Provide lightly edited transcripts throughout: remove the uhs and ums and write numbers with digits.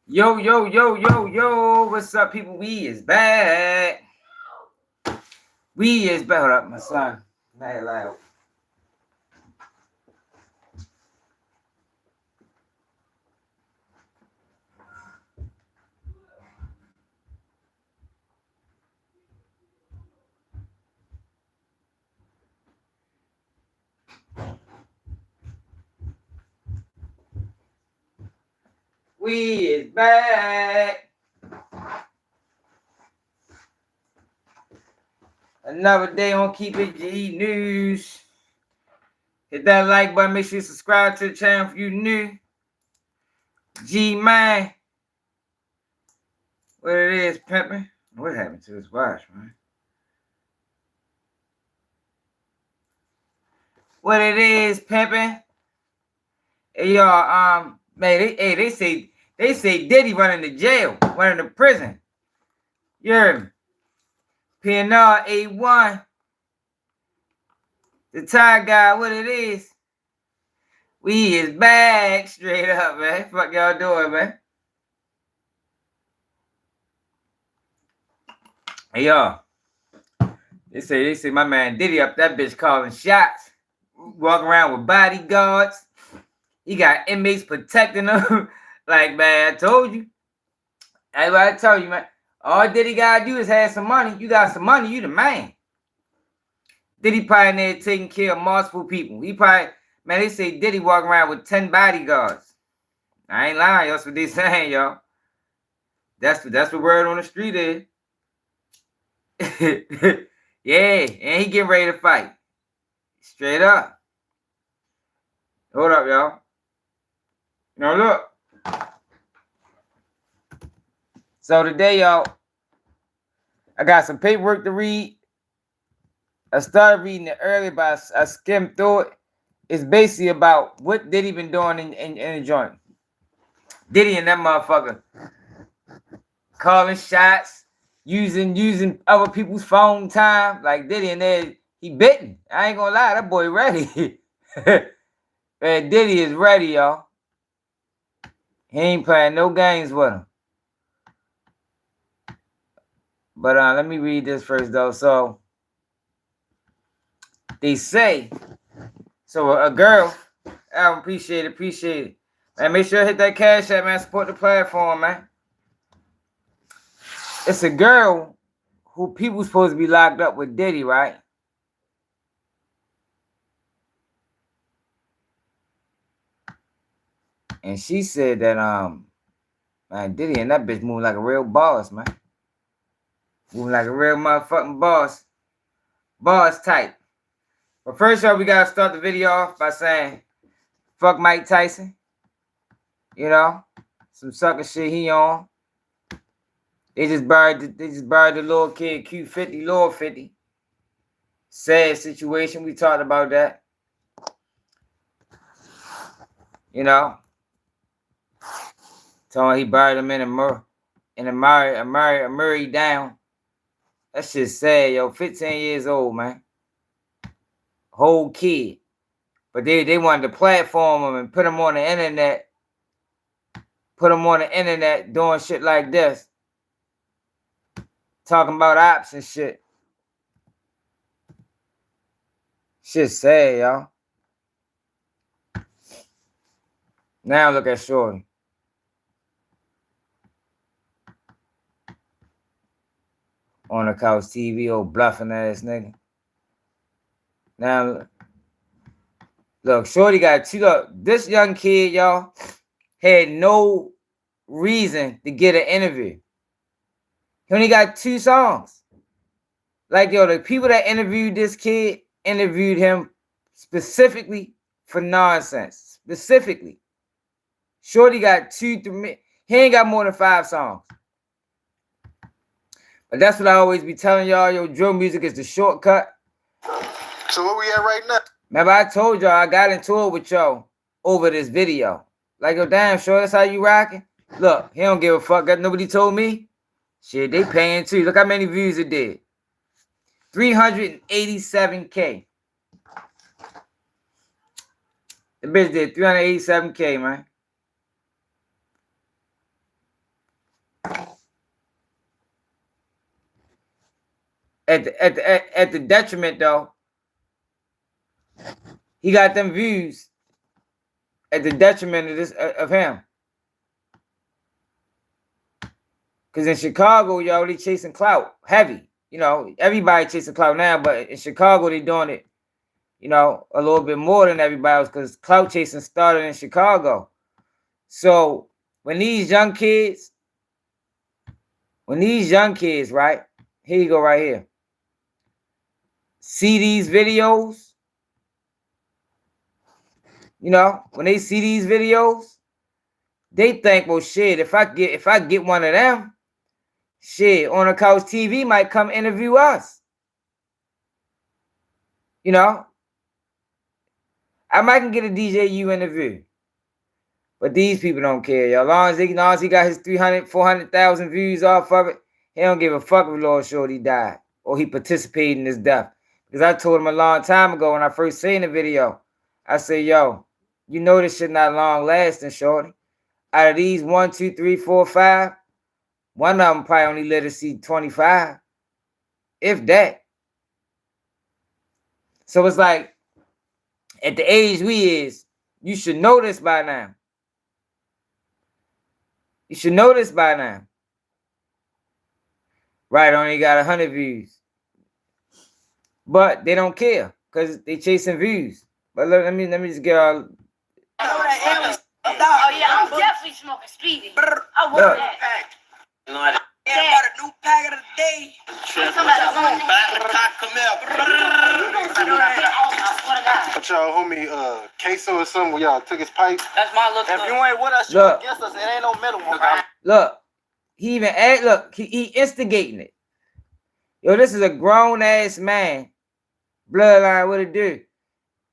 Yo, yo, yo, yo, yo. What's up, people? We is back. We is back. Hold up, my son. Not loud. We is back. Another day on Keep It G News. Hit that like button. Make sure you subscribe to the channel if you new. G man. What it is, pimping? What happened to this watch, man? What it is, pimping? Hey y'all, man, they say Diddy running to jail, running to prison. You heard me? PNR A1. The Thai guy, what it is? We is back straight up, man. Fuck y'all doing, man? Hey y'all. They say my man Diddy up that bitch calling shots. Walking around with bodyguards. He got inmates protecting him. Like, man, I told you. That's what I told you, man. All Diddy gotta do is have some money. You got some money, you the man. Diddy probably there taking care of multiple people. He probably, man, they say Diddy walking around with 10 bodyguards. I ain't lying, that's what they saying, y'all. That's the word on the street is. Yeah, and he getting ready to fight. Straight up. Hold up, y'all. Now look. So today, y'all, I got some paperwork to read. I started reading it earlier, but I skimmed through it. It's basically about what Diddy been doing in the joint. Diddy and that motherfucker calling shots, using other people's phone time. Like Diddy and there, he bitten. I ain't gonna lie, that boy ready. Man, Diddy is ready, y'all. He ain't playing no games with him. But let me read this first, though. So, they say, so a girl, I appreciate it. Man, make sure to hit that cash app, man. Support the platform, man. It's a girl who people supposed to be locked up with Diddy, right? And she said that man, Diddy and that bitch moving like a real boss, man. Moving like a real motherfucking boss. Boss type. But first, y'all, we gotta start the video off by saying, fuck Mike Tyson. You know, some sucker shit he on. They just buried the little kid, Q50, Lord 50. Sad situation. We talked about that. You know, told he buried him in a Murray down. That shit sad, yo. 15 years old, man. Whole kid. But they wanted to platform him and put him on the internet. Put him on the internet doing shit like this. Talking about ops and shit. Shit sad, y'all. Now look at Shorty. On the couch TV, old bluffing ass nigga. Now, look, Shorty got two. Look, this young kid, y'all, had no reason to get an interview. He only got 2 songs. Like, yo, the people that interviewed this kid interviewed him specifically for nonsense. Specifically. Shorty got 2, 3. He ain't got more than 5 songs. But that's what I always be telling y'all. Yo, drill music is the shortcut. So where we at right now? Remember, I told y'all I got into it with y'all over this video. Like, yo, damn, sure, that's how you rocking? Look, he don't give a fuck. Nobody told me. Shit, they paying too. Look how many views it did. 387K. The bitch did 387K, man. At the detriment though. He got them views at the detriment of him. Cause in Chicago, y'all, they chasing clout heavy. You know, everybody chasing clout now, but in Chicago they doing it, you know, a little bit more than everybody else, because clout chasing started in Chicago. So when these young kids, right, here you go right here, see these videos, you know, when they see these videos, they think, well, shit, if I get one of them, shit, On the Couch TV might come interview us. You know, I might can get a DJU interview. But these people don't care, y'all. As long as he got his 300, 400,000 views off of it, he don't give a fuck if Lord Shorty died or he participated in his death. Because I told him a long time ago when I first seen the video, I said, yo, you know this shit not long lasting, Shorty. Out of these 1, 2, 3, 4, 5, one of them probably only let us see 25, if that. So it's like, at the age we is, you should know this by now. You should know this by now. Right, only got 100 views. But they don't care because they chasing views. But let me just get all. Oh yeah, I'm definitely smoking speedy. I want that. You know what? Yeah, I got a new pack of the day. What y'all homie queso or something where y'all took his pipe? That's my look. If you ain't with us, you against us. It ain't no middle one. Look, he even he instigating it. Yo, this is a grown ass man. Bloodline, what it do?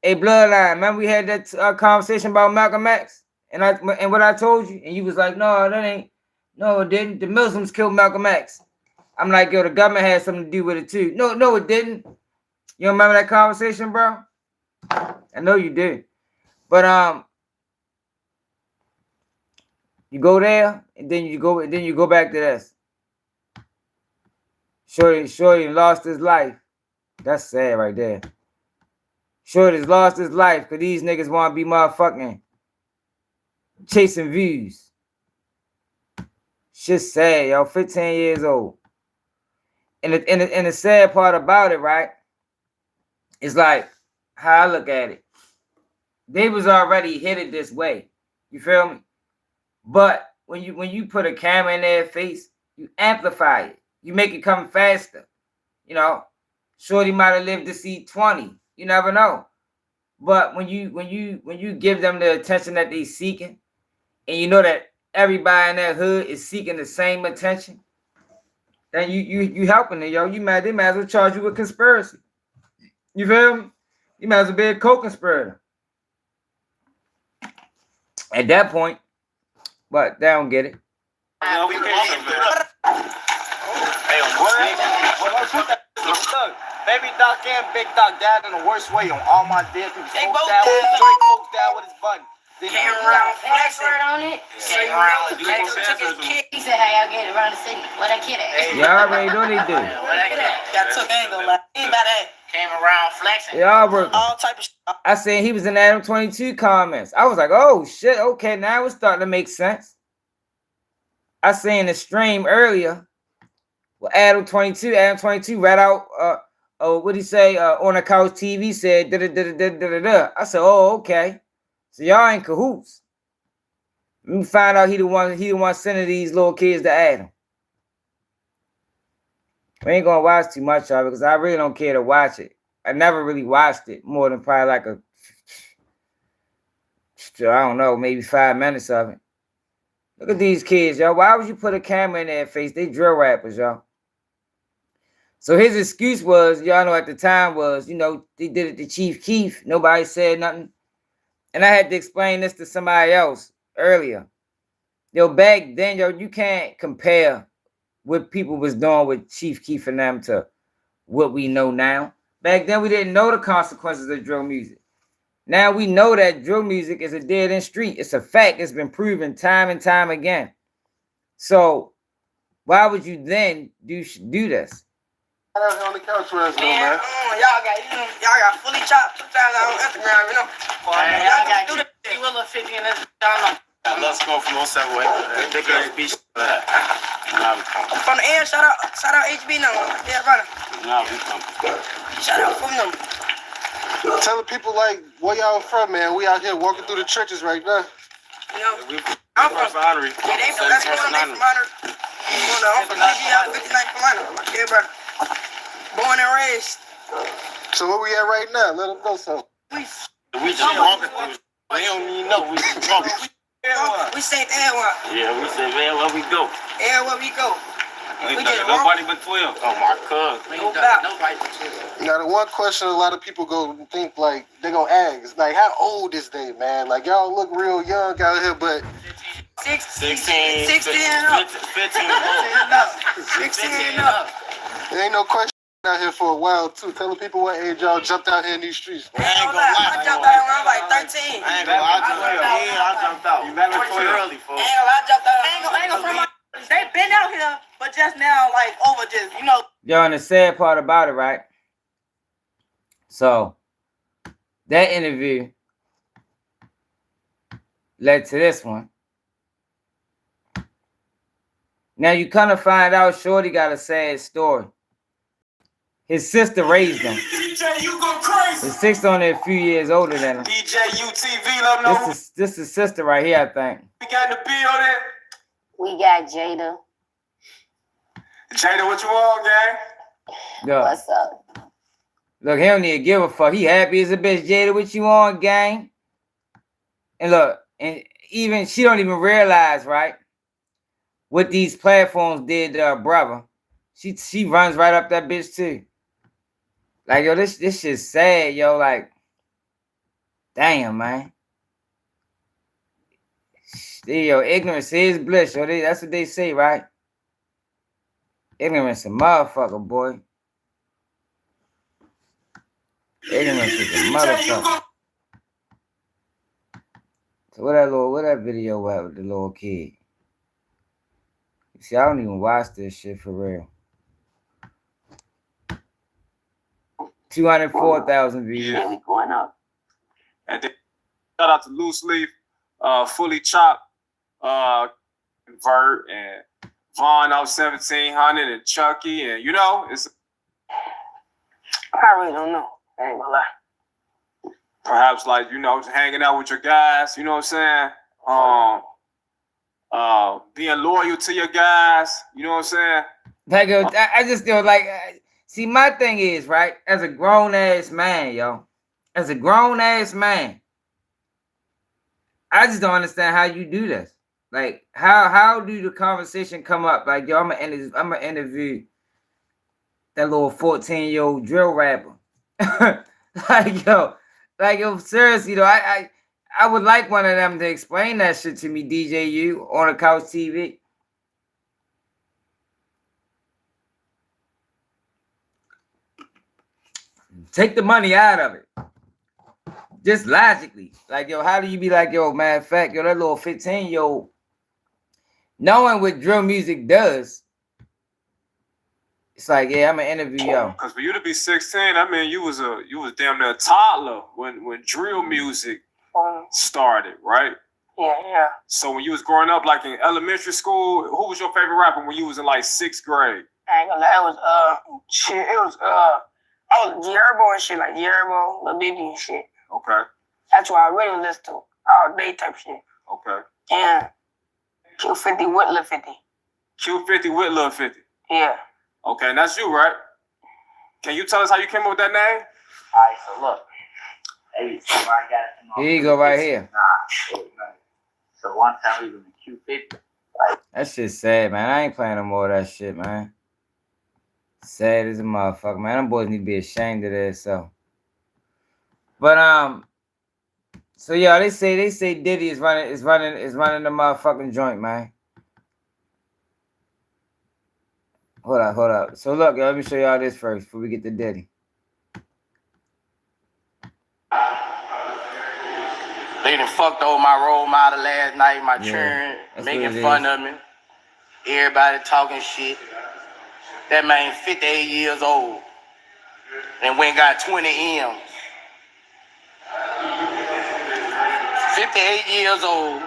Hey, Bloodline, remember we had that conversation about Malcolm X? And what I told you? And you was like, no, that ain't. No, it didn't. The Muslims killed Malcolm X. I'm like, yo, the government had something to do with it too. No, it didn't. You remember that conversation, bro? I know you did. But you go there and then you go back to this. Shorty lost his life. That's sad right there. Shorty's lost his life because these niggas want to be motherfucking chasing views. Shit's sad, yo. 15 years old. And the sad part about it, right? It's like how I look at it. They was already headed this way. You feel me? But when you put a camera in their face, you amplify it. You make it come faster. You know, Shorty might have lived to see 20. You never know. But when you give them the attention that they seeking, and you know that everybody in that hood is seeking the same attention, then you helping it, yo. They might as well charge you with conspiracy. You feel me? You might as well be a co-conspirator. At that point, but they don't get it. Baby Doc and Big Doc died in the worst way on all my dead people. They both died with Drake folks died with his button. Came around flexing on it. Came around Took his kid. He said, "Hey, I'll get it around the city." What that kid at? Y'all already know they do. Got took angle like he about that. Came around flexing. Y'all work. All type of shit. I said he was in Adam 22 comments. I was like, oh shit, okay, now it's starting to make sense. I seen the stream earlier. Well, Adam 22 right out. What'd he say? On the Couch TV said da. I said, oh, okay. So y'all ain't cahoots. Let me find out he the one sending these little kids to Adam. We ain't gonna watch too much of it because I really don't care to watch it. I never really watched it more than probably like I don't know, maybe 5 minutes of it. Look at these kids, y'all. Why would you put a camera in their face? They drill rappers, y'all. So his excuse was, y'all know at the time was, you know, they did it to Chief Keef. Nobody said nothing. And I had to explain this to somebody else earlier. Yo, back then, yo, you can't compare what people was doing with Chief Keef and them to what we know now. Back then, we didn't know the consequences of drill music. Now we know that drill music is a dead-end street. It's a fact. It's been proven time and time again. So why would you then do this? Out here on the couch for us, Man, man. y'all got fully chopped sometimes on Instagram, you know. Man, y'all got to do the Willa 50 and let's Let's go from 07 way. They could be From the end, shout out HB number. Yeah, brother. Now we come. Shout out from them. Tell the people like where y'all from, man. We out here walking through the trenches right now. You know, I'm from Honorary. yeah, they from that's one they from Honor. I'm from DGL 59 from Honor. My kid, brother. Born and raised. So where we at right now? Let them know so. We just walking through. We don't even know. We just walking. We say everywhere. Yeah, we say, man, where we go? Everywhere we go. We just nobody but 12. Oh my God. Nobody but 12. Now the one question a lot of people go think like they gonna ask like how old is they, man? Like y'all look real young out here, but 16 15 up. 15 up. 16 up. there ain't no question out here for a while too. Tell the people what age y'all jumped out here in these streets. I ain't gonna lie. I jumped out when I was like 13. I ain't gonna lie. I jumped out. You better too early, folks. I jumped out. I ain't gonna from my. They been out here, but just now, like over just, you know. Yo, and the sad part about it, right? So that interview led to this one. Now you kind of find out Shorty got a sad story. His sister raised him. DJ, you go crazy. His sister only a few years older than him. DJ UTV, let me know. This is sister right here, I think. We got the building. We got Jada. Jada, what you want, gang? Yo, What's up? look, he don't even give a fuck. He happy as a bitch. Jada, what you on, gang? And look, and even she don't even realize, right, what these platforms did to her brother. She runs right up that bitch too. Like, yo, this shit's sad, yo. Like, damn, man. Yo, ignorance is bliss, yo. That's what they say, right? Ignorance a motherfucker, boy. Ignorance is a motherfucker. So what that video at with the little kid? See, I don't even watch this shit for real. 204,000 views. Yeah, we going up. And then shout out to Loose Leaf, Fully Chopped, Vert, and Vaughn out 1700, and Chucky, and you know, it's I really don't know. I ain't gonna lie. perhaps like, you know, hanging out with your guys, you know what I'm saying? Being loyal to your guys, you know what I'm saying? Like, yo, I just feel like, see, my thing is, right, as a grown ass man, yo, as a grown ass man, I just don't understand how you do this. Like, how do the conversation come up? Like, yo, I'm gonna interview that little 14-year-old drill rapper. like, yo, seriously though, I would like one of them to explain that shit to me, DJU, on a couch TV. Take the money out of it. Just logically. Like, yo, how do you be like, yo, matter of fact, yo, that little 15-year-old, knowing what drill music does, it's like, yeah, I'm gonna interview yo. Because for you to be 16, I mean, you was damn near a toddler when drill music started, right? Yeah. So when you was growing up, like in elementary school, who was your favorite rapper when you was in like 6th grade? I ain't gonna lie. I was G-Herbo and shit, like G-Herbo, Lil Baby and shit. Okay. That's what I really listen to. All day type shit. Okay. And Q50 with Lil 50. Q50 with Lil 50. Yeah. Okay, and that's you, right? Can you tell us how you came up with that name? Alright, so look. Hey, so I got Here you go, right here. So one time we was in Q50. That shit's sad, man. I ain't playing no more of that shit, man. Sad as a motherfucker, man. Them boys need to be ashamed of that, so. But so yeah, they say Diddy is running the motherfucking joint, man. Hold up. So look, yo, let me show y'all this first before we get to Diddy. They done fucked over my role model last night, my children, that's making what it fun is. of me. Everybody talking shit. That man 58 years old and went and got 20 M's. 58 years old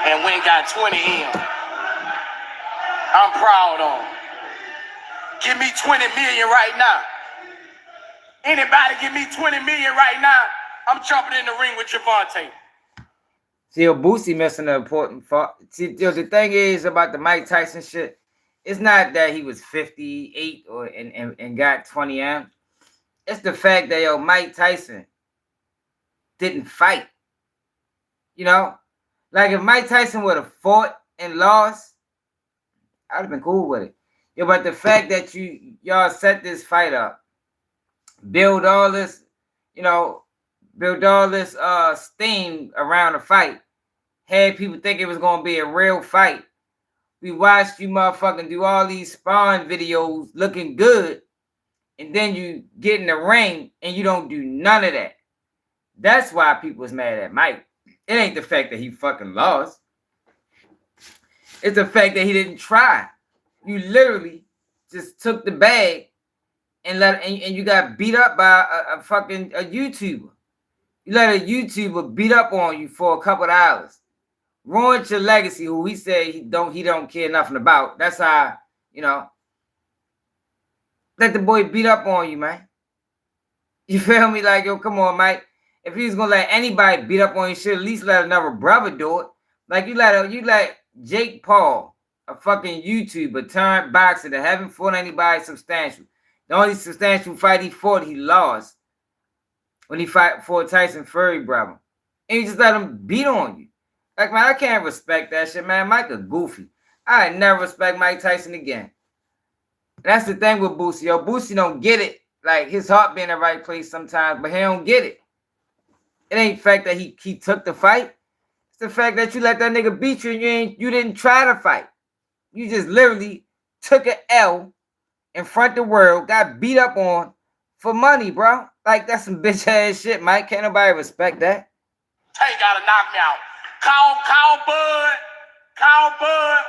and went and got 20 M's. I'm proud of him. Give me 20 million right now. Anybody give me 20 million right now, I'm jumping in the ring with Javante. See, Boosie missing an important part. See, the thing is about the Mike Tyson shit, it's not that he was 58 or and got 20 M's. It's the fact that Mike Tyson didn't fight. You know? Like if Mike Tyson would have fought and lost, I'd have been cool with it. But the fact that y'all set this fight up, build all this steam around the fight, had people think it was gonna be a real fight. We watched you motherfucking do all these sparring videos looking good, and then you get in the ring and you don't do none of that. That's why people was mad at Mike. It ain't the fact that he fucking lost. It's the fact that he didn't try. You literally just took the bag and you got beat up by a fucking YouTuber. You let a YouTuber beat up on you for a couple of hours. Ruined your legacy, who he said he don't care nothing about. That's how, let the boy beat up on you, man. You feel me? Like, yo, come on, Mike. If he was gonna let anybody beat up on you, should at least let another brother do it. Like you let Jake Paul, a fucking YouTuber turned boxer that haven't fought anybody substantial. The only substantial fight he fought, he lost when he fought Tyson Fury, brother. And you just let him beat on you. Like, man, I can't respect that shit, man. Mike a goofy. I never respect Mike Tyson again. And that's the thing with Boosie. Boosie don't get it. Like, his heart be in the right place sometimes, but he don't get it. It ain't the fact that he took the fight. It's the fact that you let that nigga beat you and you didn't try to fight. You just literally took an L in front of the world, got beat up on for money, bro. Like, that's some bitch ass shit, Mike. Can't nobody respect that. Tank gotta knock me out. Call Bud.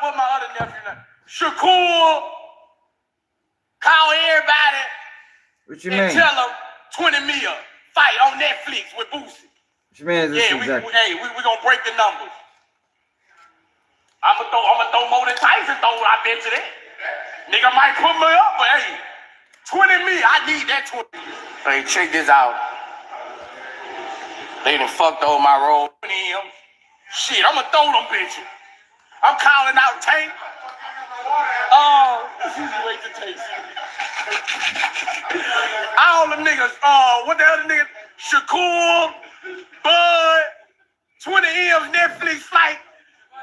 What my other nephew name? Shakur. Call everybody. What you and mean? Tell them 20 mil fight on Netflix with Boosie. What you mean? Yeah, we gonna break the numbers. I'ma throw more than Tyson throw. I bet you that. Nigga might put me up, but hey, 20 mil. I need that 20 mil. Hey, check this out. They done fucked over my road. Shit, I'ma throw them bitches. I'm calling out Tank. Wait to taste it. All them niggas, what the other niggas? Shakur, Bud, 20 M's Netflix flight,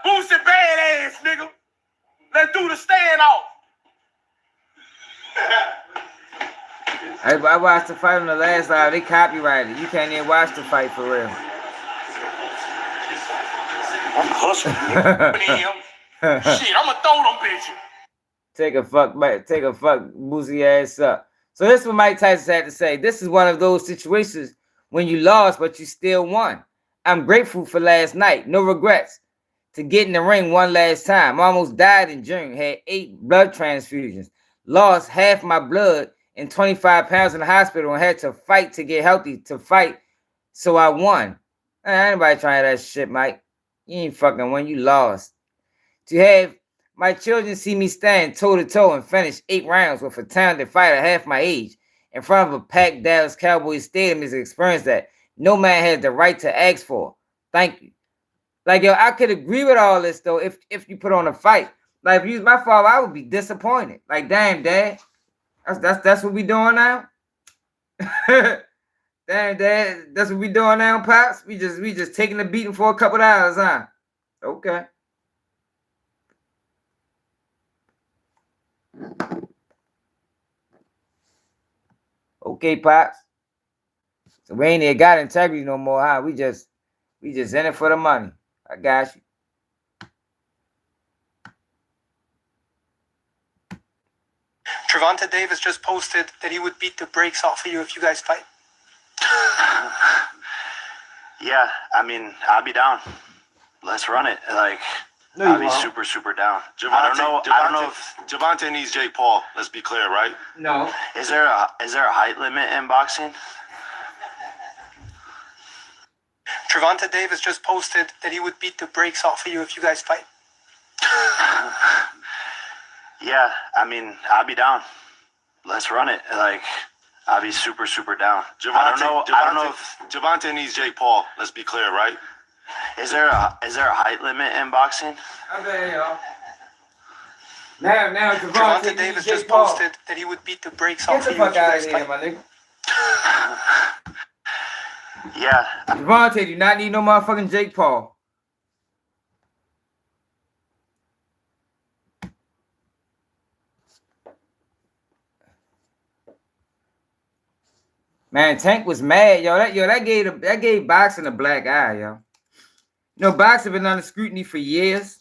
Boosie badass, nigga. Let's do the standoff. I watched the fight on the last live. They copyrighted. You can't even watch the fight for real. I'm hustling. Shit, I'ma throw them bitches. Take a fuck Boosie ass up. So this is what Mike Tyson had to say. This is one of those situations when you lost, but you still won. I'm grateful for last night. No regrets. To get in the ring one last time. Almost died in June. Had 8 blood transfusions. Lost half my blood and 25 pounds in the hospital and had to fight to get healthy to fight. So I won. Anybody trying that shit, Mike? You ain't fucking won. You lost. To have my children see me stand toe-to-toe and finish 8 rounds with a talented fighter half my age in front of a packed Dallas Cowboys stadium is an experience that no man has the right to ask for. Thank you. Like, yo, I could agree with all this, though, if you put on a fight. Like, if you was my father, I would be disappointed. Like, damn, Dad. That's what we doing now? Damn, Dad, that's what we doing now, Pops? We just taking the beating for a couple of hours, huh? Okay. Okay, Pops. So we ain't even got integrity no more, huh? We just in it for the money. I got you. Gervonta Davis just posted that he would beat the brakes off of you if you guys fight. Yeah, I mean, I'll be down. Let's run it. Like, No, I'd you be won't. super down. Javante, I don't know if Javante needs Jake Paul. Let's be clear, right? No. is there a height limit in boxing? Trevante Davis just posted that he would beat the brakes off of you if you guys fight. Yeah, I mean, I'd be down. Let's run it. Like, I'd be super down. I don't know if Javante needs Jake Paul. Let's be clear, right? is there a height limit in boxing? I'm there, y'all. Now, Trevante Davis just posted that he would beat the brakes Get off the of you if fuck you out guys of here, fight. my nigga. Yeah, Javante do not need no motherfucking Jake Paul. Man, Tank was mad, yo. That gave boxing a black eye, yo. You know, boxing been under scrutiny for years.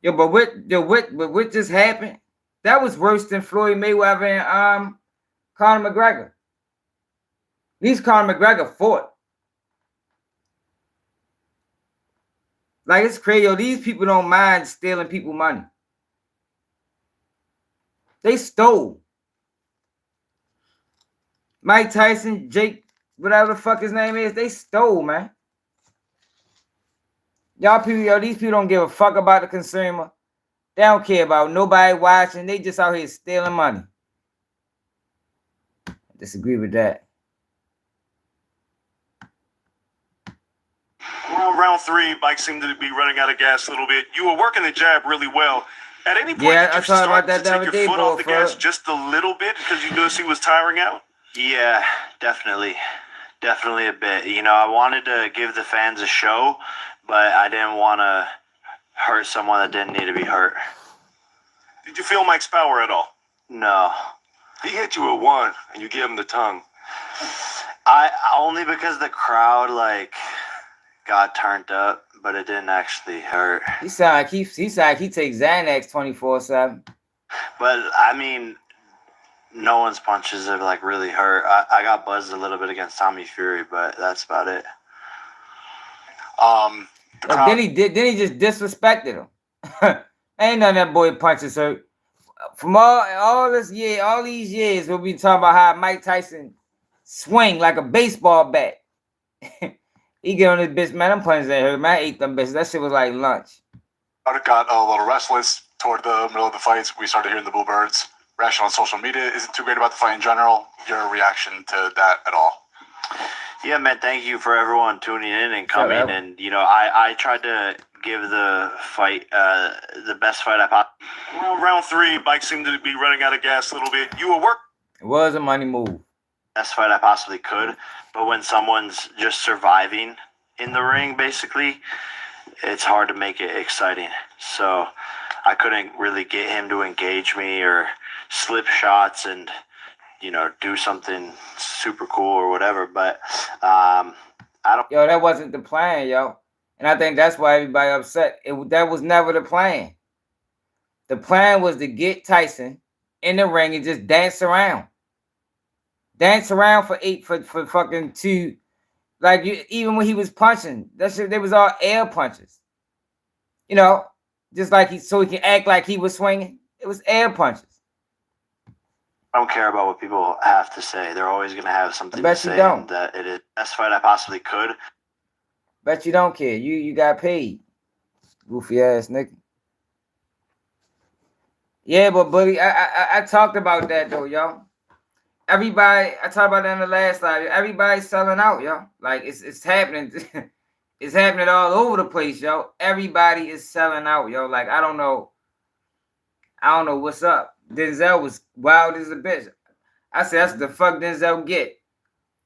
Yo, but what just happened? That was worse than Floyd Mayweather and Conor McGregor. At least Conor McGregor fought. Like, it's crazy, yo. These people don't mind stealing people money. They stole. Mike Tyson, Jake, whatever the fuck his name is, they stole, man. Y'all people, yo, these people don't give a fuck about the consumer. They don't care about nobody watching. They just out here stealing money. I disagree with that. Around round 3, Mike seemed to be running out of gas a little bit. You were working the jab really well. At any point, Yeah, did I you thought about start that to the take other your day, foot off the boy, gas fuck. just a little bit because you noticed he was tiring out? yeah, definitely a bit. You know, I wanted to give the fans a show, but I didn't want to hurt someone that didn't need to be hurt. Did you feel Mike's power at all? No, He hit you with one, and you gave him the tongue. I only because the crowd like got turned up, but it didn't actually hurt. He sound like he takes Xanax 24/7. But I mean, no one's punches have like really hurt. I got buzzed a little bit against Tommy Fury, but that's about it. The crowd, Then he just disrespected him. Ain't none of that boy punches hurt. From all these years, we'll be talking about how Mike Tyson swing like a baseball bat. He get on this bitch, man. Them punches ain't hurt, man. I ate them bitches. That shit was like lunch. got a little restless toward the middle of the fights. We started hearing the boo birds. Reaction on social media isn't too great about the fight in general. Your reaction to that at all? Yeah, man. Thank you for everyone tuning in and coming. Whatever. And you know, I tried to give the fight the best fight I possibly. Around round 3, Mike seemed to be running out of gas a little bit. You were working. It was a money move. Best fight I possibly could. But when someone's just surviving in the ring, basically, it's hard to make it exciting. So I couldn't really get him to engage me or slip shots and, you know, do something super cool or whatever. But I don't. Yo, that wasn't the plan, yo. And I think that's why everybody upset. That was never the plan. The plan was to get Tyson in the ring and just dance around. Dance around for fucking 2. Like, even when he was punching, that shit, they was all air punches. You know, just like so he can act like he was swinging. It was air punches. I don't care about what people have to say. They're always going to have something to bet you say. don't. And that it is the best fight I possibly could. Bet you don't care. You got paid. Goofy ass nigga. Yeah, but buddy, I talked about that though, y'all. Everybody, I talked about that in the last live. Everybody's selling out, y'all. Like it's happening. It's happening all over the place, yo. Everybody is selling out, yo. Like I don't know what's up. Denzel was wild as a bitch. I said that's the fuck Denzel get.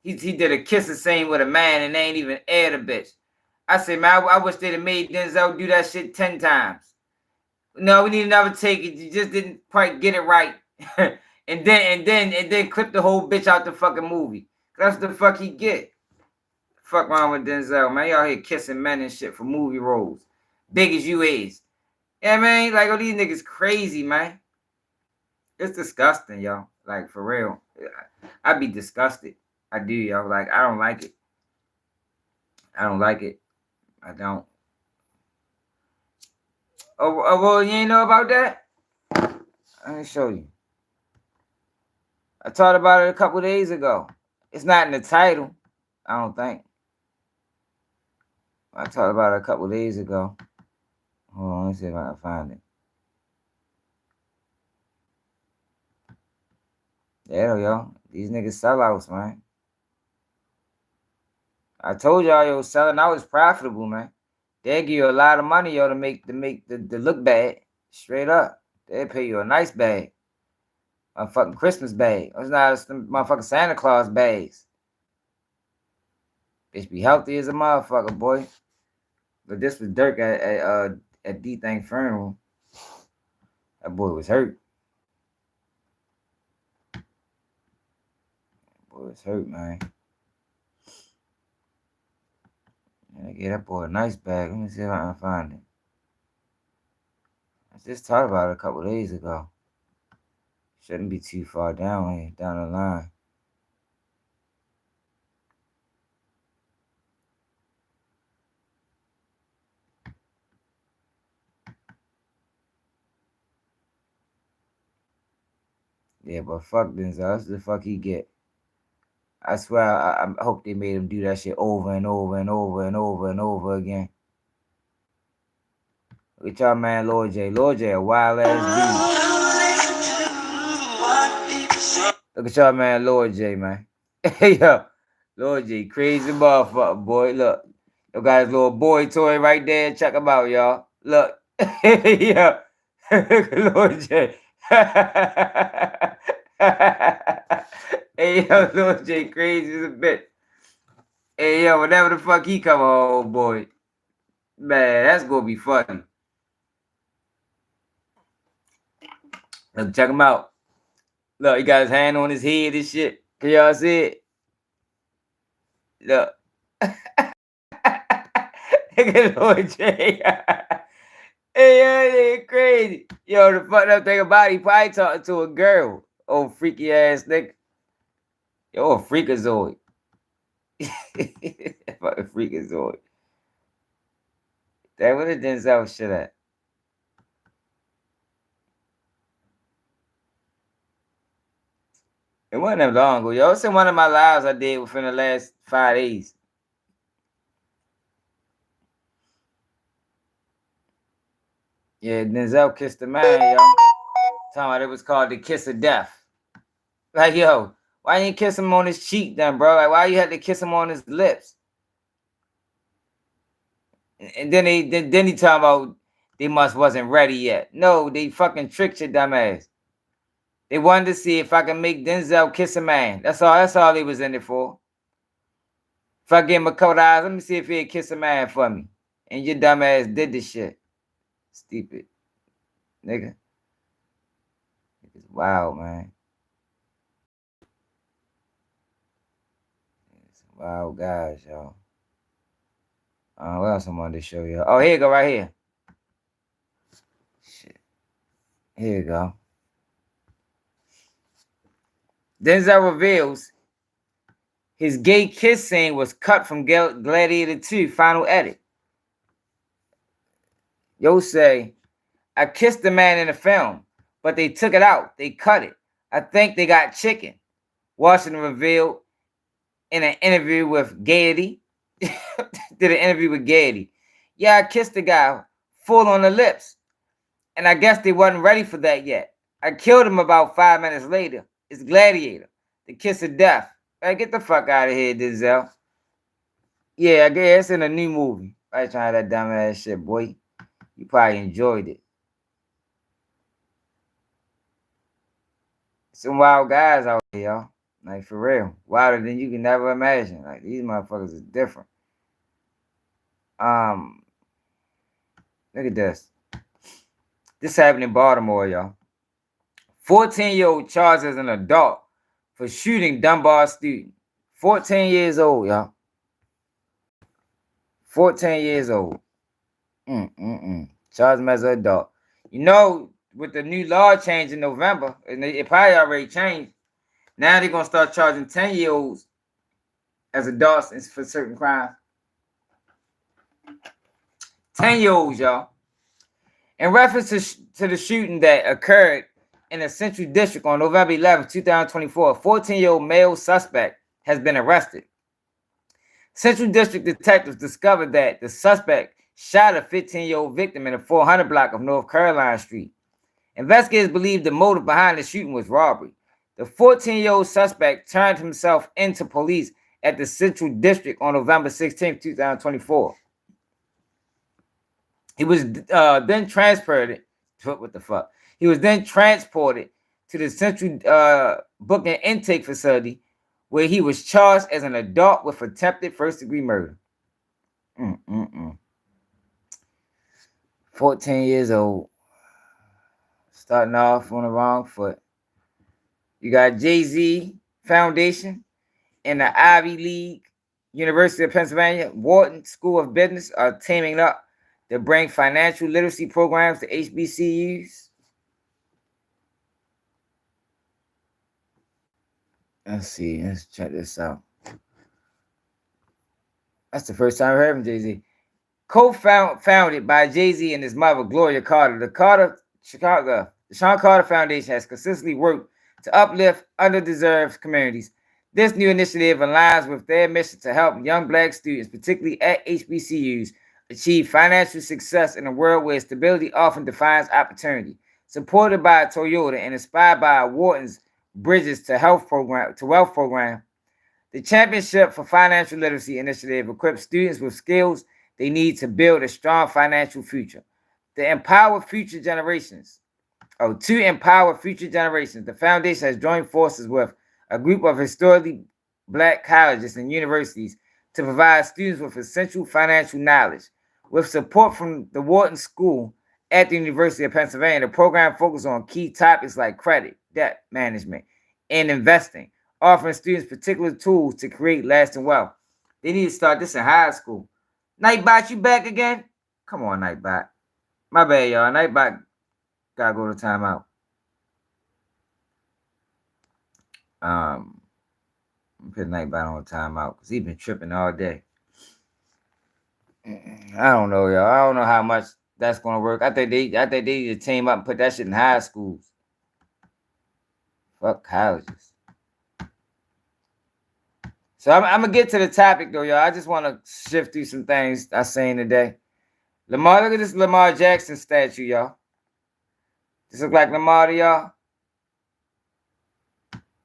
He did a kissing scene with a man and they ain't even air the bitch. I said, man, I wish they'd have made Denzel do that shit 10 times. No, we need another take. You just didn't quite get it right. and then clip the whole bitch out the fucking movie. That's the fuck he get. Fuck wrong with Denzel, man. Y'all here kissing men and shit for movie roles. Big as you is. Yeah, man. Like, oh, these niggas crazy, man. It's disgusting, y'all. Like, for real. I'd be disgusted. I do, y'all. Like, I don't like it. I don't like it. I don't. Well, you ain't know about that? Let me show you. I talked about it a couple days ago. It's not in the title, I don't think. I talked about it a couple days ago. Hold on, let's see if I can find it. There we go. These niggas sellouts, man. I told y'all, yo, selling out is profitable, man. They give you a lot of money, yo, to make the look bad. Straight up. They pay you a nice bag. A fucking Christmas bag. It's not a motherfucking Santa Claus bags. Bitch be healthy as a motherfucker, boy. But this was Dirk at D-Thing funeral. That boy was hurt. Boy was hurt, man. I gave that boy a nice bag. Let me see if I can find it. I just talked about it a couple days ago. Shouldn't be too far down the line. Yeah, but fuck Denzel. That's the fuck he get. I swear, I hope they made him do that shit over and over and over and over and over again. Look at y'all, man, Lord J. Lord J, a wild ass dude. Look at y'all, man, Lord J, man. Hey, yo, Lord J, crazy motherfucker, boy. Look, you got his little boy toy right there. Check him out, y'all. Look, yo, Lord J. Hey, yo, Lord J, crazy as a bitch. Hey, yo, whenever the fuck he come on, boy. Man, that's gonna be funny. Look, check him out. Look, he got his hand on his head and shit. Can y'all see it? Look. Look at Lord J. Hey, yo, they crazy. Yo, the fucked up thing about it, he probably talking to a girl. Oh, freaky ass nigga. Yo, a freakazoid. Fucking freakazoid. That what it Denzel shit at. It wasn't that long ago. Yo, it's in one of my lives I did within the last 5 days. Yeah, Denzel kissed the man, yo. Talking about it was called the kiss of death. Like, yo, why you ain't kiss him on his cheek then, bro? Like, why you had to kiss him on his lips? And then he talking about they wasn't ready yet. No, they fucking tricked your dumb ass. They wanted to see if I can make Denzel kiss a man. That's all they was in it for. If I give him a couple eyes, let me see if he'd kiss a man for me. And your dumb ass did this shit. Stupid. Nigga. It's wild, man. It's wild guys, y'all. What else I wanted to show you? Oh, here you go, right here. Shit. Here you go. Denzel reveals his gay kiss scene was cut from Gladiator 2 final edit. Yo say, I kissed the man in the film, but they took it out. They cut it. I think they got chicken. Washington revealed in an interview with Gaiety. Did an interview with Gaiety. Yeah, I kissed the guy full on the lips. And I guess they wasn't ready for that yet. I killed him about 5 minutes later. It's Gladiator. The kiss of death. Hey, get the fuck out of here, Denzel. Yeah, I guess it's in a new movie. I ain't trying that dumb ass shit, boy. You probably enjoyed it. Some wild guys out here, y'all. Like, for real. Wilder than you can never imagine. Like, these motherfuckers is different. Look at this. This happened in Baltimore, y'all. 14-year-old charged as an adult for shooting Dunbar student. 14 years old, y'all. 14 years old. Charged him as an adult. You know, with the new law change in November, and it probably already changed, now they're going to start charging 10-year-olds as adults for certain crimes. 10-year-olds, y'all. In reference to the shooting that occurred in the Central District on November 11, 2024, a 14-year-old male suspect has been arrested. Central District detectives discovered that the suspect shot a 15-year-old victim in the 400 block of North Carolina Street. Investigators believe the motive behind the shooting was robbery. The 14-year-old suspect turned himself into police at the Central District on November 16, 2024. He was then transported. What the fuck? He was then transported to the Central Booking Intake Facility, where he was charged as an adult with attempted first-degree murder. 14 years old. Starting off on the wrong foot. You got Jay-Z Foundation and the Ivy League, University of Pennsylvania, Wharton School of Business are teaming up to bring financial literacy programs to HBCUs. Let's see. Let's check this out. That's the first time I heard from Jay-Z. Co-founded by Jay-Z and his mother, Gloria Carter, the Sean Carter Foundation has consistently worked to uplift underdeserved communities. This new initiative aligns with their mission to help young Black students, particularly at HBCUs, achieve financial success in a world where stability often defines opportunity. Supported by Toyota and inspired by Wharton's Bridges to Wealth program, the Championship for Financial Literacy initiative equips students with skills they need to build a strong financial future. To empower future generations, the foundation has joined forces with a group of historically Black colleges and universities to provide students with essential financial knowledge. With support from the Wharton School at the University of Pennsylvania, the program focuses on key topics like credit, debt management, and investing, offering students particular tools to create lasting wealth. They need to start this in high school. Nightbot, you back again? Come on, Nightbot. My bad, y'all. Nightbot gotta go to timeout. Put Nightbot on timeout because he's been tripping all day. I don't know, y'all. I don't know how much that's gonna work. I think they need to team up and put that shit in high schools. Fuck colleges. So I'm gonna get to the topic though, y'all. I just want to shift through some things I seen today. Look at this Lamar Jackson statue, y'all. This look like Lamar to y'all?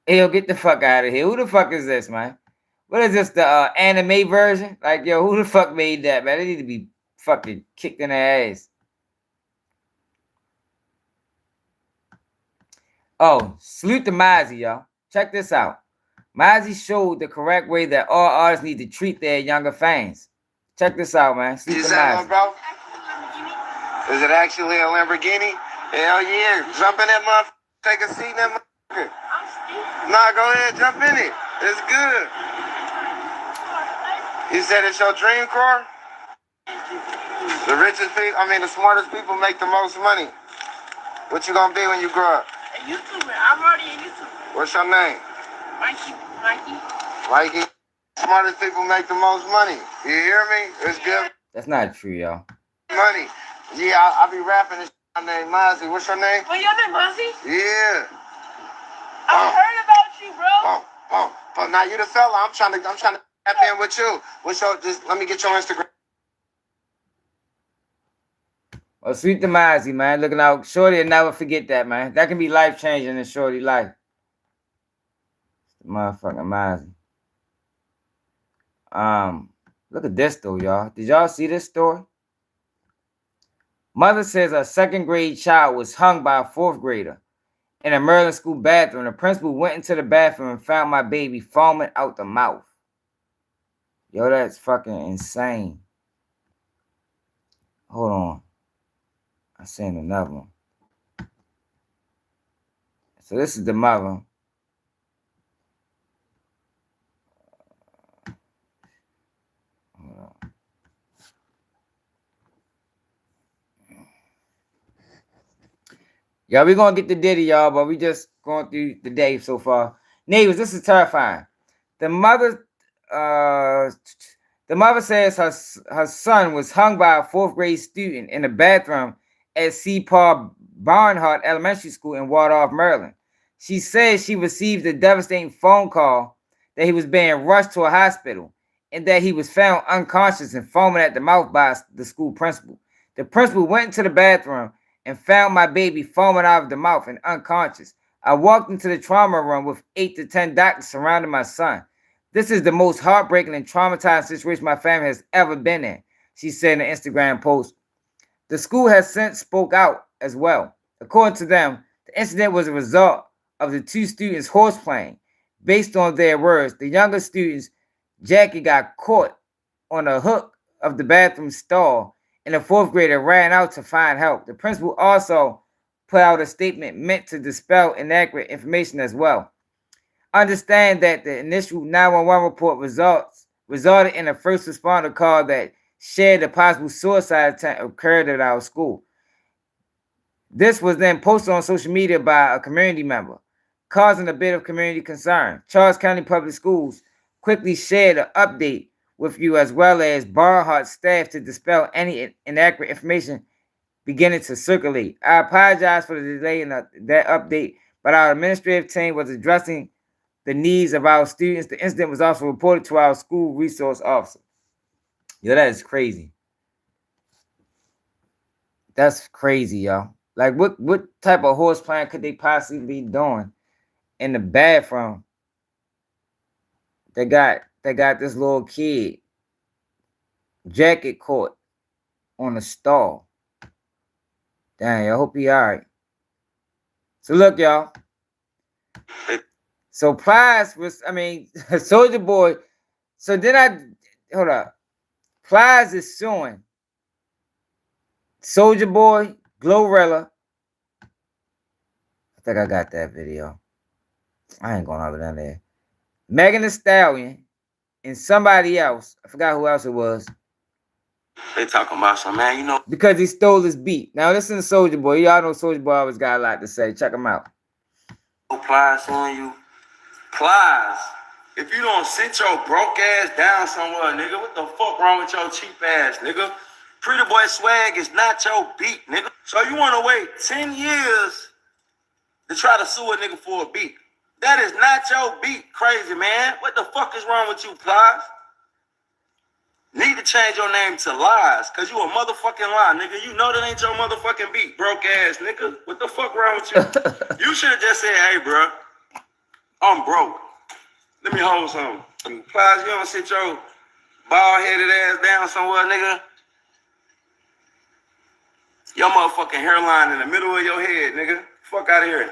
He'll get the fuck out of here. Who the fuck is this, man? What is this, the anime version? Like, yo, who the fuck made that, man? They need to be fucking kicked in their ass. Oh, salute to Mozzie, y'all. Check this out. Mozzie showed the correct way that all artists need to treat their younger fans. Check this out, man. Salute to Mozzie. Bro? Is it actually a Lamborghini? Hell yeah. Jump in that motherfucker. Take a seat in that motherfucker. Nah, go ahead. Jump in it. It's good. You said it's your dream car? The smartest people make the most money. What you gonna be when you grow up? A YouTuber. I'm already a YouTuber. What's your name? Mikey. Smartest people make the most money. You hear me? It's good That's not true, y'all. money. Yeah, I be rapping this. My name Mozzie. What's your name? Well, your name Mozzie? Yeah. I heard about you, bro. Now you the fella. I'm trying to tap in with you. Let me get your Instagram. Well, sweet to Mozzie, man. Looking out. Shorty will never forget that, man. That can be life-changing in Shorty life. Motherfucking Mozzie. Look at this, though, y'all. Did y'all see this story? Mother says a second-grade child was hung by a fourth grader in a Maryland school bathroom. The principal went into the bathroom and found my baby foaming out the mouth. Yo, that's fucking insane. Hold on. I seen another one. So this is the mother. Hold on. Yeah, we're gonna get to Diddy, y'all, but we just going through the day so far. Neighbors, this is terrifying. The mother says her son was hung by a fourth grade student in the bathroom at C. Paul Barnhart Elementary School in Waldorf, Maryland. She says she received a devastating phone call that he was being rushed to a hospital and that he was found unconscious and foaming at the mouth by the school principal. The principal went into the bathroom and found my baby foaming out of the mouth and unconscious. I walked into the trauma room with 8 to 10 doctors surrounding my son. This is the most heartbreaking and traumatizing situation my family has ever been in, she said in an Instagram post. The school has since spoke out as well. According to them, the incident was a result of the two students horseplaying. Based on their words, the younger student's jacket got caught on a hook of the bathroom stall, and the fourth grader ran out to find help. The principal also put out a statement meant to dispel inaccurate information as well. Understand that the initial 911 report resulted in a first responder call that shared a possible suicide attempt occurred at our school. This was then posted on social media by a community member, causing a bit of community concern. Charles County Public Schools quickly shared an update with you as well as Barnhart staff to dispel any inaccurate information beginning to circulate. I apologize for the delay in that update, but our administrative team was addressing the needs of our students. The incident was also reported to our school resource officer. Yo, that is crazy. That's crazy, y'all. Like, what type of horse plan could they possibly be doing in the bathroom? They got this little kid jacket caught on a stall. Dang, I hope he all right. So look, y'all. So Plies was, Soulja Boy. So then hold up. Plies is suing Soulja Boy, Glorilla. I think I got that video. I ain't going over down there. Megan Thee Stallion and somebody else. I forgot who else it was. They talking about some, man, you know. Because he stole his beat. Now listen to Soulja Boy. Y'all know Soulja Boy always got a lot to say. Check him out. Plies on you. Plies. If you don't sit your broke ass down somewhere, nigga, what the fuck wrong with your cheap ass, nigga? Pretty Boy Swag is not your beat, nigga. So you want to wait 10 years to try to sue a nigga for a beat. That is not your beat, crazy man. What the fuck is wrong with you, Plies? Need to change your name to Lies, cause you a motherfucking lie, nigga. You know that ain't your motherfucking beat, broke ass nigga. What the fuck wrong with you? You should have just said, hey, bro, I'm broke. Let me hold something. Plies, you don't sit your bald-headed ass down somewhere, nigga. Your motherfucking hairline in the middle of your head, nigga. Fuck out of here.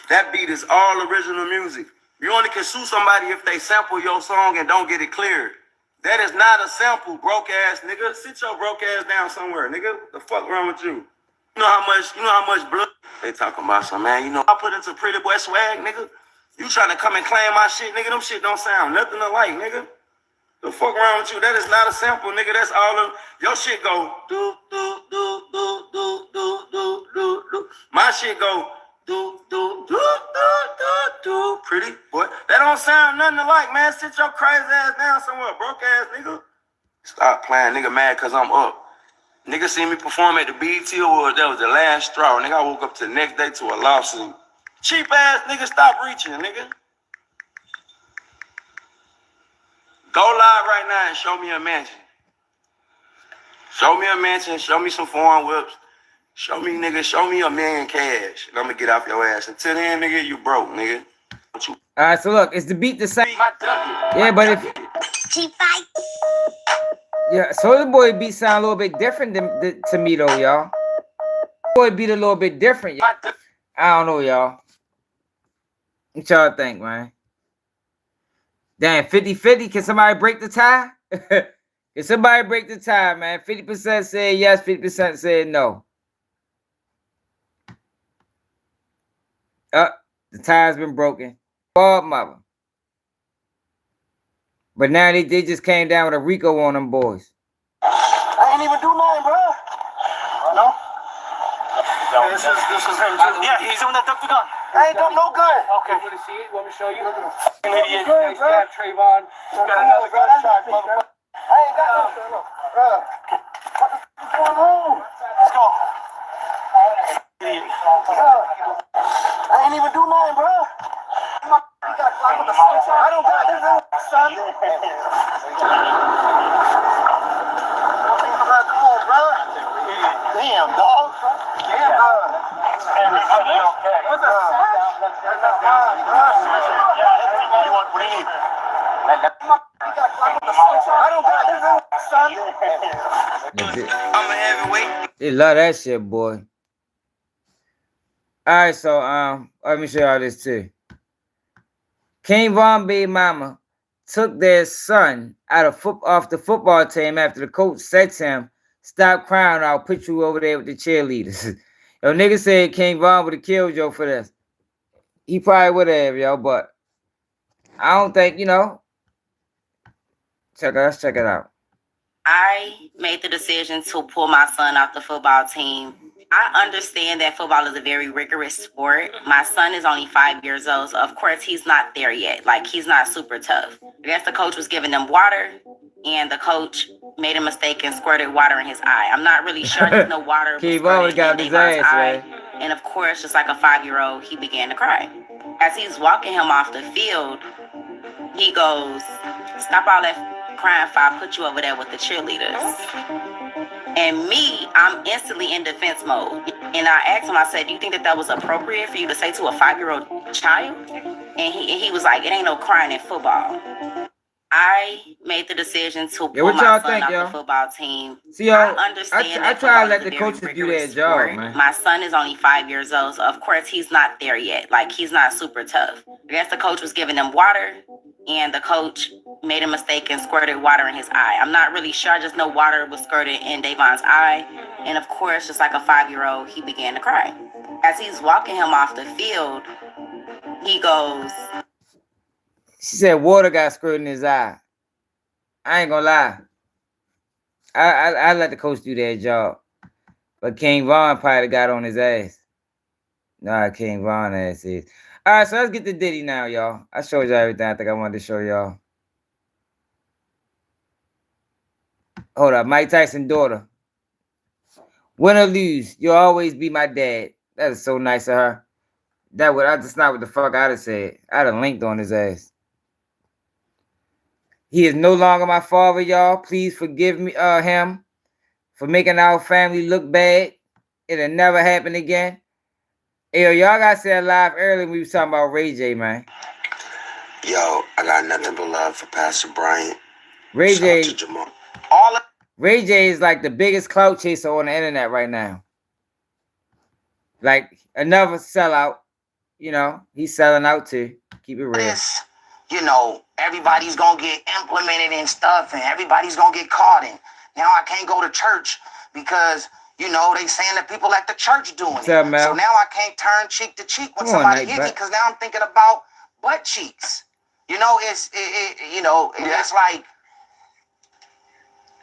That beat is all original music. You only can sue somebody if they sample your song and don't get it cleared. That is not a sample, broke ass nigga. Sit your broke ass down somewhere, nigga. What the fuck wrong with you? You know how much blood they talking about some, man. You know I put into Pretty Boy Swag, nigga. You trying to come and claim my shit, nigga. Them shit don't sound nothing alike, nigga. The fuck wrong with you? That is not a sample, nigga. That's all of your shit go do do do do do do do do do. My shit go do do do do do do. Pretty boy. That don't sound nothing alike, man. Sit your crazy ass down somewhere, broke ass nigga. Stop playing, nigga, mad cause I'm up. Nigga see me perform at the BET Awards. That was the last straw. Nigga, I woke up to the next day to a lawsuit. Cheap ass nigga, stop reaching, nigga. Go live right now and show me a mansion. Show me a mansion, show me some foreign whips. Show me, nigga, show me $1 million cash. And I'm gonna get off your ass. Until then, nigga, you broke, nigga. Alright, so look, is the beat the same? Yeah, but if Cheap fight. yeah, Soulja Boy beat sound a little bit different than to me though, y'all. Boy beat a little bit different. Y'all. I don't know, y'all. What y'all think, man? Damn, 50-50. Can somebody break the tie? Can somebody break the tie, man? 50% said yes, 50% said no. The tie's been broken. Bald mother. But now they just came down with a Rico on them boys. I ain't even do nothing, bro. No? This is him. Yeah, he's the one that took the gun. I ain't done no good. Okay. You want to see it? You want me to show you? An idiot. You got Trayvon. You got another gunshot, motherfucker. I ain't got no. Bro. What the fuck is going on? home, bro. You got a clock with the switch on? I don't got this, son. Come on, bro. Damn, dog. Damn, dog. Everybody okay? What's up, son? What do you need? I don't got this, son. I'm a heavyweight. They love that shit, boy. Alright, so let me show y'all this too. King Von baby mama took their son off the football team after the coach said to him, "Stop crying, I'll put you over there with the cheerleaders." Yo, nigga said King Von would have killed Joe for this. He probably would have, yo, but I don't think, let's check it out. I made the decision to pull my son off the football team. I understand that football is a very rigorous sport. My son is only 5 years old, so of course he's not there yet. Like, he's not super tough. I guess the coach was giving them water, and the coach made a mistake and squirted water in his eye. I'm not really sure. There's no water. King Von got his ass, man. And of course, just like a 5-year-old, he began to cry. As he's walking him off the field, he goes, "Stop all that crying if I put you over there with the cheerleaders." And me, I'm instantly in defense mode. And I asked him, I said, "Do you think that was appropriate for you to say to a 5-year-old child?" And he was like, "It ain't no crying in football." I made the decision to pull my son off the football team. See, I understand. I try to let the coaches do their job, man. My son is only 5 years old, so of course he's not there yet. Like, he's not super tough. I guess the coach was giving them water, and the coach made a mistake and squirted water in his eye. I'm not really sure. I just know water was squirted in Davon's eye. And of course, just like a 5-year-old, he began to cry. As he's walking him off the field, he goes... She said water got squirted in his eye. I ain't gonna lie. I let the coach do their job. But King Von probably got on his ass. Nah, King Von ass is. Alright, so let's get to Diddy now, y'all. I showed y'all everything I think I wanted to show y'all. Hold up, Mike Tyson's daughter. Win or lose, you'll always be my dad. That is so nice of her. That's not what the fuck I'd have said. I'd have linked on his ass. He is no longer my father, y'all. Please forgive me, him for making our family look bad. It'll never happen again. Hey, yo, y'all got said live earlier when we was talking about Ray J, man. Yo, I got nothing but love for Pastor Bryant. Ray J. Shout out to Jamal. Ray J is like the biggest clout chaser on the internet right now. Like another sellout. He's selling out too. Keep it real. Everybody's gonna get implemented and stuff, and everybody's gonna get caught in. Now I can't go to church because they saying that people at the church doing it. So now I can't turn cheek to cheek when somebody hit me because now I'm thinking about butt cheeks. It's like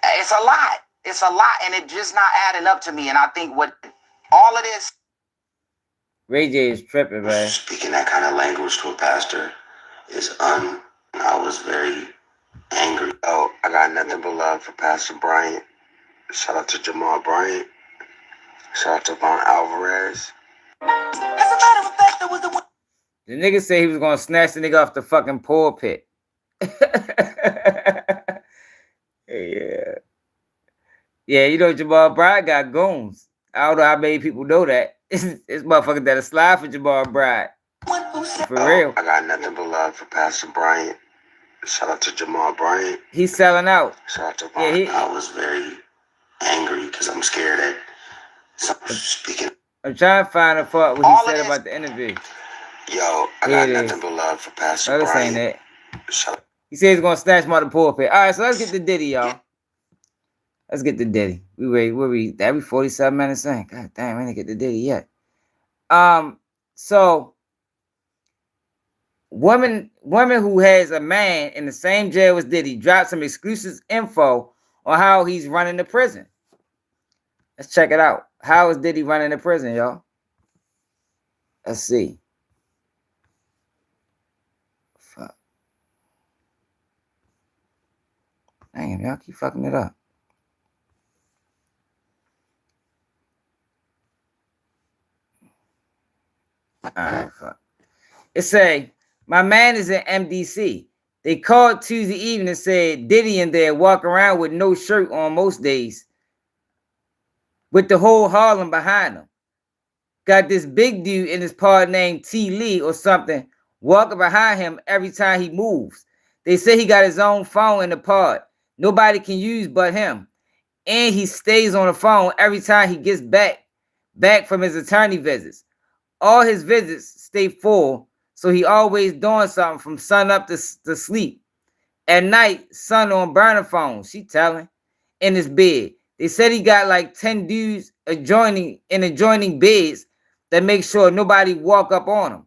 it's a lot. It's a lot, and it just not adding up to me. And I think what all of this. Ray J is tripping, man. Speaking that kind of language to a pastor is I was very angry. Oh, I got nothing but love for Pastor Bryant. Shout out to Jamal Bryant. Shout out to Von Alvarez. As a matter of fact, there was the nigga said he was gonna snatch the nigga off the fucking pulpit. Yeah, Jamal Bryant got goons. I don't know how many people know that. This motherfucker that'll slide for Jamal Bryant. For real. I got nothing but love for Pastor Bryant. Shout out to Jamal Bryant. He's selling out. Shout out to Von. I was very angry because I'm scared that someone's speaking. I'm trying to find a part what he said about the interview. Yo, I got nothing but love for Pastor Bryant. Saying that. He said he's gonna snatch him out of the pulpit. All right, so let's get to Diddy, y'all. Let's get to Diddy. That be 47 minutes in. God damn, I didn't get to Diddy yet. So woman who has a man in the same jail as Diddy dropped some exclusive info on how he's running the prison. Let's check it out. How is Diddy running the prison, y'all? Let's see. Fuck. Damn, y'all keep fucking it up. Alright, fuck. It say, my man is in MDC. They called Tuesday evening and said Diddy in there walk around with no shirt on most days, with the whole Harlem behind him. Got this big dude in his part named T. Lee or something walking behind him every time he moves. They say he got his own phone in the pod. Nobody can use but him. And he stays on the phone every time he gets back from his attorney visits. All his visits stay full, so he always doing something from sun up to sleep. At night, son on burner phone, she telling, in his bed. They said he got like 10 dudes adjoining beds that make sure nobody walk up on him.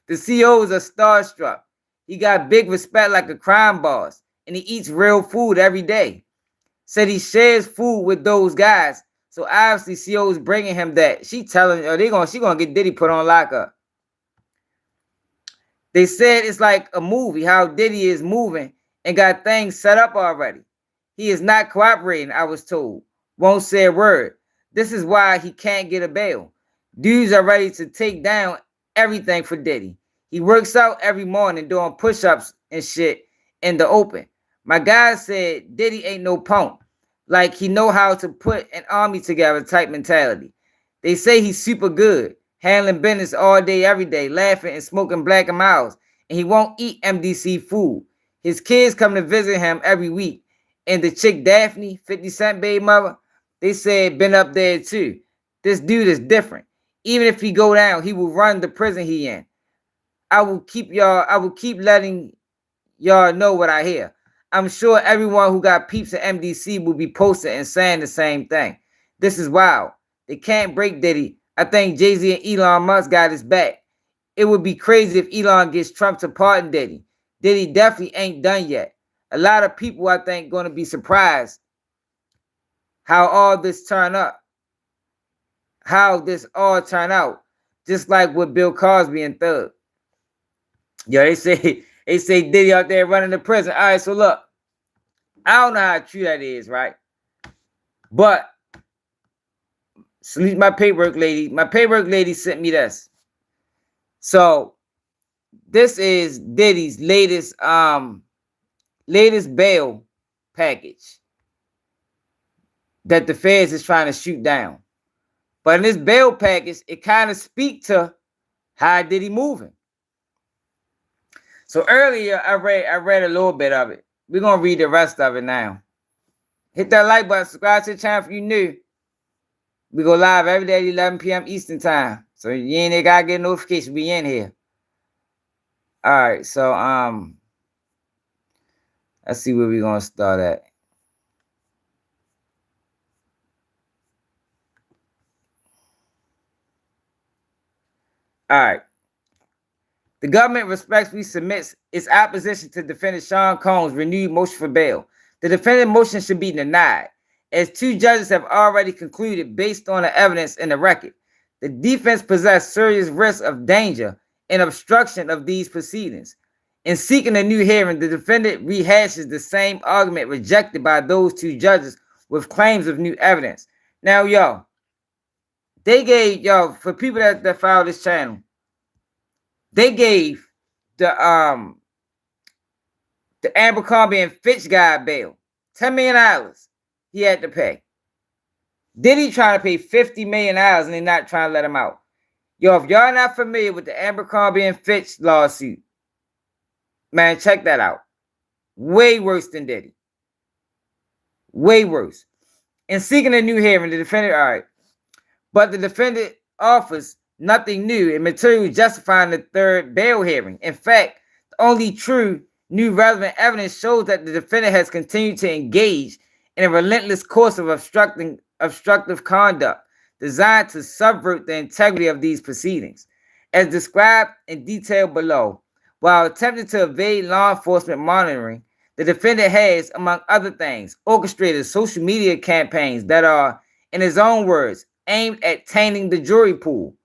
The COs are starstruck. He got big respect like a crime boss, and he eats real food every day. Said he shares food with those guys, so obviously CO's bringing him that. She telling, she gonna get Diddy put on lockup. They said it's like a movie, how Diddy is moving and got things set up already. He is not cooperating, I was told. Won't say a word. This is why he can't get a bail. Dudes are ready to take down everything for Diddy. He works out every morning doing push-ups and shit in the open. My guy said Diddy ain't no punk. Like he know how to put an army together type mentality. They say he's super good, handling business all day, every day, laughing and smoking Black and Miles, and he won't eat MDC food. His kids come to visit him every week. And the chick Daphne, 50 Cent baby mother, they said been up there too. This dude is different. Even if he go down, he will run the prison he in. I will keep letting y'all know what I hear. I'm sure everyone who got peeps at MDC will be posting and saying the same thing. This is wild. They can't break Diddy. I think Jay-Z and Elon Musk got his back. It would be crazy if Elon gets Trump to pardon Diddy. Diddy definitely ain't done yet. A lot of people, I think, going to be surprised how all this turn up. How this all turn out. Just like with Bill Cosby and Thug. Yo, they say Diddy out there running the prison. All right, so look. I don't know how true that is, right? But my paperwork lady sent me this. So this is Diddy's latest bail package that the feds is trying to shoot down. But in this bail package, it kind of speaks to how Diddy moving. So earlier, I read a little bit of it. We're going to read the rest of it now. Hit that like button. Subscribe to the channel if you're new. We go live every day at 11 p.m. Eastern time. So you ain't got to get a notification. We in here. All right. So, let's see where we're going to start at. All right. The government respectfully submits its opposition to defendant Sean Combs' renewed motion for bail. The defendant motion should be denied, as two judges have already concluded based on the evidence in the record. The defense possessed serious risk of danger and obstruction of these proceedings. In seeking a new hearing, the defendant rehashes the same argument rejected by those two judges with claims of new evidence. Now, they gave, for people that follow this channel, they gave the Abercrombie and Fitch guy bail. $10 million he had to pay. Diddy trying to pay $50 million and they're not trying to let him out. If y'all not familiar with the Abercrombie and Fitch lawsuit, man, check that out. Way worse than Diddy. Way worse. In seeking a new hearing, the defendant, but the defendant offers nothing new and material justifying the third bail hearing. In fact, the only true new relevant evidence shows that the defendant has continued to engage in a relentless course of obstructive conduct designed to subvert the integrity of these proceedings. As described in detail below, while attempting to evade law enforcement monitoring, the defendant has, among other things, orchestrated social media campaigns that are, in his own words, aimed at tainting the jury pool,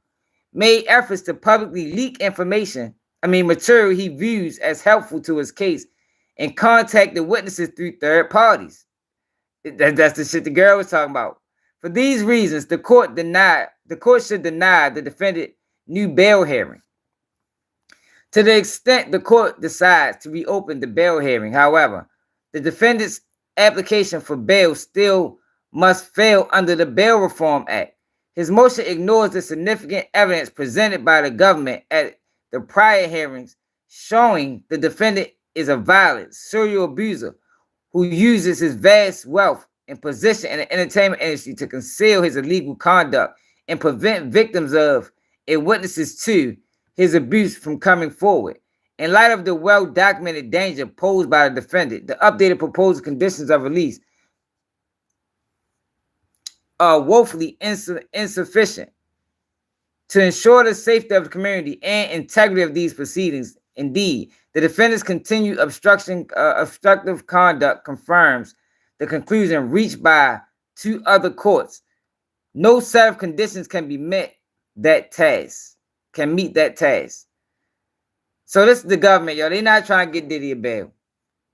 made efforts to publicly leak material he views as helpful to his case, and contacted witnesses through third parties. That's the shit the girl was talking about. For these reasons, the court should deny the defendant new bail hearing. To the extent the court decides to reopen the bail hearing, however, the defendant's application for bail still must fail under the Bail Reform Act. His motion ignores the significant evidence presented by the government at the prior hearings showing the defendant is a violent serial abuser who uses his vast wealth and position in the entertainment industry to conceal his illegal conduct and prevent victims of and witnesses to his abuse from coming forward. In light of the well-documented danger posed by the defendant, the updated proposed conditions of release are woefully insufficient to ensure the safety of the community and integrity of these proceedings. Indeed, the defendant's continued obstructive conduct confirms the conclusion reached by two other courts. No set of conditions can meet that task. So this is the government, y'all. They're not trying to get Diddy a bail.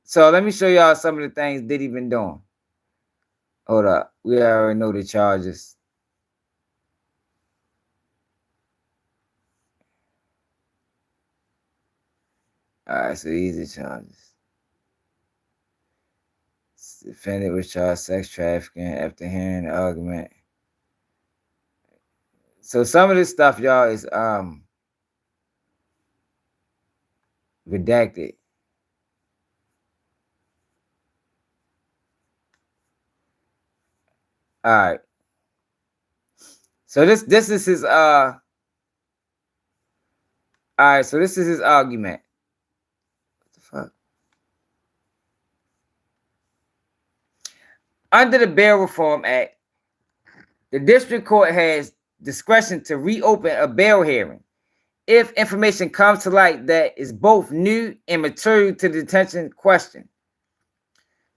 So let me show y'all some of the things Diddy been doing. Hold up. We already know the charges. Alright, so these are charges. Defendant was charged sex trafficking after hearing the argument. So some of this stuff, y'all, is redacted. All right. So this is his all right, so this is his argument. What the fuck? Under the Bail Reform Act, the district court has discretion to reopen a bail hearing if information comes to light that is both new and material to the detention question.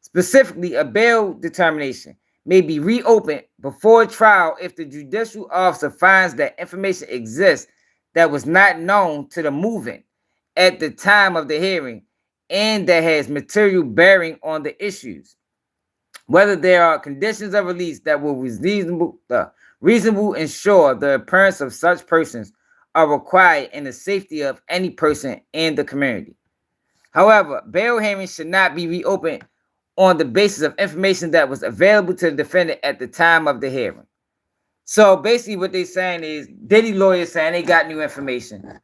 Specifically, a bail determination may be reopened before trial if the judicial officer finds that information exists that was not known to the movant at the time of the hearing and that has material bearing on the issues. Whether there are conditions of release that will reasonable ensure the appearance of such persons are required in the safety of any person in the community. However, bail hearings should not be reopened on the basis of information that was available to the defendant at the time of the hearing. So basically what they're saying is, Diddy lawyers saying they got new information.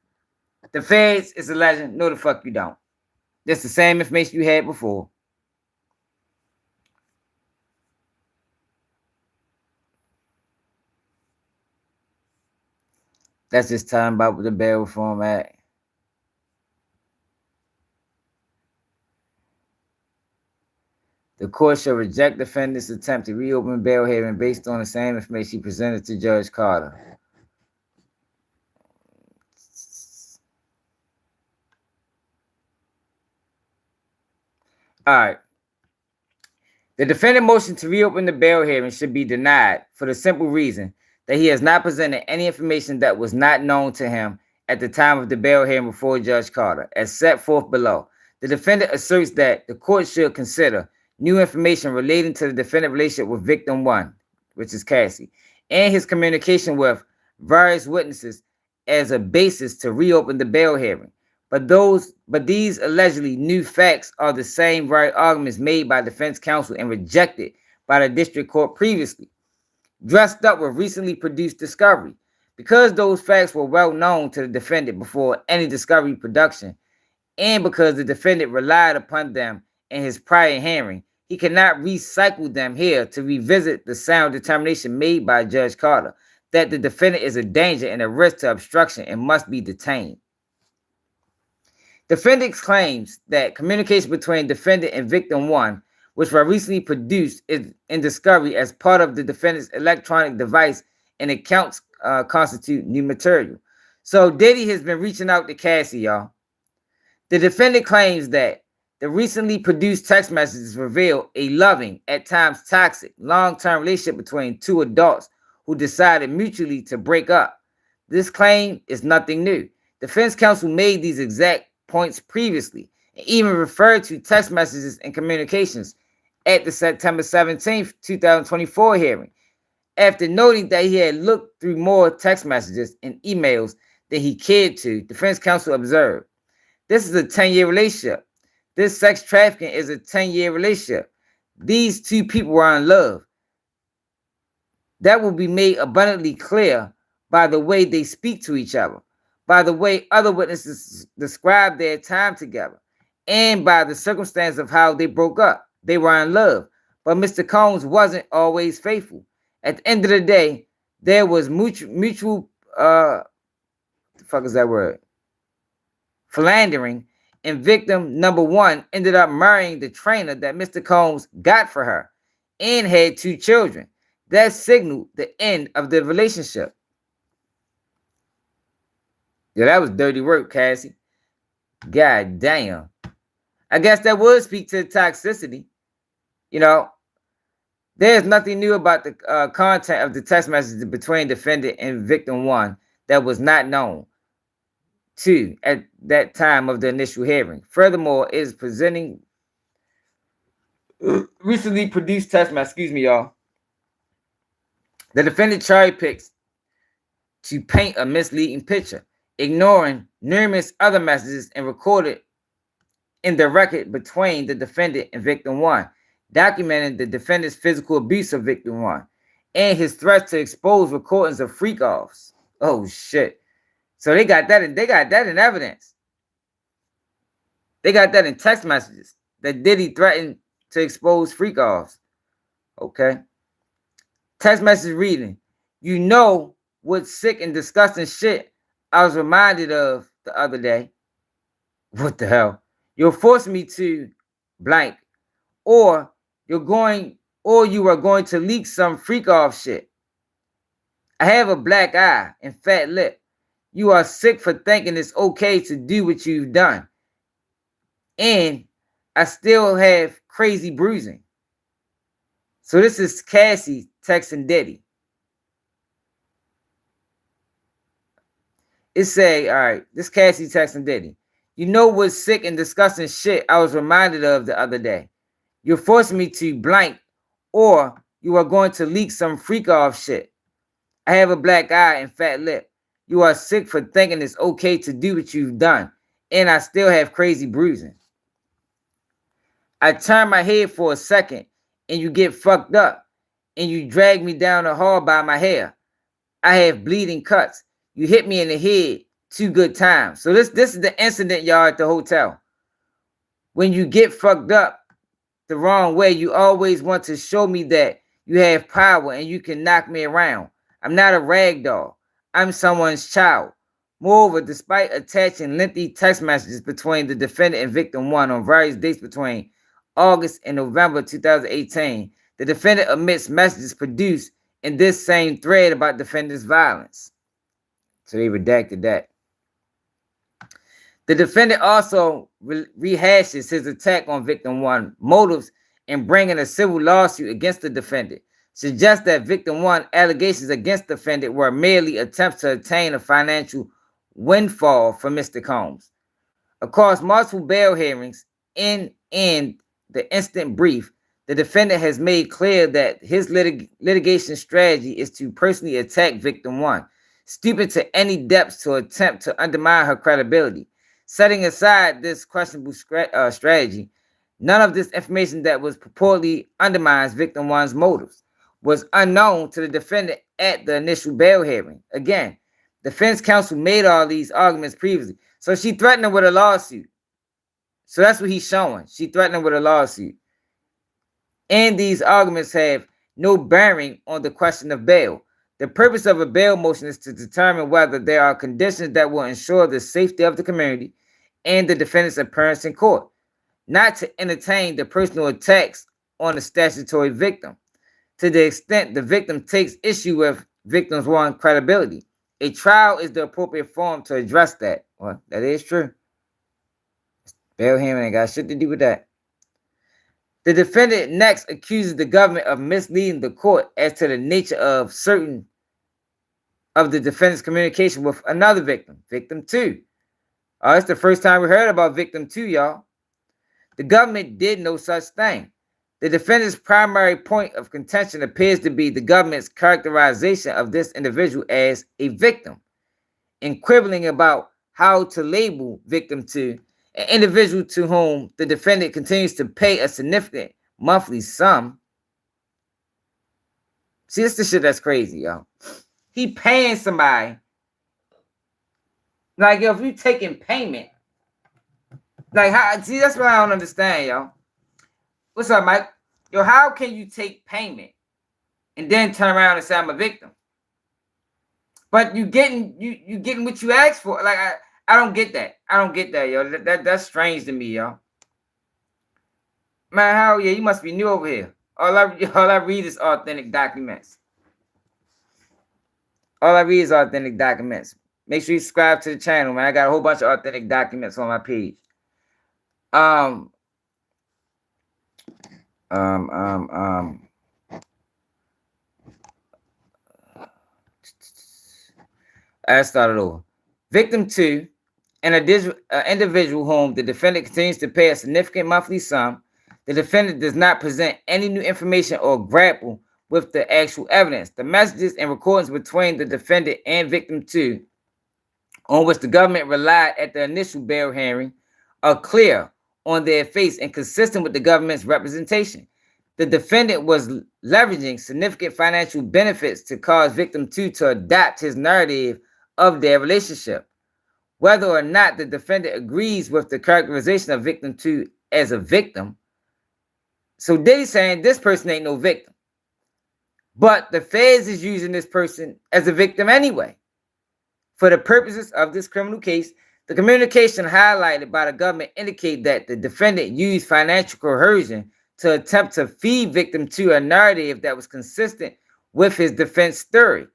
The feds is alleging, no the fuck you don't. That's the same information you had before. That's just talking about the Bail Reform Act. The court shall reject defendant's attempt to reopen bail hearing based on the same information presented to Judge Carter. All right. The defendant motion to reopen the bail hearing should be denied for the simple reason that he has not presented any information that was not known to him at the time of the bail hearing before Judge Carter, as set forth below. The defendant asserts that the court should consider new information relating to the defendant's relationship with victim one, which is Cassie, and his communication with various witnesses as a basis to reopen the bail hearing. But these allegedly new facts are the same very arguments made by defense counsel and rejected by the district court previously, dressed up with recently produced discovery. Because those facts were well known to the defendant before any discovery production, and because the defendant relied upon them in his prior hearing, he cannot recycle them here to revisit the sound determination made by Judge Carter that the defendant is a danger and a risk to obstruction and must be detained. Defendant claims that communication between defendant and victim one, which were recently produced in discovery as part of the defendant's electronic device and accounts constitute new material. So Diddy has been reaching out to Cassie, y'all. The defendant claims that the recently produced text messages reveal a loving, at times toxic, long-term relationship between two adults who decided mutually to break up. This claim is nothing new. Defense counsel made these exact points previously and even referred to text messages and communications at the September 17th, 2024 hearing. After noting that he had looked through more text messages and emails than he cared to, defense counsel observed, This is a 10-year relationship. This sex trafficking is a 10-year relationship. These two people were in love. That will be made abundantly clear by the way they speak to each other, by the way other witnesses describe their time together, and by the circumstance of how they broke up. They were in love, but Mr. Combs wasn't always faithful. At the end of the day, there was mutual the fuck is that word? Philandering, and victim number one ended up marrying the trainer that Mr. Combs got for her and had 2 children. That signaled the end of the relationship. Yeah, that was dirty work, Cassie. God damn. I guess that would speak to the toxicity. You know, there's nothing new about the content of the text messages between defendant and victim one that was not known to at that time of the initial hearing. Furthermore, it is presenting recently produced text message, excuse me, y'all. The defendant cherry picks to paint a misleading picture, ignoring numerous other messages and recorded in the record between the defendant and victim one, documenting the defendant's physical abuse of victim one and his threats to expose recordings of freak-offs. Oh shit. So they got that in evidence. They got that in text messages that Diddy threatened to expose freak-offs. Okay. Text message reading. You know what sick and disgusting shit I was reminded of the other day? What the hell? You're forcing me to blank. Or you are going to leak some freak off shit. I have a black eye and fat lip. You are sick for thinking it's okay to do what you've done. And I still have crazy bruising. So this is Cassie texting Diddy. It say, all right, this Cassie texting Diddy. You know what sick and disgusting shit I was reminded of the other day? You're forcing me to blank, or you are going to leak some freak off shit. I have a black eye and fat lip. You are sick for thinking it's okay to do what you've done, and I still have crazy bruising. I turn my head for a second, and you get fucked up, and you drag me down the hall by my hair. I have bleeding cuts. You hit me in the head 2 good times. So this is the incident, y'all, at the hotel. When you get fucked up the wrong way, you always want to show me that you have power and you can knock me around. I'm not a rag doll. I'm someone's child. Moreover, despite attaching lengthy text messages between the defendant and victim one on various dates between August and November 2018, the defendant omits messages produced in this same thread about defendant's violence. So they redacted that. The defendant also rehashes his attack on victim one motives in bringing a civil lawsuit against the defendant, suggests that victim one allegations against the defendant were merely attempts to obtain a financial windfall from Mr. Combs. Across multiple bail hearings and the instant brief, the defendant has made clear that his litigation strategy is to personally attack victim one, stooping to any depths to attempt to undermine her credibility. Setting aside this questionable strategy, none of this information that was purportedly undermines victim one's motives was unknown to the defendant at the initial bail hearing. Again, defense counsel made all these arguments previously. So she threatened him with a lawsuit. So that's what he's showing. She threatened him with a lawsuit. And these arguments have no bearing on the question of bail. The purpose of a bail motion is to determine whether there are conditions that will ensure the safety of the community and the defendant's appearance in court, not to entertain the personal attacks on the statutory victim. To the extent the victim takes issue with victim's one credibility, a trial is the appropriate forum to address that. Well, that is true. Bail hearing ain't got shit to do with that. The defendant next accuses the government of misleading the court as to the nature of certain of the defendant's communication with another victim, victim 2. It's the first time we heard about victim 2, y'all. The government did no such thing. The defendant's primary point of contention appears to be the government's characterization of this individual as a victim, and quibbling about how to label victim 2 an individual to whom the defendant continues to pay a significant monthly sum. See, this the shit that's crazy, yo. He paying somebody. Like, yo, if you taking payment, like, how? See, that's what I don't understand, yo. What's up, Mike? Yo, how can you take payment and then turn around and say I'm a victim? But you getting what you asked for. Like, I don't get that. I don't get that, yo. That's strange to me, yo. Man, how? Yeah, you must be new over here. All I read is authentic documents. All I read is authentic documents. Make sure you subscribe to the channel, man. I got a whole bunch of authentic documents on my page. I started over. Victim 2, an individual whom the defendant continues to pay a significant monthly sum. The defendant does not present any new information or grapple with the actual evidence. The messages and recordings between the defendant and victim 2, on which the government relied at the initial bail hearing, are clear on their face and consistent with the government's representation. The defendant was leveraging significant financial benefits to cause victim 2 to adapt his narrative of their relationship. Whether or not the defendant agrees with the characterization of victim 2 as a victim, so Diddy saying this person ain't no victim, but the feds is using this person as a victim anyway. For the purposes of this criminal case, the communication highlighted by the government indicate that the defendant used financial coercion to attempt to feed victim 2 a narrative that was consistent with his defense theory,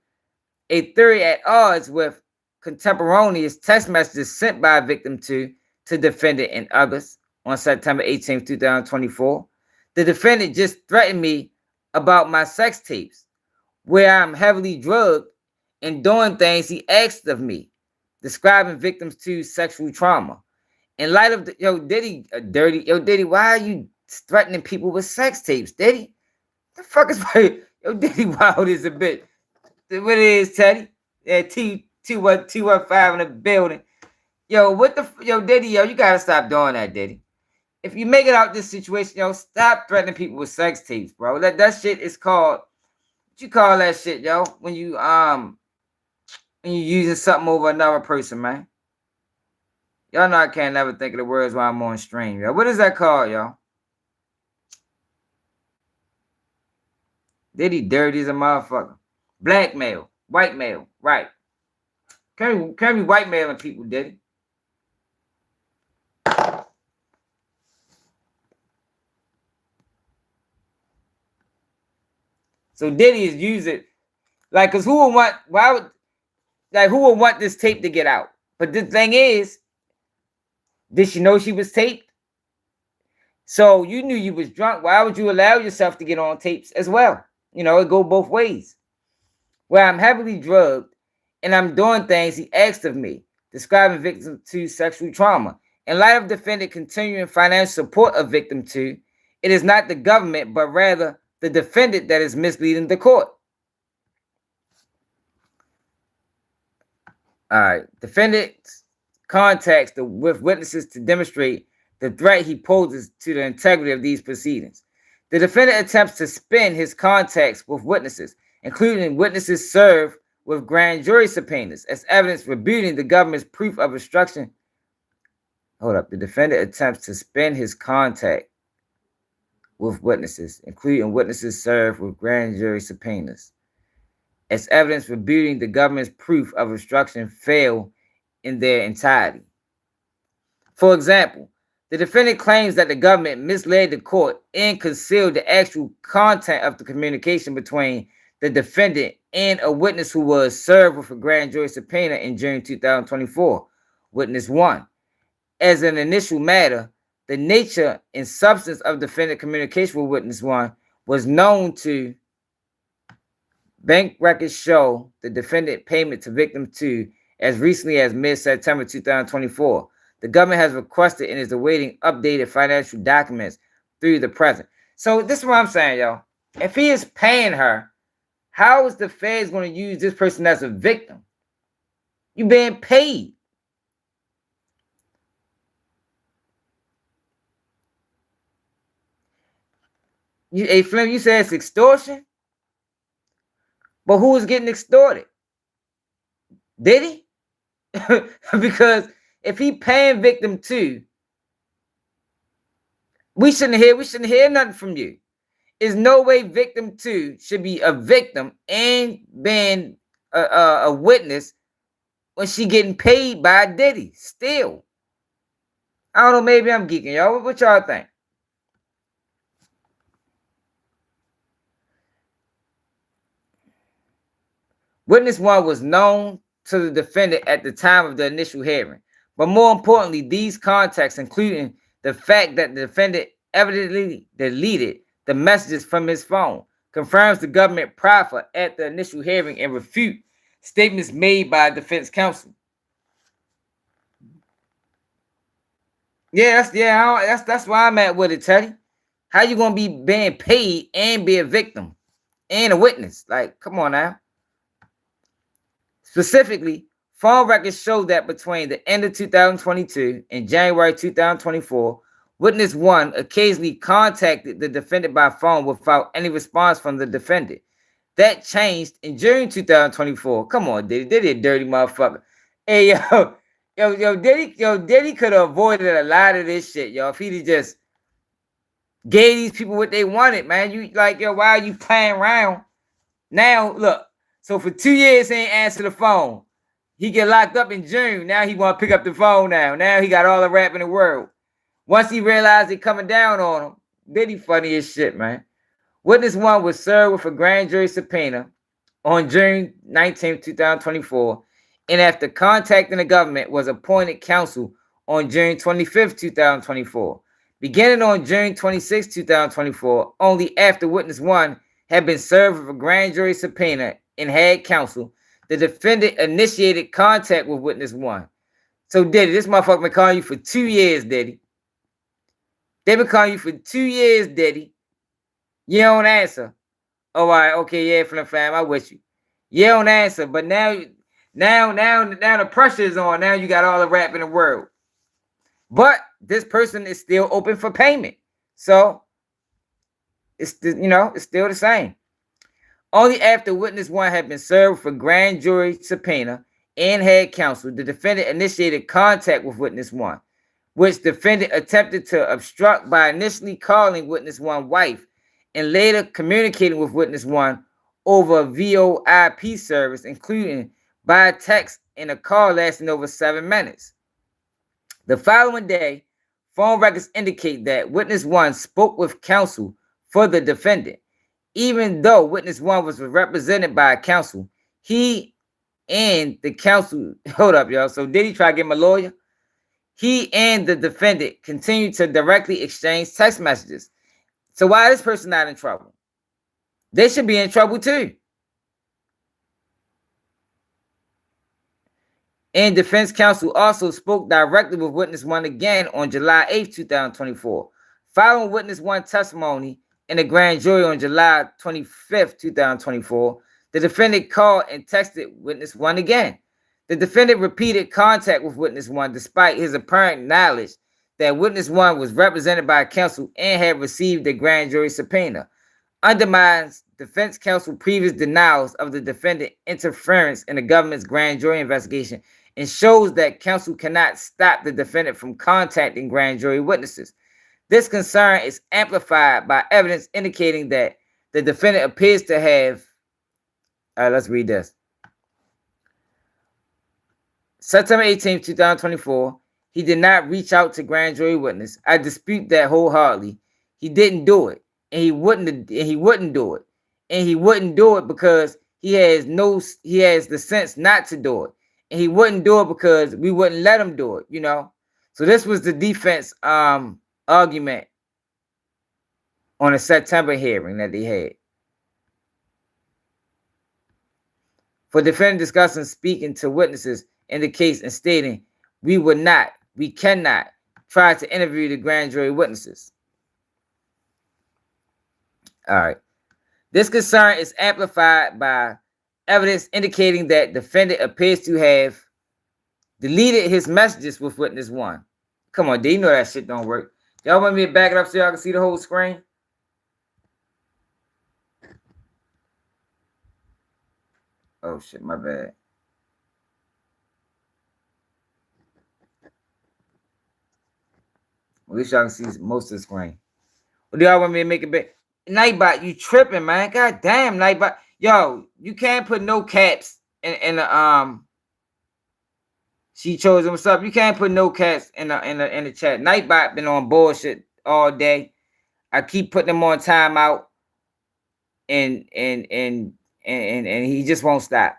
a theory at odds with contemporaneous text messages sent by victim 2 to defendant and others on September 18, 2024. The defendant just threatened me about my sex tapes, where I'm heavily drugged and doing things he asked of me, describing victims 2's sexual trauma. In light of Diddy, Diddy, why are you threatening people with sex tapes, Diddy? The fuck is Diddy wild as a bit. What it is, Teddy? Yeah, T215 in the building. Diddy, you gotta stop doing that, Diddy. If you make it out this situation, stop threatening people with sex tapes, bro. That shit is called, what you call that shit, when you using something over another person, man. Y'all know I can't never think of the words while I'm on stream, yo. What is that called, y'all? Diddy dirty as a motherfucker. Blackmail, white male, right? Can't be white mailing people, Diddy. So Diddy is using, like, cause who would want this tape to get out? But the thing is, did she know she was taped? So you knew you was drunk. Why would you allow yourself to get on tapes as well? It go both ways. Where I'm heavily drugged and I'm doing things he asked of me, describing victim 2's sexual trauma. In light of defendant continuing financial support of victim 2, it is not the government, but rather the defendant that is misleading the court. All right. Defendant contacts with witnesses to demonstrate the threat he poses to the integrity of these proceedings. The defendant attempts to spin his contacts with witnesses, including witnesses served with grand jury subpoenas, as evidence rebuting the government's proof of obstruction. Hold up. The defendant attempts to spin his contact with witnesses, including witnesses served with grand jury subpoenas, as evidence rebuting the government's proof of obstruction fail in their entirety. For example, the defendant claims that the government misled the court and concealed the actual content of the communication between the defendant and a witness who was served with a grand jury subpoena in June 2024, Witness 1. As an initial matter, the nature and substance of defendant communication with Witness 1 was known to bank records show the defendant payment to victim 2 as recently as mid-September 2024. The government has requested and is awaiting updated financial documents through the present. So this is what I'm saying, yo. If he is paying her, how is the feds going to use this person as a victim? You being paid. Hey, Flim, you said it's extortion? But who is getting extorted? Diddy? Because if he paying victim 2, we shouldn't hear nothing from you. There's no way victim 2 should be a victim and being a witness when she getting paid by Diddy still. I don't know, maybe I'm geeking, y'all. What y'all think? Witness 1 was known to the defendant at the time of the initial hearing. But more importantly, these contexts, including the fact that the defendant evidently deleted the messages from his phone, confirms the government proffer at the initial hearing and refute statements made by defense counsel. That's why I'm at with it, Teddy. How you gonna be being paid and be a victim and a witness? Like, come on now. Specifically, phone records show that between the end of 2022 and January 2024, witness 1 occasionally contacted the defendant by phone without any response from the defendant. That changed in June 2024. Come on, Diddy. Diddy a dirty motherfucker. Hey, Diddy could have avoided a lot of this shit, yo, if he'd just gave these people what they wanted, man. You like, yo, why are you playing around? Now, look. So for 2 years, he ain't answer the phone. He get locked up in June. Now he want to pick up the phone now. Now he got all the rap in the world. Once he realized it coming down on him, Diddy funny as shit, man. Witness 1 was served with a grand jury subpoena on June 19, 2024, and after contacting the government, was appointed counsel on June 25, 2024. Beginning on June 26, 2024, only after witness 1 had been served with a grand jury subpoena and had counsel, the defendant initiated contact with witness 1. So Diddy, this motherfucker been calling you for 2 years, Diddy. They been calling you for 2 years, Diddy. You don't answer. All right, okay, yeah, Flim fam, I with you. You don't answer, but now the pressure is on. Now you got all the rap in the world. But this person is still open for payment. So it's still the same. Only after witness 1 had been served for grand jury subpoena and had counsel, the defendant initiated contact with witness 1, which defendant attempted to obstruct by initially calling witness 1 wife and later communicating with witness 1 over a VoIP service, including by text in a call lasting over 7 minutes. The following day, phone records indicate that witness 1 spoke with counsel for the defendant. Even though witness 1 was represented by a counsel, he and the counsel, hold up, y'all. So did he try to get him a lawyer? He and the defendant continued to directly exchange text messages. So why is this person not in trouble? They should be in trouble too. And defense counsel also spoke directly with witness 1 again on July 8, 2024. Following witness 1 testimony in the grand jury on July 25, 2024, the defendant called and texted witness 1 again. The defendant repeated contact with witness 1 despite his apparent knowledge that witness 1 was represented by counsel and had received a grand jury subpoena. Undermines defense counsel previous denials of the defendant interference in the government's grand jury investigation and shows that counsel cannot stop the defendant from contacting grand jury witnesses. This concern is amplified by evidence indicating that the defendant appears to have, let's read this. September 18, 2024, he did not reach out to grand jury witness. I dispute that wholeheartedly. He didn't do it, and he wouldn't do it. And he wouldn't do it because he has the sense not to do it. And he wouldn't do it because we wouldn't let him do it, So this was the defense argument on a September hearing that they had. For defendant discussing speaking to witnesses in the case and stating, we cannot try to interview the grand jury witnesses. All right. This concern is amplified by evidence indicating that defendant appears to have deleted his messages with witness 1. Come on, D, you know that shit don't work. Y'all want me to back it up so y'all can see the whole screen? Oh shit, my bad. At least y'all can see most of the screen. What do y'all want me to make it big? Nightbot, you tripping, man. God damn, Nightbot. Yo, you can't put no caps in the she chose him up. You can't put no caps in the chat. Nightbot been on bullshit all day. I keep putting him on timeout, and he just won't stop.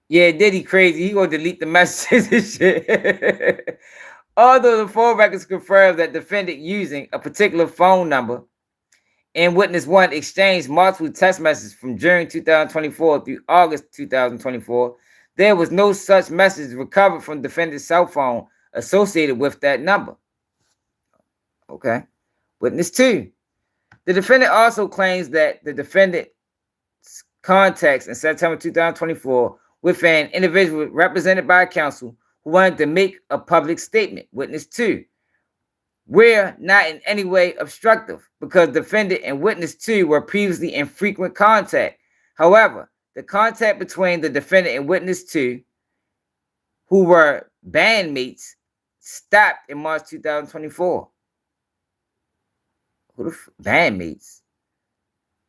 Yeah, Diddy crazy. He gonna delete the messages and shit. Although the phone records confirm that defendant using a particular phone number and witness one exchanged multiple text messages from June 2024 through August 2024, there was no such message recovered from defendant's cell phone associated with that number. Okay. Witness 2. The defendant also claims that the defendant's contacts in September 2024 with an individual represented by counsel who wanted to make a public statement. Witness 2. We're not in any way obstructive because defendant and witness 2 were previously in frequent contact. However, the contact between the defendant and witness 2, who were bandmates, stopped in March 2024. Who the bandmates?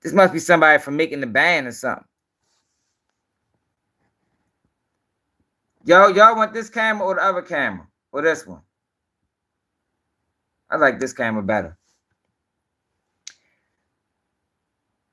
This must be somebody from making the band or something. Y'all want this camera or the other camera? Or this one? I like this camera better.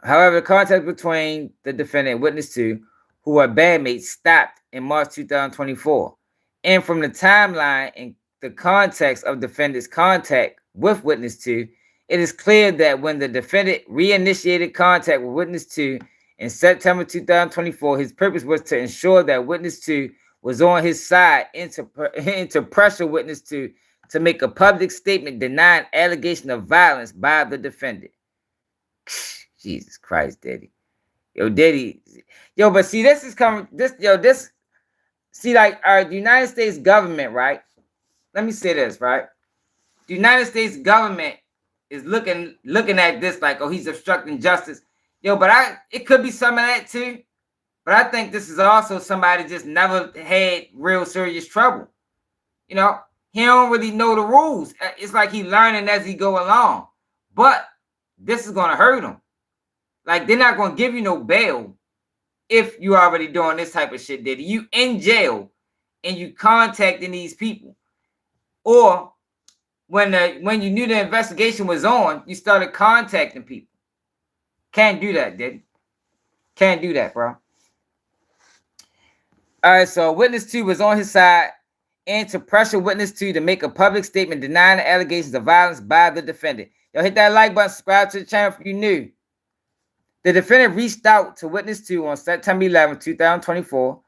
However, the contact between the defendant and witness 2, who were bandmates, stopped in March 2024. And from the timeline and the context of defendant's contact with witness 2, it is clear that when the defendant reinitiated contact with witness 2 in September 2024, his purpose was to ensure that witness 2 was on his side and to pressure witness 2 to make a public statement denying allegation of violence by the defendant. Jesus Christ, Diddy. Diddy. But see, this is coming. See, like, the United States government, right? Let me say this, right? The United States government is looking at this like, oh, he's obstructing justice. But it could be some of that too. But I think this is also somebody just never had real serious trouble. He don't really know the rules. It's like he learning as he go along. But this is going to hurt him. Like, they're not going to give you no bail if you already doing this type of shit, Diddy. You in jail and you contacting these people. Or when you knew the investigation was on, you started contacting people. Can't do that, Diddy. Can't do that, bro. All right, so witness 2 was on his side and to pressure witness 2 to make a public statement denying the allegations of violence by the defendant. Yo, hit that like button, subscribe to the channel if you're new. The defendant reached out to witness 2 on September 11, 2024.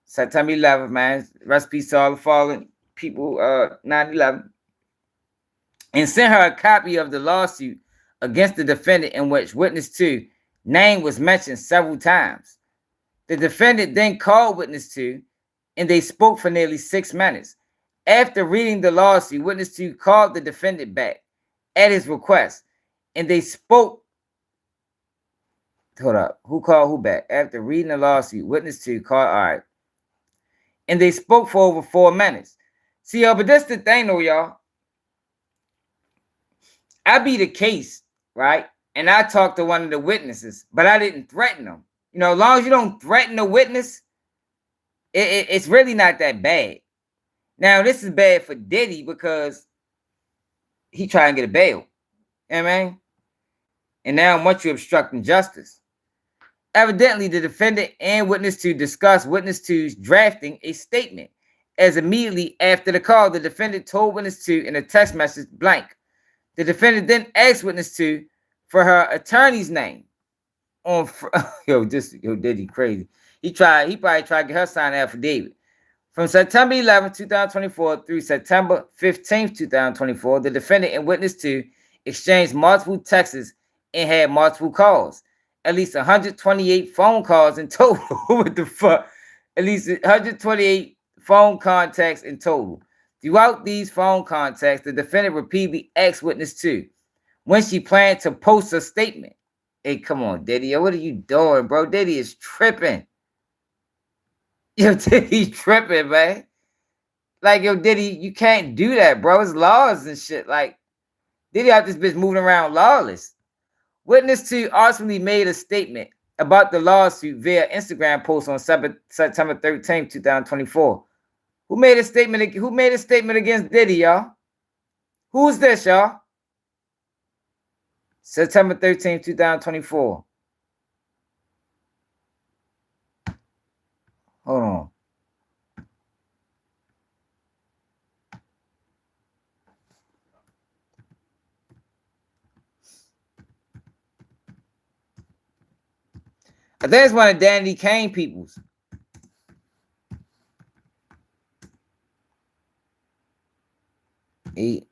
September 11th, man. Rest in peace to all the fallen people, 9/11. And sent her a copy of the lawsuit against the defendant in which witness 2 name was mentioned several times. The defendant then called witness 2 and they spoke for nearly 6 minutes. After reading the lawsuit, witness 2 called the defendant back at his request and they spoke. Hold up. Who called who back? After reading the lawsuit, witness 2 called, all right. And they spoke for over 4 minutes. See, but this the thing though, y'all. I be the case, right? And I talked to one of the witnesses, but I didn't threaten them. As long as you don't threaten the witness, it's really not that bad. Now, this is bad for Diddy because he trying to get a bail. You know what I mean? And now once you're obstructing justice. Evidently, the defendant and witness 2 discussed witness 2's drafting a statement. As immediately after the call, the defendant told witness 2 in a text message blank. The defendant then asked witness 2 for her attorney's name. Diddy crazy. He probably tried to get her signed affidavit. From September 11, 2024 through September 15, 2024, the defendant and witness 2 exchanged multiple texts and had multiple calls. At least 128 phone calls in total. What the fuck? At least 128 phone contacts in total. Throughout these phone contacts, the defendant repeatedly asked witness 2 when she planned to post a statement. Hey, come on, Diddy. Yo, what are you doing, bro? Diddy is tripping. Yo, Diddy tripping, man. Like, yo, Diddy, you can't do that, bro. It's laws and shit. Like, Diddy out this bitch moving around lawless. Witness 2 ultimately made a statement about the lawsuit via Instagram post on September 13, 2024. Who made a statement? Who made a statement against Diddy, y'all? Who's this, y'all? September 13, 2024. Hold on. I think it's one of Danny Kane people's.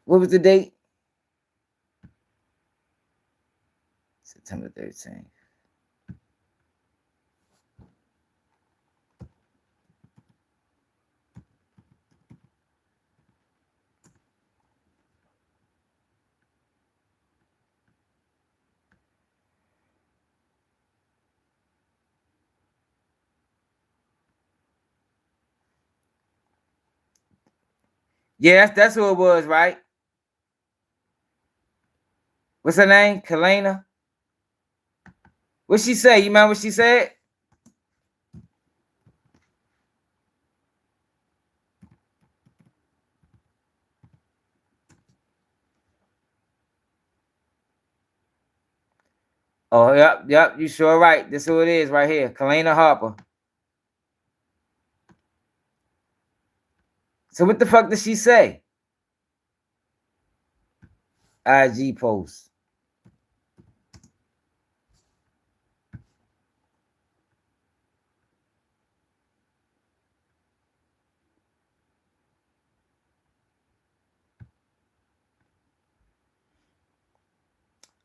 What was the date? September 13th. Yeah, that's who it was, right? What's her name? Kalena? What'd she say? You remember what she said? Oh, yep, you sure right. This is who it is right here. Kalena Harper. So what the fuck did she say? IG post.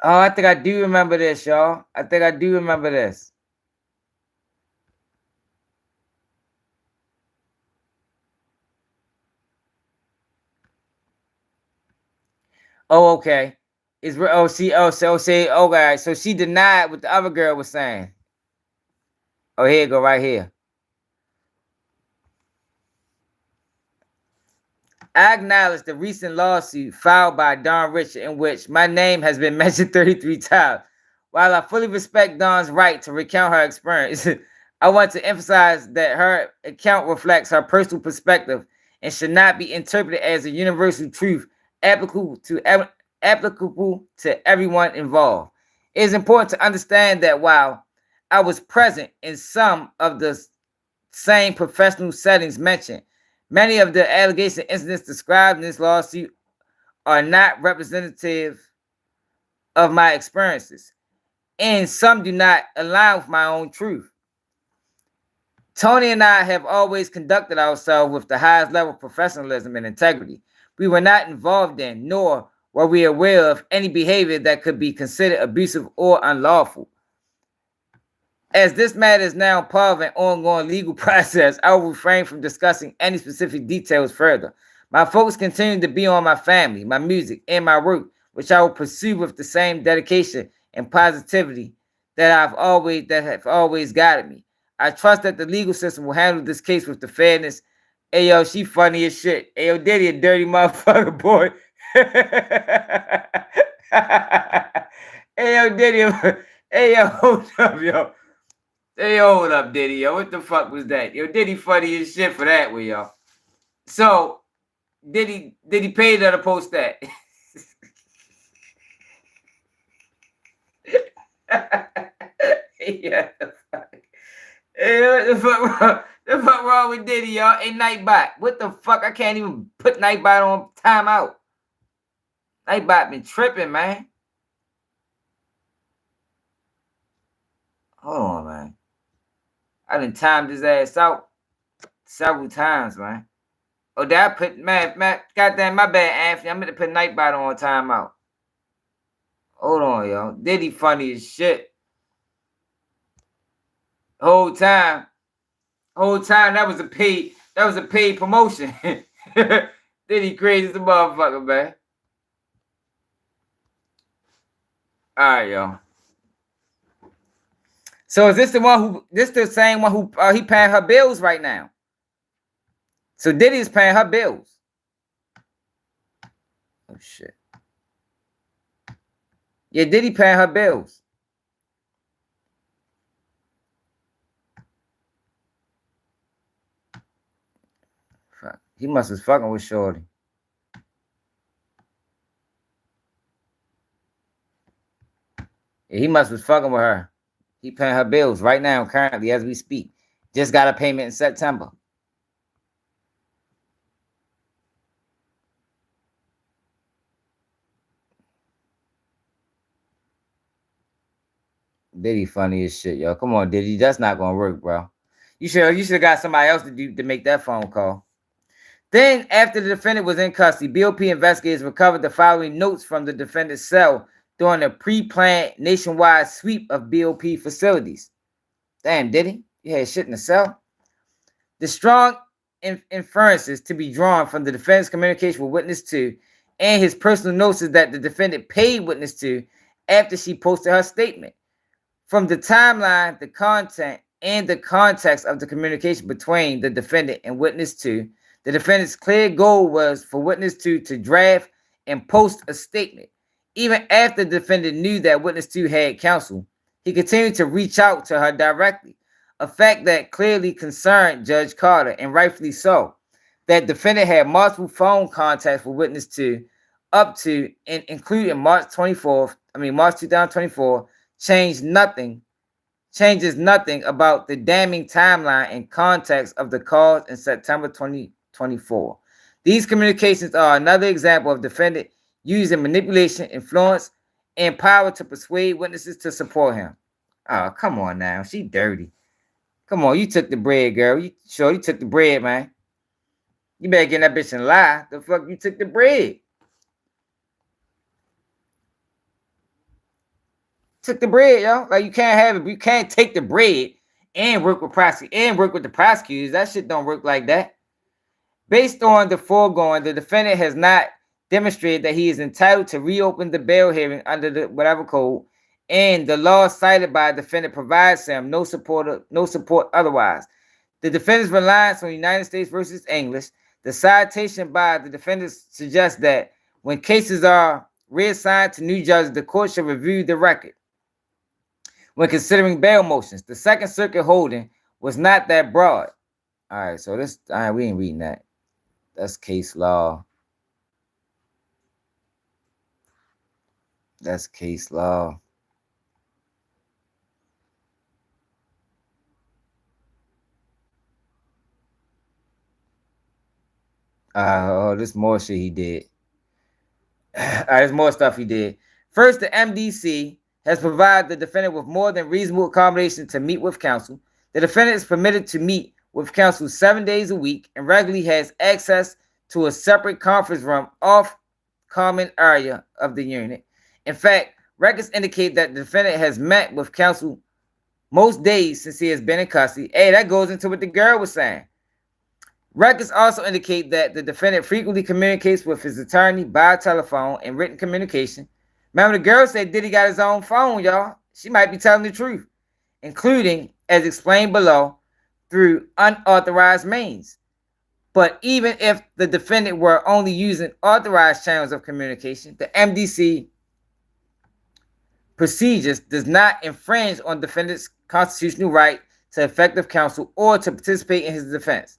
Oh, I think I do remember this, y'all. I think I do remember this. Oh, okay. Okay. So she denied what the other girl was saying. Oh, here you go, right here. I acknowledge the recent lawsuit filed by Dawn Richard in which my name has been mentioned 33 times. While I fully respect Dawn's right to recount her experience, I want to emphasize that her account reflects her personal perspective and should not be interpreted as a universal truth applicable to everyone involved. It is important to understand that while I was present in some of the same professional settings mentioned, many of the allegation incidents described in this lawsuit are not representative of my experiences, and some do not align with my own truth. Tony and I have always conducted ourselves with the highest level of professionalism and integrity. We were not involved in, nor were we aware of any behavior that could be considered abusive or unlawful. As this matter is now part of an ongoing legal process, I will refrain from discussing any specific details further. My focus continues to be on my family, my music, and my work, which I will pursue with the same dedication and positivity that have always guided me. I trust that the legal system will handle this case with the fairness. Hey yo, she funny as shit. Hey yo, Diddy a dirty motherfucker, boy. Hey yo, Diddy. Hey yo, hold up, yo. Hey, hold up, Diddy, yo. What the fuck was that? Yo, Diddy funny as shit for that one, yo. So, Diddy paid her to post that. Yeah. Hey, what the fuck wrong with Diddy, y'all? Hey, Nightbot. What the fuck? I can't even put Nightbot on timeout. Nightbot been tripping, man. Hold on, man. I done timed his ass out several times, man. Oh, that I put, man, goddamn, my bad, Anthony. I'm going to put Nightbot on timeout. Hold on, y'all. Diddy funny as shit. Whole time, that was a paid promotion. Diddy crazy as a motherfucker, man. All right, y'all. So is this the same one who he paying her bills right now? So Diddy is paying her bills. Oh shit. Yeah, Diddy paying her bills. Fuck. He must was fucking with Shorty. Yeah, he must was fucking with her. He paying her bills right now, currently, as we speak. Just got a payment in September. Diddy funny as shit, yo. Come on, Diddy. That's not gonna work, bro. You should have got somebody else to make that phone call. Then, after the defendant was in custody, BOP investigators recovered the following notes from the defendant's cell during a pre-planned nationwide sweep of BOP facilities. Damn, Diddy, you had shit in the cell? The strong inferences to be drawn from the defendant's communication with witness 2 and his personal notes is that the defendant paid witness 2 after she posted her statement. From the timeline, the content, and the context of the communication between the defendant and witness 2, the defendant's clear goal was for witness 2 to draft and post a statement. Even after the defendant knew that witness 2 had counsel, he continued to reach out to her directly, a fact that clearly concerned Judge Carter, and rightfully so. That defendant had multiple phone contacts with witness 2 up to and including March 2024, changes nothing about the damning timeline and context of the calls in September 2024. These communications are another example of defendant using manipulation, influence, and power to persuade witnesses to support him. Oh, come on now. She dirty. Come on, you took the bread, girl. You took the bread, man. You better get in that bitch and lie. The fuck, you took the bread. Took the bread, yo. Like, you can't have it. You can't take the bread and work with the prosecutors. That shit don't work like that. Based on the foregoing, the defendant has not demonstrated that he is entitled to reopen the bail hearing under the whatever code, and the law cited by the defendant provides him no support otherwise. The defendant's reliance on United States versus English. The citation by the defendant suggests that when cases are reassigned to new judges, the court should review the record when considering bail motions. The Second Circuit holding was not that broad. All right, so we ain't reading that. That's case law. That's case law. There's more shit he did. There's more stuff he did. First, the MDC has provided the defendant with more than reasonable accommodation to meet with counsel. The defendant is permitted to meet with counsel 7 days a week and regularly has access to a separate conference room off common area of the unit. In fact, records indicate that the defendant has met with counsel most days since he has been in custody. Hey, that goes into what the girl was saying. Records also indicate that the defendant frequently communicates with his attorney by telephone and written communication. Remember, the girl said Diddy got his own phone, y'all. She might be telling the truth, including, as explained below, through unauthorized means. But even if the defendant were only using authorized channels of communication, the MDC procedures does not infringe on defendant's constitutional right to effective counsel or to participate in his defense.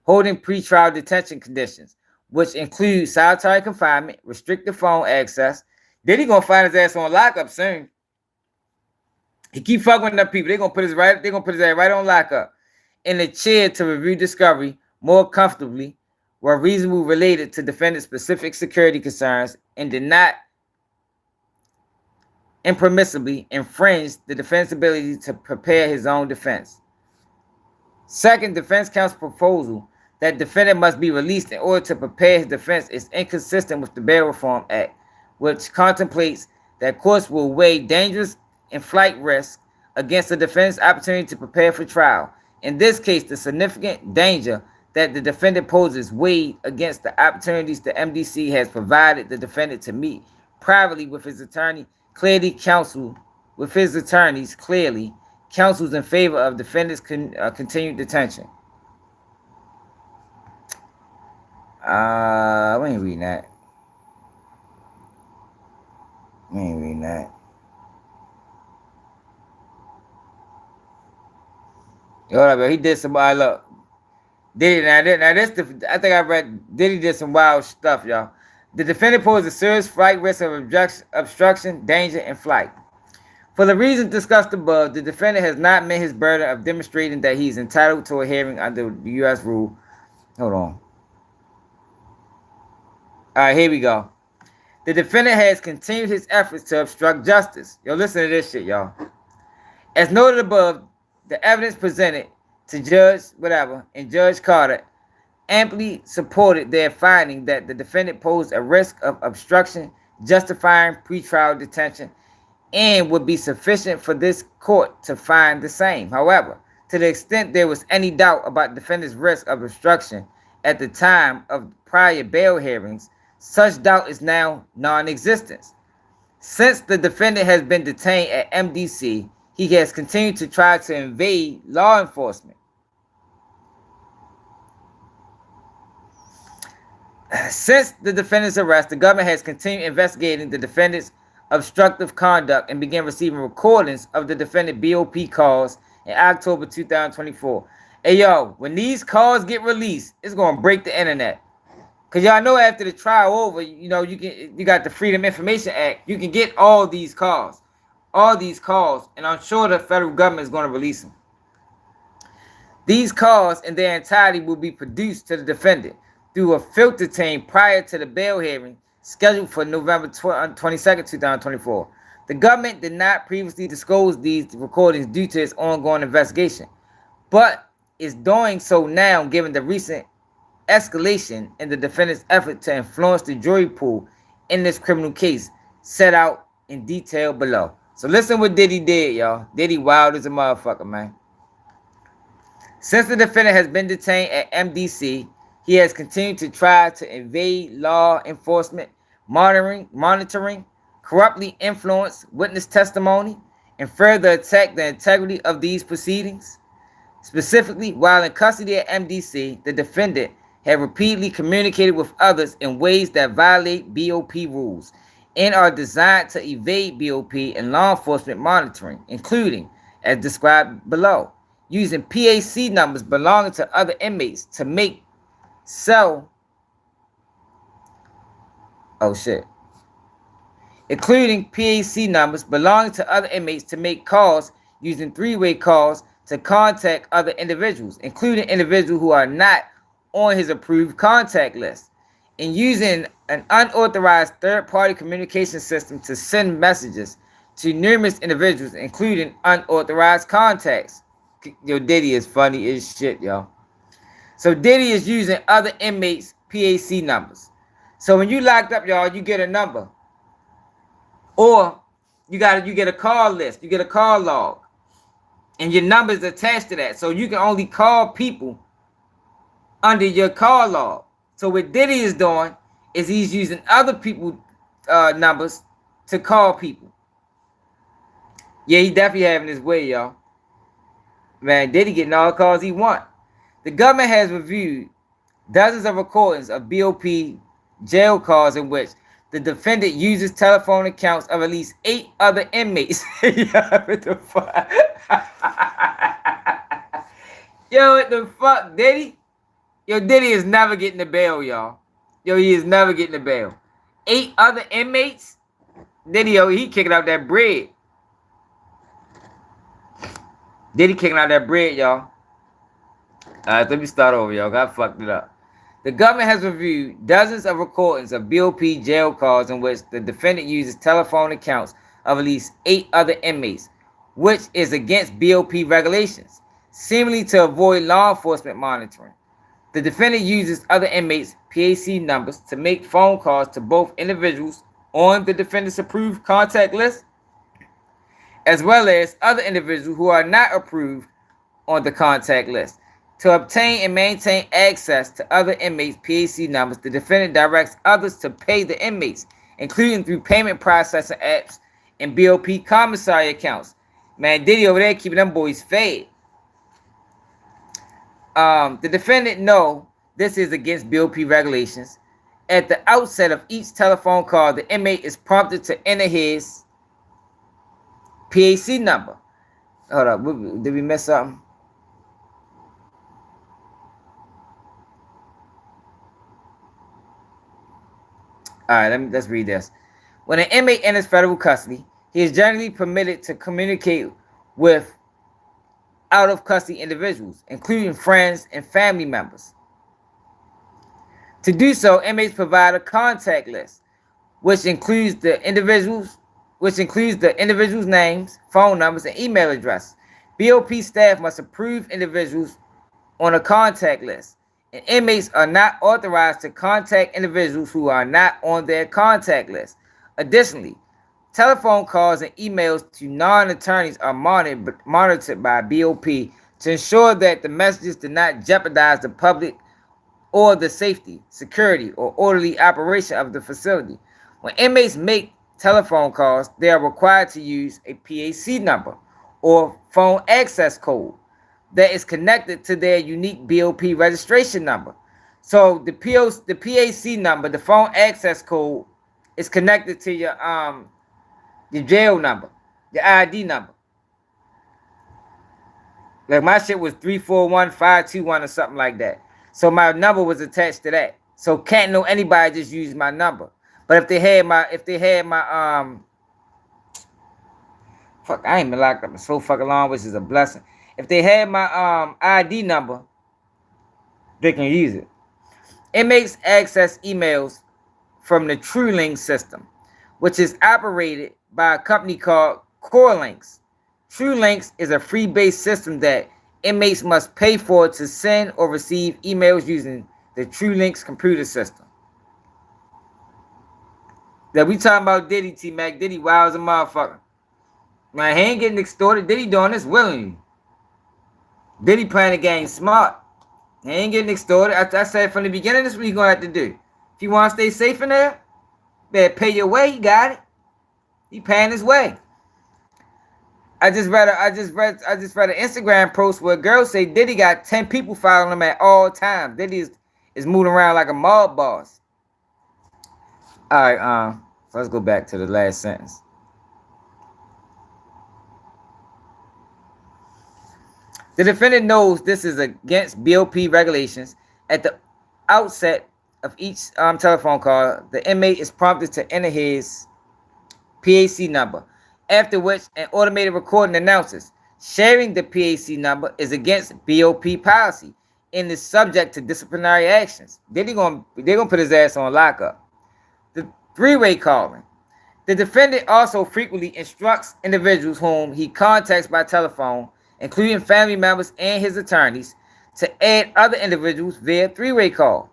Holding pretrial detention conditions, which include solitary confinement, restricted phone access. Diddy gonna find his ass on lockup soon. He keep fucking with them people. They're gonna put his ass right on lockup. In a chair to review discovery more comfortably, were reasonably related to defendant's specific security concerns and did not impermissibly infringe the defendant's ability to prepare his own defense. Second, defense counsel proposal that defendant must be released in order to prepare his defense is inconsistent with the Bail Reform Act, which contemplates that courts will weigh dangerous and flight risk against the defendant's opportunity to prepare for trial. In this case, the significant danger that the defendant poses weighed against the opportunities the MDC has provided the defendant to meet privately with his attorney, clearly counsels in favor of defendant's continued detention. We ain't reading that. Hold up, he did some look. Diddy, I think I read Diddy did some wild stuff, y'all. The defendant posed a serious flight risk of obstruction, danger, and flight. For the reasons discussed above, the defendant has not met his burden of demonstrating that he is entitled to a hearing under the U.S. rule. Hold on. All right, here we go. The defendant has continued his efforts to obstruct justice. Yo, listen to this shit, y'all. As noted above, the evidence presented to Judge and Judge Carter amply supported their finding that the defendant posed a risk of obstruction justifying pretrial detention and would be sufficient for this court to find the same. However, to the extent there was any doubt about the defendant's risk of obstruction at the time of prior bail hearings, such doubt is now non-existent. Since the defendant has been detained at MDC, he has continued to try to evade law enforcement. Since the defendant's arrest, the government has continued investigating the defendant's obstructive conduct and began receiving recordings of the defendant BOP calls in October 2024. Hey, yo, when these calls get released, it's going to break the internet. Because y'all know after the trial over, you know, you got the Freedom Information Act. You can get all these calls. And I'm sure the federal government is going to release them. These calls in their entirety will be produced to the defendant through a filter team prior to the bail hearing scheduled for November 22nd, 2024. The government did not previously disclose these recordings due to its ongoing investigation, but is doing so now given the recent escalation in the defendant's effort to influence the jury pool in this criminal case set out in detail below. So listen what Diddy did, y'all. Diddy wild as a motherfucker, man. Since the defendant has been detained at MDC, he has continued to try to evade law enforcement, monitoring, corruptly influence witness testimony, and further attack the integrity of these proceedings. Specifically, while in custody at MDC, the defendant had repeatedly communicated with others in ways that violate BOP rules and are designed to evade BOP and law enforcement monitoring, including, as described below, using PAC numbers belonging to other inmates to make including PAC numbers belonging to other inmates to make calls using three-way calls to contact other individuals, including individuals who are not on his approved contact list, and using an unauthorized third-party communication system to send messages to numerous individuals, including unauthorized contacts. Yo, Diddy is funny as shit, yo. So Diddy is using other inmates' PAC numbers. So when you locked up, y'all, you get a number. Or you get a call list, you get a call log. And your number is attached to that. So you can only call people under your call log. So what Diddy is doing is he's using other people's numbers to call people. Yeah, he definitely having his way, y'all. Man, Diddy getting all the calls he want. The government has reviewed dozens of recordings of BOP jail calls in which the defendant uses telephone accounts of at least 8 other inmates. What the fuck? Yo, what the fuck, Diddy? Yo, Diddy is never getting the bail, y'all. Yo, he is never getting the bail. 8 other inmates? Diddy, yo, he kicking out that bread. Diddy kicking out that bread, y'all. Alright, let me start over, y'all. I fucked it up. The government has reviewed dozens of recordings of BOP jail calls in which the defendant uses telephone accounts of at least 8 other inmates, which is against BOP regulations, seemingly to avoid law enforcement monitoring. The defendant uses other inmates' PAC numbers to make phone calls to both individuals on the defendant's approved contact list, as well as other individuals who are not approved on the contact list. To obtain and maintain access to other inmates' PAC numbers, the defendant directs others to pay the inmates, including through payment processing apps and BOP commissary accounts. Man, Diddy over there keeping them boys fed. The defendant know this is against BOP regulations. At the outset of each telephone call, the inmate is prompted to enter his PAC number. Hold up, did we miss something? All right, let's read this. When an inmate enters federal custody, he is generally permitted to communicate with out-of-custody individuals, including friends and family members. To do so, inmates provide a contact list, which includes the individuals' names, phone numbers, and email addresses. BOP staff must approve individuals on a contact list, and inmates are not authorized to contact individuals who are not on their contact list. Additionally, telephone calls and emails to non-attorneys are monitored by BOP to ensure that the messages do not jeopardize the public or the safety, security, or orderly operation of the facility. When inmates make telephone calls, they are required to use a PAC number or phone access code that is connected to their unique BOP registration number. So the PAC number, the phone access code, is connected to your jail number, your ID number. Like my shit was 341521 or something like that. So my number was attached to that. So can't know anybody just use my number. But if they had my fuck, I ain't been locked up in so fucking long, which is a blessing. If they had my ID number, they can use it. Inmates access emails from the TrueLink system, which is operated by a company called CoreLinks. TrueLinks is a free-based system that inmates must pay for to send or receive emails using the TrueLinks computer system. That we talking about Diddy, T-Mac. Diddy wild as a motherfucker. Man, he ain't getting extorted. Diddy doing this willingly. Diddy playing the game smart. He ain't getting extorted. I said from the beginning, this is what you're going to have to do. If you want to stay safe in there, better pay your way. He got it. He paying his way. I just read an Instagram post where a girl say Diddy got 10 people following him at all times. Diddy is moving around like a mob boss. All right, so let's go back to the last sentence. The defendant knows this is against BOP regulations. At the outset of each telephone call, the inmate is prompted to enter his PAC number, after which an automated recording announces sharing the PAC number is against BOP policy and is subject to disciplinary actions. They're gonna put his ass on lockup. The three-way calling. The defendant also frequently instructs individuals whom he contacts by telephone, including family members and his attorneys, to add other individuals via three-way call.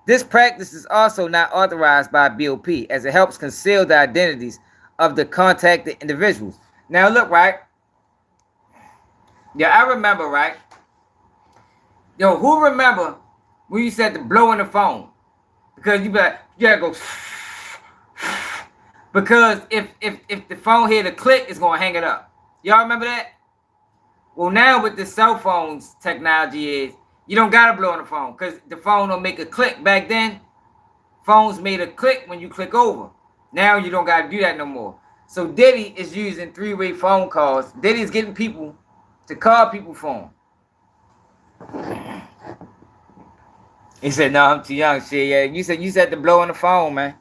This practice is also not authorized by BOP as it helps conceal the identities of the contacted individuals. Now look, right? Yeah, I remember, right? Yo, who remember when you said to blow in the phone? Because you gotta go. Because if the phone hit a click, it's gonna hang it up. Y'all remember that? Well, now with the cell phones technology is you don't gotta blow on the phone because the phone don't make a click. Back then, phones made a click when you click over. Now you don't gotta do that no more. So Diddy is using three-way phone calls. Diddy's getting people to call people for him. He said, "No, I'm too young." Shit, yeah. You said to blow on the phone, man.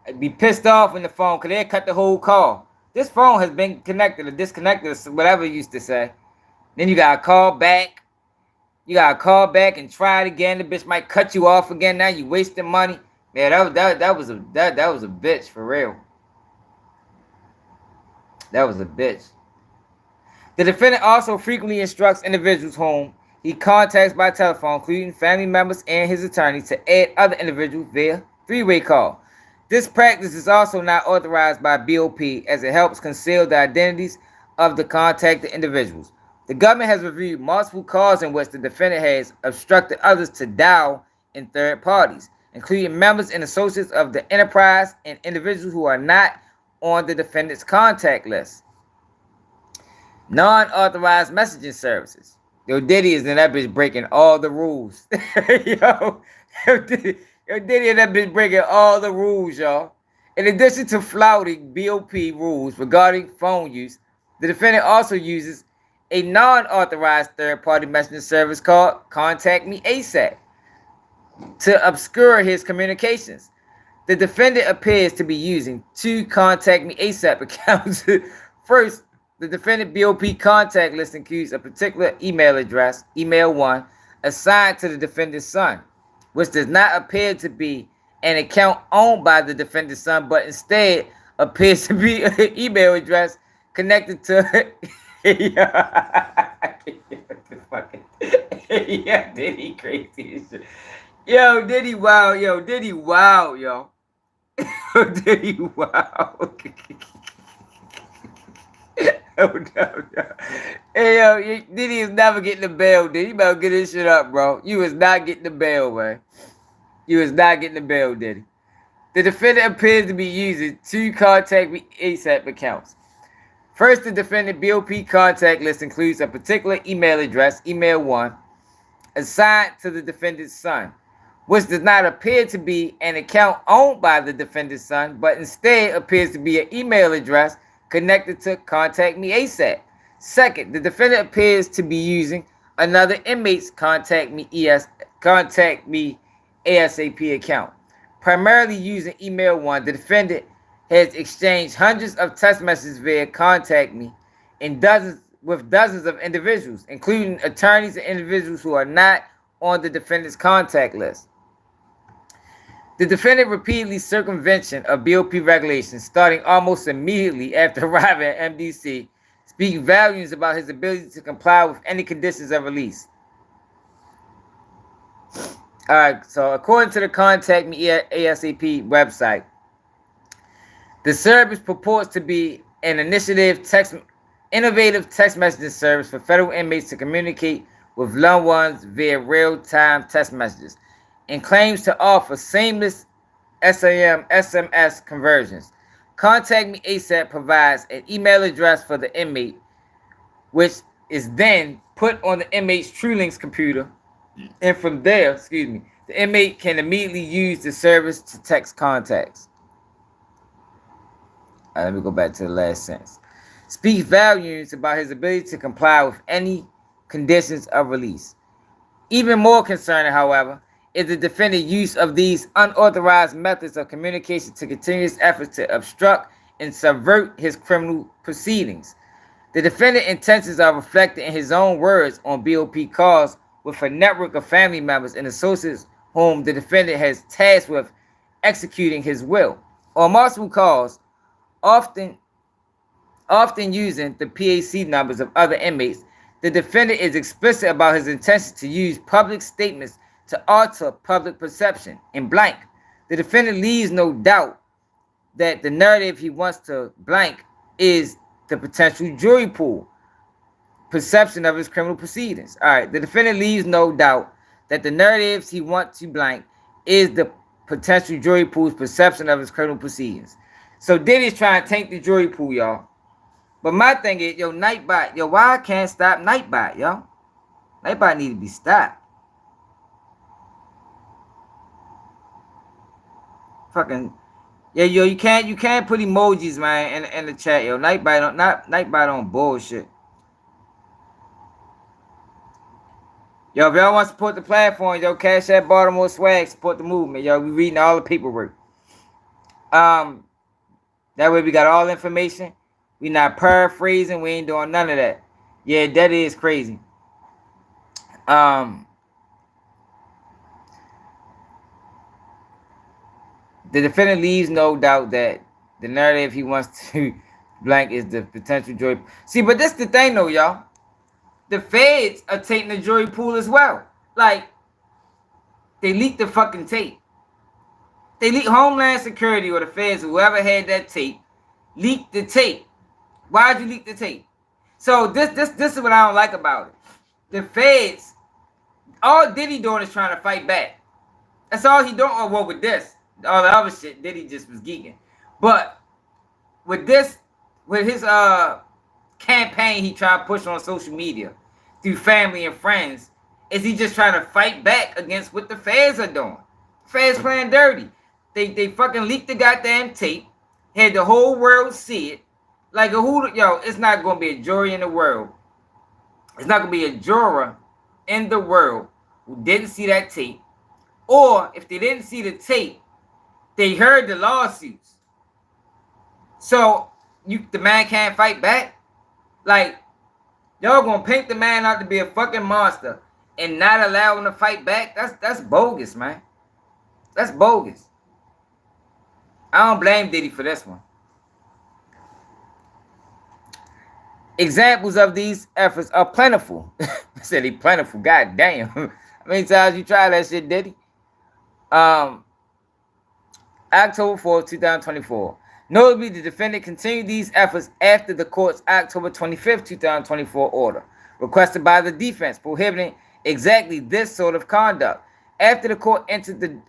I'd be pissed off when the phone, cause they cut the whole call. This phone has been connected or disconnected, or whatever you used to say. Then you gotta call back. You gotta call back and try it again. The bitch might cut you off again. Now you wasting money. Man, that was a bitch for real. That was a bitch. The defendant also frequently instructs individuals whom he contacts by telephone, including family members and his attorneys, to add other individuals via three-way call. This practice is also not authorized by BOP as it helps conceal the identities of the contacted individuals. The government has reviewed multiple calls in which the defendant has obstructed others to dial in third parties, including members and associates of the enterprise and individuals who are not on the defendant's contact list. Non-authorized messaging services. Yo, Diddy is in that bitch breaking all the rules. Yo, Diddy in that bitch breaking all the rules, y'all. In addition to flouting BOP rules regarding phone use, the defendant also uses a non-authorized third-party messaging service called Contact Me ASAP to obscure his communications. The defendant appears to be using two Contact Me ASAP accounts. First, the defendant BOP contact list includes a particular email address, email 1, assigned to the defendant's son, which does not appear to be an account owned by the defendant's son, but instead appears to be an email address connected to... Yeah, Diddy crazy as shit. Yo, Diddy wow, yo. Diddy wow, yo. Diddy wow. Oh, no. Hey, yo, Diddy is never getting the bail, Diddy. You better get this shit up, bro. You is not getting the bail, man. You is not getting the bail, Diddy. The defendant appears to be using two Contact Me ASAP accounts. First, the defendant BOP contact list includes a particular email address, email 1, assigned to the defendant's son, which does not appear to be an account owned by the defendant's son, but instead appears to be an email address connected to Contact Me ASAP. Second, the defendant appears to be using another inmate's Contact Me ASAP account. Primarily using email 1, the defendant has exchanged hundreds of text messages via Contact Me and dozens of individuals, including attorneys and individuals who are not on the defendant's contact list. The defendant repeatedly circumvention of BOP regulations, starting almost immediately after arriving at MDC, speak volumes about his ability to comply with any conditions of release. All right, so according to the Contact Me ASAP website, the service purports to be an innovative text messaging service for federal inmates to communicate with loved ones via real-time text messages, and claims to offer seamless SMS conversions. Contact Me ASAP provides an email address for the inmate, which is then put on the inmate's TrueLinks computer, and from there, the inmate can immediately use the service to text contacts. All right, let me go back to the last sentence. Speaks volumes about his ability to comply with any conditions of release. Even more concerning, however, is the defendant's use of these unauthorized methods of communication to continuous efforts to obstruct and subvert his criminal proceedings. The defendant's intentions are reflected in his own words on BOP calls with a network of family members and associates whom the defendant has tasked with executing his will. On multiple calls, often using the PAC numbers of other inmates, the defendant is explicit about his intention to use public statements to alter public perception. In blank, the defendant leaves no doubt that the narrative he wants to blank is the potential jury pool perception of his criminal proceedings. All right, the defendant leaves no doubt that the narratives he wants to blank is the potential jury pool's perception of his criminal proceedings. So Diddy's trying to tank the jury pool, y'all. But my thing is, yo, Nightbot, yo, why I can't stop Nightbot, yo? Nightbot need to be stopped. Fucking, yeah, yo, you can't put emojis, man, in the chat, yo. Nightbot on bullshit. Yo, if y'all want to support the platform, yo, Cash App Baltimore Swag, support the movement, yo. We reading all the paperwork. That way we got all information. We not paraphrasing. We ain't doing none of that. Yeah, that is crazy. The defendant leaves no doubt that the narrative he wants to blank is the potential jury. See, but that's the thing though, y'all. The feds are taking the jury pool as well. Like, they leaked the fucking tape. They leaked Homeland Security or the feds, whoever had that tape, leaked the tape. Why'd you leak the tape? So this is what I don't like about it. The feds, all Diddy doing is trying to fight back. That's all he doing. Oh, well, with this, all the other shit, Diddy just was geeking. But with this, with his campaign he tried to push on social media through family and friends, is he just trying to fight back against what the feds are doing? The feds playing dirty. They fucking leaked the goddamn tape, had the whole world see it. Like it's not gonna be a jury in the world. It's not gonna be a juror in the world who didn't see that tape, or if they didn't see the tape, they heard the lawsuits. So the man can't fight back. Like, y'all gonna paint the man out to be a fucking monster and not allow him to fight back? That's bogus, man. That's bogus. I don't blame Diddy for this one. Examples of these efforts are plentiful. I said he plentiful. God damn. How many times you try that shit, Diddy? October 4th, 2024. Notably, the defendant continued these efforts after the court's October 25th, 2024 order, requested by the defense, prohibiting exactly this sort of conduct. After the court entered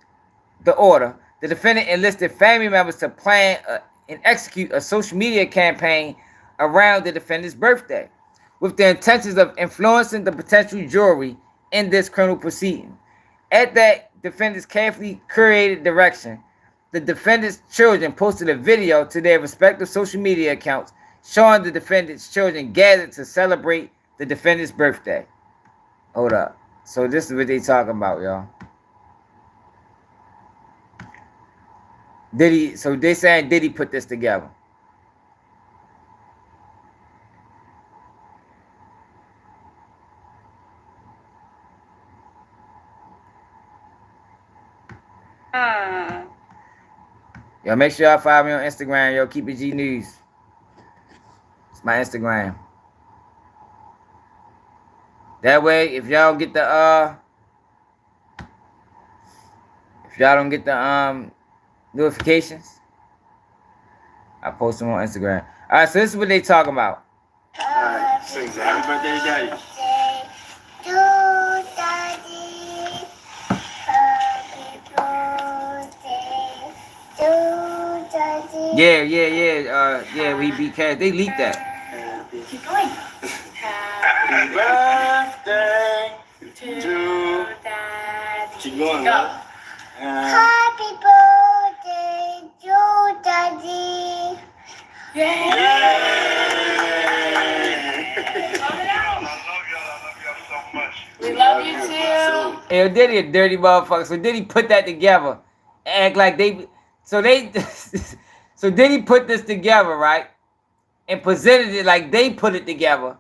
the order, the defendant enlisted family members to plan and execute a social media campaign around the defendant's birthday, with the intentions of influencing the potential jury in this criminal proceeding. At that defendant's carefully curated direction, the defendant's children posted a video to their respective social media accounts showing the defendant's children gathered to celebrate the defendant's birthday. Hold up. So this is what they talking about, y'all. Diddy, so they saying Diddy put this together. Yo, make sure y'all follow me on Instagram, yo. Keep it G News. It's my Instagram. That way, if y'all get the notifications, I post them on Instagram. All right, so this is what they talking about. Alright, sing happy birthday, Daddy. Yeah, we beat Cash. They leaked that. Keep going. Happy birthday to Daddy. Keep going, Go. Happy birthday to Daddy. Yay! We love you too. Hey, Diddy a dirty motherfucker. So Diddy put that together. Act like so Diddy put this together, right? And presented it like they put it together.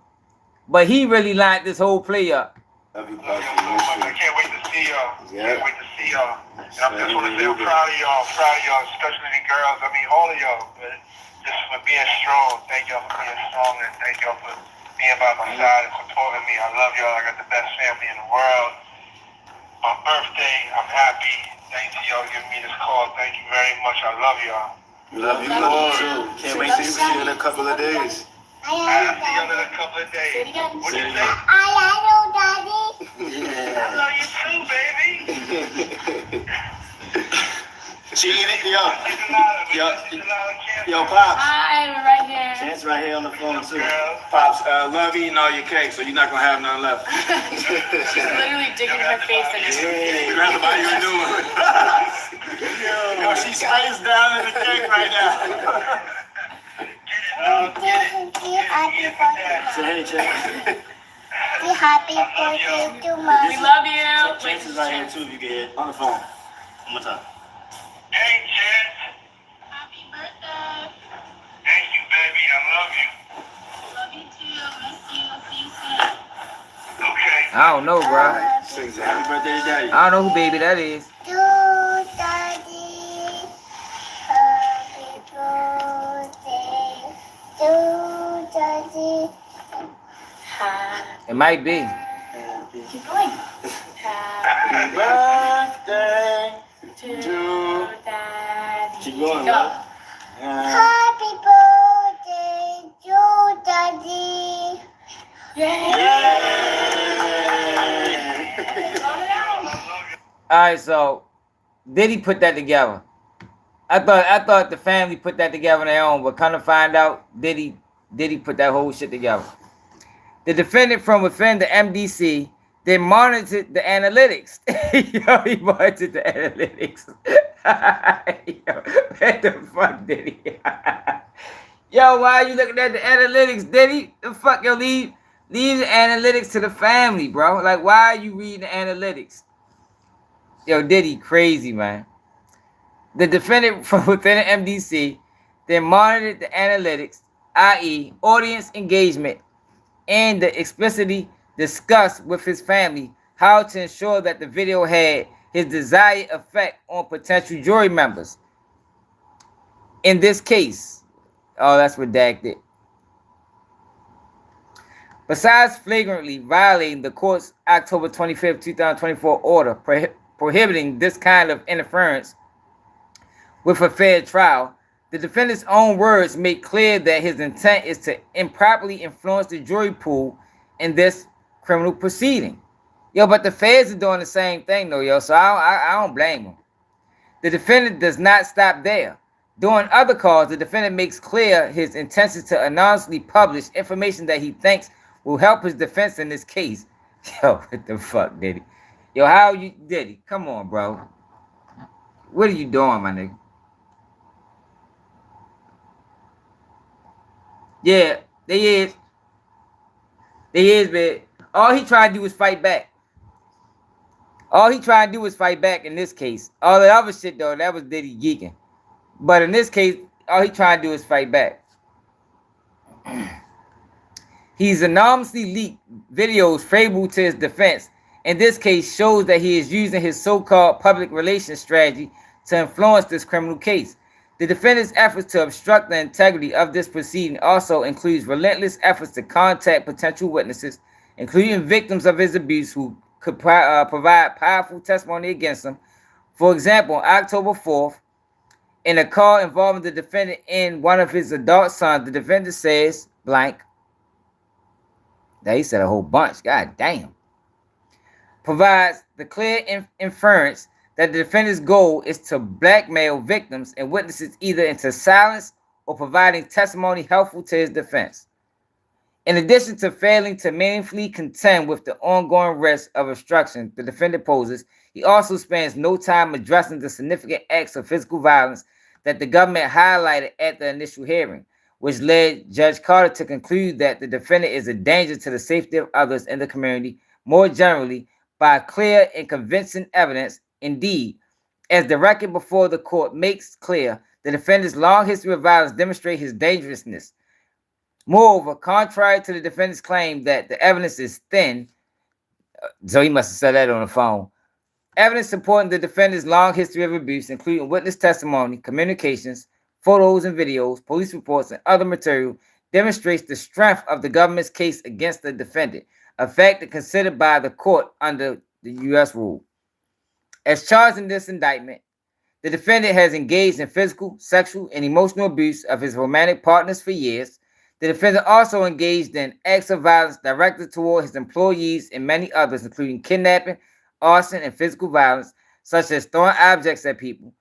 But he really lined this whole play up. I can't wait to see y'all. Yeah. Can't wait to see y'all. And I just want to say I'm proud of y'all, especially the girls. I mean, all of y'all, man. Just for being strong. Thank y'all for being strong, and thank y'all for being by my side and supporting me. I love y'all. I got the best family in the world. My birthday, I'm happy. Thank you, y'all, giving me this call. Thank you very much. I love y'all. We love you more too. Can't wait to see you in a couple of days. I'll see y'all in a couple of days. What you say? I love you, Daddy. I love you too, baby. Yo, Pops. Hi, we're right here. Chance right here on the phone too. Pops, love eating all your cake, so you're not gonna have none left. She's literally digging her face in it. We're gonna have to buy you a new one. Yo, she's face down in the cake right now. Say hey, Chance. Be happy birthday to We Mommy. love you. Chance is right here too if you get it. On the phone. One more time. Hey, Chance. Happy birthday. Thank you, baby. I love you. Love you too. Miss you. See you soon. Okay. I don't know, bro. Sing happy birthday, Daddy. I don't know who baby that is. To Daddy. Happy birthday to Daddy. It might be. Keep going. Happy birthday To Daddy. Keep going, Go. man. Happy birthday to Daddy. All right, so Diddy put that together. I thought the family put that together on their own, but kind of find out Diddy put that whole shit together. The defendant from within the MDC then monitored the analytics. Yo, he monitored the analytics. Yo, what the fuck, Diddy? Yo, why are you looking at the analytics, Diddy? The fuck, yo, leave the analytics to the family, bro. Like, why are you reading the analytics? Yo, Diddy, crazy, man. The defendant from within the MDC then monitored the analytics, i.e., audience engagement, and the explicitly discussed with his family how to ensure that the video had his desired effect on potential jury members. In this case, oh, that's redacted. Besides flagrantly violating the court's October 25th, 2024 order prohibiting this kind of interference with a fair trial, the defendant's own words make clear that his intent is to improperly influence the jury pool in this criminal proceeding. Yo, but the feds are doing the same thing though, yo, so I don't blame them. The defendant does not stop there. During other calls, the defendant makes clear his intention to anonymously publish information that he thinks will help his defense in this case. Yo, what the fuck, Diddy? Yo, how you, Diddy? Come on, bro. What are you doing, my nigga? Yeah, they is. They is, but all he trying to do is fight back. All he trying to do is fight back in this case. All the other shit, though, that was Diddy geeking. But in this case, all he trying to do is fight back. He's anonymously leaked videos favorable to his defense. In this case, shows that he is using his so-called public relations strategy to influence this criminal case. The defendant's efforts to obstruct the integrity of this proceeding also includes relentless efforts to contact potential witnesses, including victims of his abuse who could provide powerful testimony against him. For example, on October 4th, in a call involving the defendant and one of his adult sons, the defendant says, blank. Now he said a whole bunch. God damn. Provides the clear inference that the defendant's goal is to blackmail victims and witnesses either into silence or providing testimony helpful to his defense. In addition to failing to meaningfully contend with the ongoing risk of obstruction the defendant poses, he also spends no time addressing the significant acts of physical violence that the government highlighted at the initial hearing, which led Judge Carter to conclude that the defendant is a danger to the safety of others in the community more generally by clear and convincing evidence. Indeed, as the record before the court makes clear, the defendant's long history of violence demonstrates his dangerousness. Moreover, contrary to the defendant's claim that the evidence is thin, so he must have said that on the phone, evidence supporting the defendant's long history of abuse, including witness testimony, communications, photos and videos, police reports, and other material, demonstrates the strength of the government's case against the defendant, a fact considered by the court under the U.S. rule. As charged in this indictment, the defendant has engaged in physical, sexual, and emotional abuse of his romantic partners for years. The defendant also engaged in acts of violence directed toward his employees and many others, including kidnapping, arson, and physical violence, such as throwing objects at people,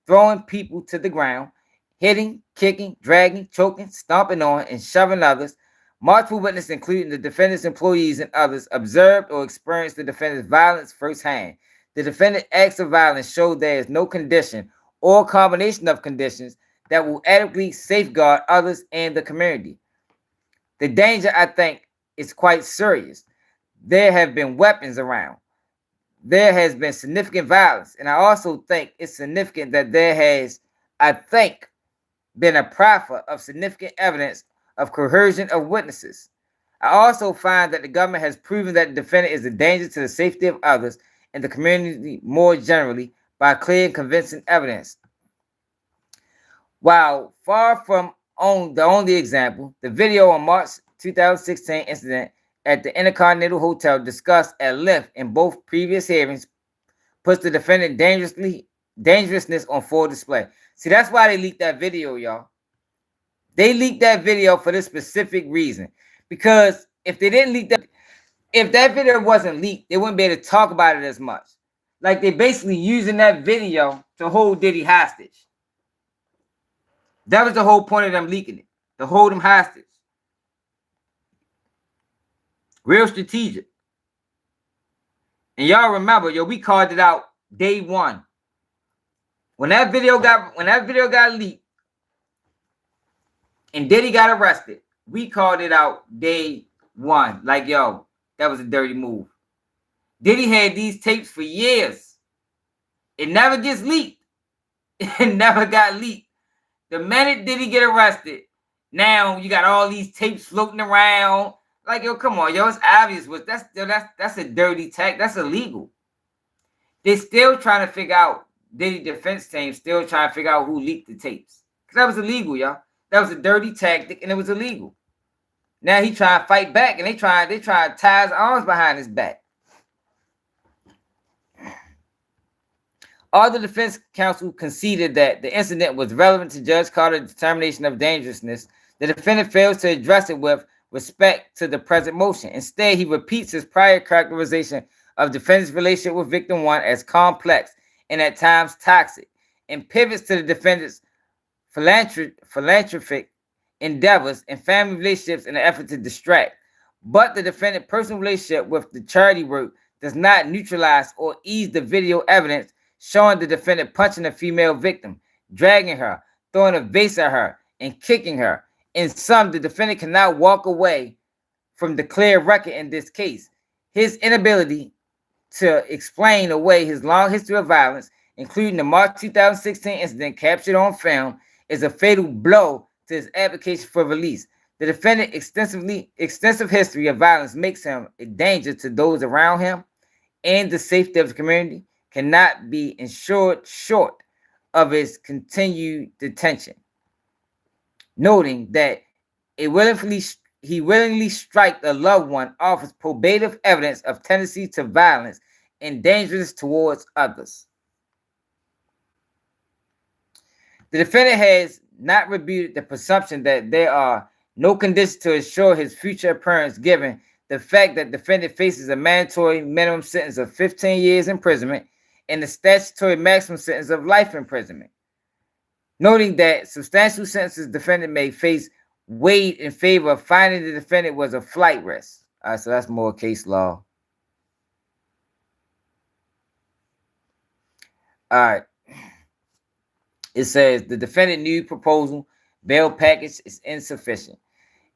throwing people to the ground, hitting, kicking, dragging, choking, stomping on, and shoving others. Multiple witnesses, including the defendant's employees and others, observed or experienced the defendant's violence firsthand. The defendant's acts of violence show there is no condition or combination of conditions that will adequately safeguard others and the community. The danger, I think, is quite serious. There have been weapons around. There has been significant violence. And I also think it's significant that there has, I think, been a proffer of significant evidence of coercion of witnesses. I also find that the government has proven that the defendant is a danger to the safety of others and the community more generally by clear and convincing evidence. While far from the only example, the video on March 2016 incident at the Intercontinental Hotel discussed at length in both previous hearings puts the defendant dangerousness on full display. See, that's why they leaked that video, y'all. They leaked that video for this specific reason. Because if they didn't leak that, if that video wasn't leaked, they wouldn't be able to talk about it as much. Like they basically using that video to hold Diddy hostage. That was the whole point of them leaking it, to hold him hostage. Real strategic. And y'all remember, yo, we called it out day one. When that video got leaked and Diddy got arrested, we called it out day one. Like, yo, that was a dirty move. Diddy had these tapes for years. It never gets leaked. It never got leaked. The minute Diddy get arrested, now you got all these tapes floating around. Like, yo, come on, yo, it's obvious. But that's a dirty tech. That's illegal. They still trying to figure out, Diddy defense team still trying to figure out who leaked the tapes. Because that was illegal, y'all. That was a dirty tactic, and it was illegal. Now he trying to fight back, and they trying to tie his arms behind his back. All the defense counsel conceded that the incident was relevant to Judge Carter's determination of dangerousness. The defendant fails to address it with respect to the present motion. Instead, he repeats his prior characterization of defendant's relationship with victim one as complex and at times toxic, and pivots to the defendant's philanthropic endeavors and family relationships in an effort to distract. But the defendant's personal relationship with the charity work does not neutralize or ease the video evidence showing the defendant punching a female victim, dragging her, throwing a vase at her, and kicking her. In sum, the defendant cannot walk away from the clear record in this case. His inability to explain away his long history of violence, including the March 2016 incident captured on film, is a fatal blow to his application for release. The defendant's extensive history of violence makes him a danger to those around him, and the safety of the community cannot be ensured short of his continued detention. Noting that he willingly strike a loved one offers probative evidence of tendency to violence and dangerous towards others. The defendant has not rebuted the presumption that there are no conditions to assure his future appearance, given the fact that the defendant faces a mandatory minimum sentence of 15 years imprisonment and the statutory maximum sentence of life imprisonment. Noting that substantial sentences defendant may face weighed in favor of finding the defendant was a flight risk. All right, so that's more case law. All right. It says the defendant new proposal bail package is insufficient.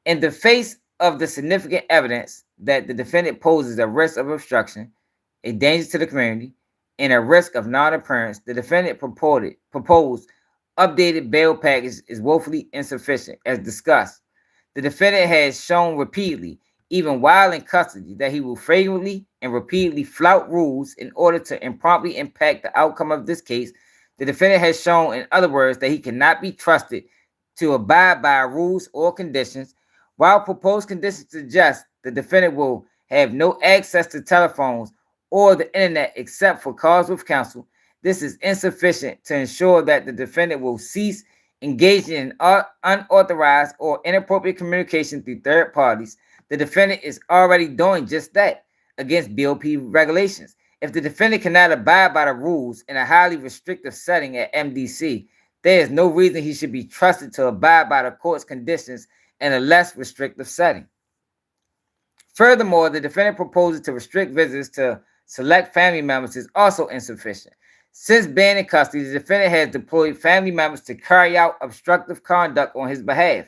In the face of the significant evidence that the defendant poses a risk of obstruction, a danger to the community, and a risk of non-appearance, the defendant proposed updated bail package is woefully insufficient. As discussed, the defendant has shown repeatedly, even while in custody, that he will frequently and repeatedly flout rules in order to improperly impact the outcome of this case. The defendant has shown, in other words, that he cannot be trusted to abide by rules or conditions. While proposed conditions suggest the defendant will have no access to telephones or the internet except for calls with counsel, this is insufficient to ensure that the defendant will cease engaging in unauthorized or inappropriate communication through third parties. The defendant is already doing just that against BOP regulations. If the defendant cannot abide by the rules in a highly restrictive setting at MDC, there is no reason he should be trusted to abide by the court's conditions in a less restrictive setting. Furthermore, the defendant proposes to restrict visits to select family members is also insufficient. Since being in custody, the defendant has deployed family members to carry out obstructive conduct on his behalf.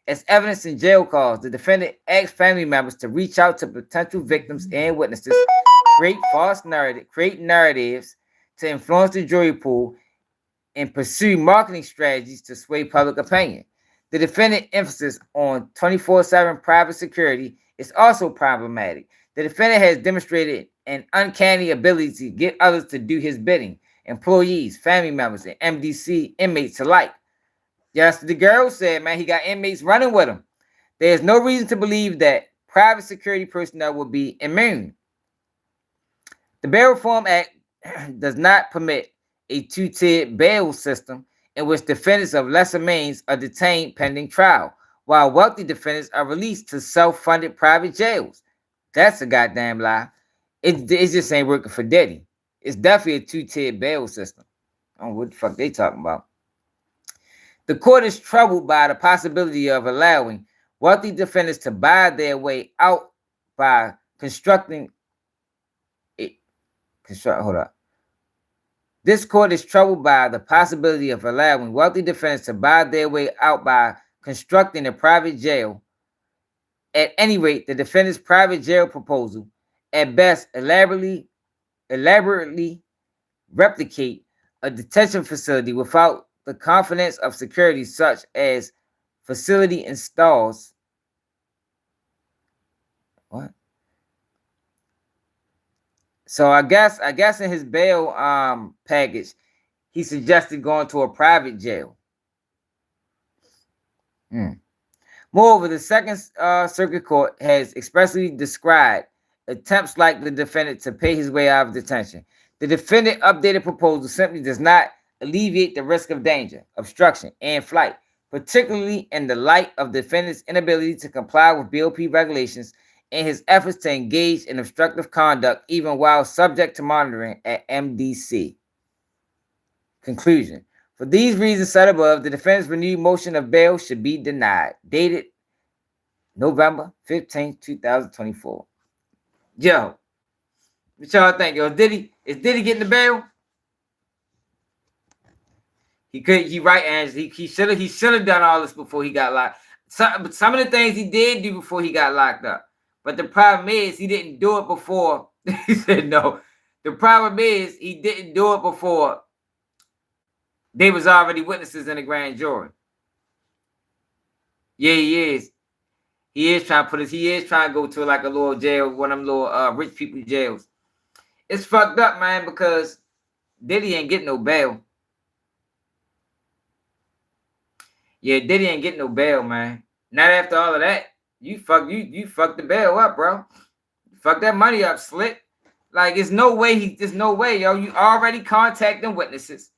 As evidence in jail calls, the defendant asked family members to reach out to potential victims and witnesses, create narratives to influence the jury pool, and pursue marketing strategies to sway public opinion. The defendant's emphasis on 24/7 private security is also problematic. The defendant has demonstrated an uncanny ability to get others to do his bidding, employees, family members, and MDC inmates alike. Yes, the girl said, man, he got inmates running with him. There is no reason to believe that private security personnel will be immune. The Bail Reform Act does not permit a two-tiered bail system in which defendants of lesser means are detained pending trial, while wealthy defendants are released to self-funded private jails. That's a goddamn lie. It just ain't working for Diddy. it's definitely a two-tier bail system. I don't know what the fuck they talking about. The court is troubled by the possibility of allowing wealthy defendants to buy their way out by constructing it. Hold up. This court is troubled by the possibility of allowing wealthy defendants to buy their way out by constructing a private jail. At any rate, the defendant's private jail proposal, at best, elaborately replicate a detention facility without the confidence of security such as facility installs. What? So I guess in his bail package, he suggested going to a private jail. Moreover, the Second Circuit Court has expressly described attempts like the defendant to pay his way out of detention. The defendant updated proposal simply does not alleviate the risk of danger, obstruction, and flight, particularly in the light of the defendant's inability to comply with BOP regulations and his efforts to engage in obstructive conduct even while subject to monitoring at MDC. Conclusion. For these reasons said above, the defendant's renewed motion of bail should be denied. Dated November 15, 2024. Yo, what y'all think? Yo, is Diddy getting the bail? He right, Ange. He should have done all this before he got locked. But some of the things he did do before he got locked up. But the problem is he didn't do it before. He said no. The problem is he didn't do it before they was already witnesses in the grand jury. Yeah, he is. He is trying to go to like a little jail, one of them little rich people jails. It's fucked up, man, because Diddy ain't getting no bail. Yeah, Diddy ain't getting no bail, man. Not after all of that. You fucked the bail up, bro. Fuck that money up, slick. Like, there's no way, yo. You already contacting witnesses.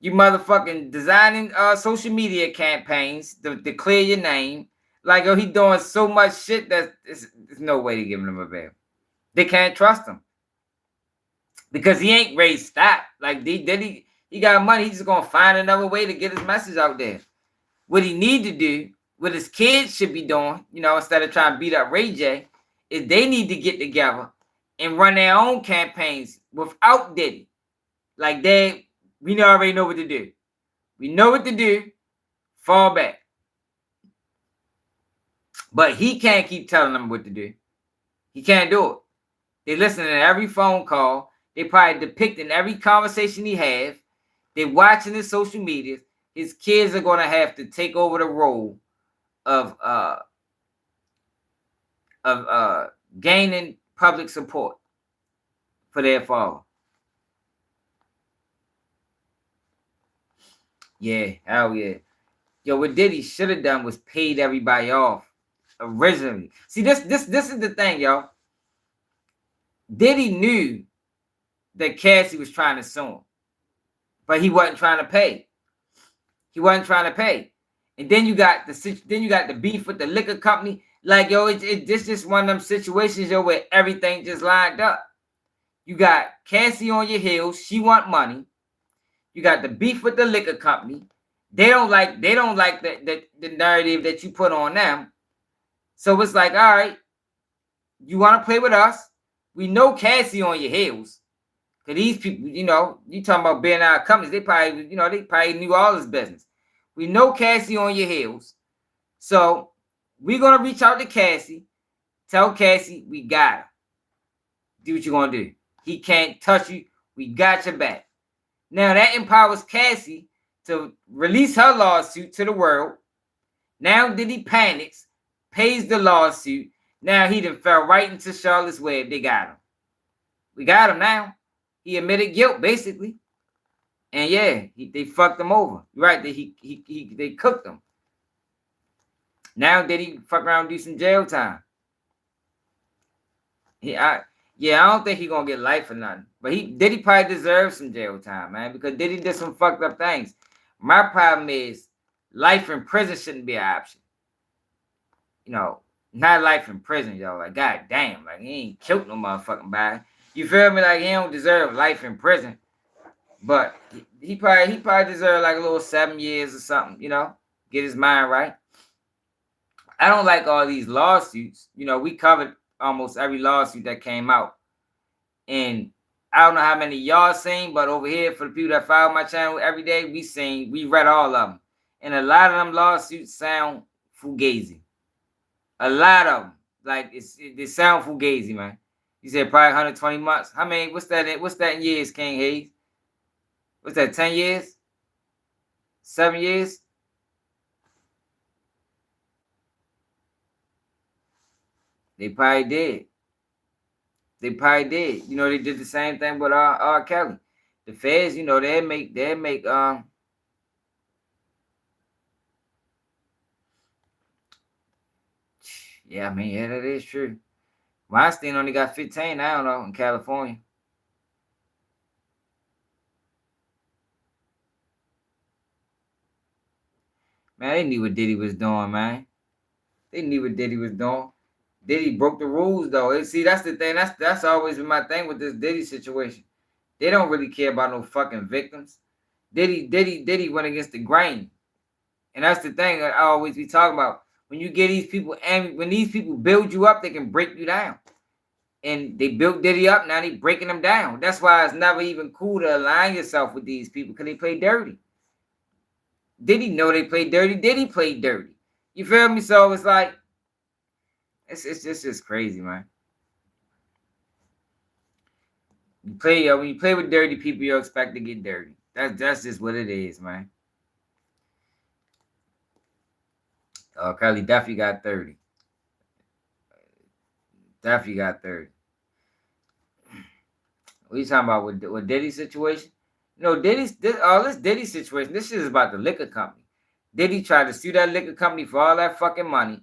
You motherfucking designing social media campaigns to clear your name. Like, yo, he doing so much shit that there's no way to give him a bail. They can't trust him. Because he ain't ready to stop. Like, he got money. He's just going to find another way to get his message out there. What he need to do, what his kids should be doing, instead of trying to beat up Ray J, is they need to get together and run their own campaigns without Diddy. Like, we already know what to do. We know what to do. Fall back. But he can't keep telling them what to do. He can't do it. They listening to every phone call. They probably depicting every conversation he have. They watching his social media. His kids are going to have to take over the role of gaining public support for their father. Yeah, hell yeah. Yo, what Diddy should have done was paid everybody off originally. See, this is the thing, y'all. Diddy knew that Cassie was trying to sue him, but he wasn't trying to pay. And then you got the beef with the liquor company. Like, yo, it's just one of them situations, yo, where everything just lined up. You got Cassie on your heels. She want money. You got the beef with the liquor company. They don't like the narrative that you put on them. So it's like, all right, you want to play with us? We know Cassie on your heels. Cause these people, you talking about being our companies, they probably knew all this business. We know Cassie on your heels. So we're gonna reach out to Cassie. Tell Cassie we got her. Do what you're gonna do. He can't touch you. We got your back. Now that empowers Cassie to release her lawsuit to the world. Now Diddy panics, pays the lawsuit. Now he done fell right into Charlotte's web. They got him. We got him now. He admitted guilt, basically. And yeah, they fucked him over. Right, they cooked him. Now Diddy fuck around and do some jail time. I don't think he gonna get life or nothing. But Diddy probably deserves some jail time, man, because Diddy did some fucked up things. My problem is life in prison shouldn't be an option. Not life in prison, yo. Like, god damn, like he ain't killed no motherfucking body. You feel me? Like he don't deserve life in prison, but he probably deserve like a little 7 years or something. You know, get his mind right. I don't like all these lawsuits. You know, we covered almost every lawsuit that came out, and I don't know how many y'all seen, but over here for the people that follow my channel every day, we read all of them, and a lot of them lawsuits sound fugazi. A lot of them, like they sound fugazi, man. You said probably 120 months. How many? What's that? What's that in years, King Hayes? What's that? 10 years? 7 years? They probably did. They probably did. You know, they did the same thing with R. Kelly. The feds, you know, they make yeah, I mean, yeah, that is true. Weinstein only got 15, I don't know, in California. Man, they knew what Diddy was doing, man. They knew what Diddy was doing. Diddy broke the rules, though. See, that's the thing. That's always been my thing with this Diddy situation. They don't really care about no fucking victims. Diddy went against the grain. And that's the thing that I always be talking about. When you get these people, and when these people build you up, they can break you down. And they built Diddy up, now they breaking them down. That's why it's never even cool to align yourself with these people, because they play dirty. Diddy know they play dirty. Diddy played dirty. You feel me? So it's like, it's just crazy, man. When you play with dirty people, you expect to get dirty. That's just what it is, man. Oh, Kelly definitely got 30. Definitely got 30. What you talking about with Diddy's situation? No, this Diddy situation, this shit is about the liquor company. Diddy tried to sue that liquor company for all that fucking money,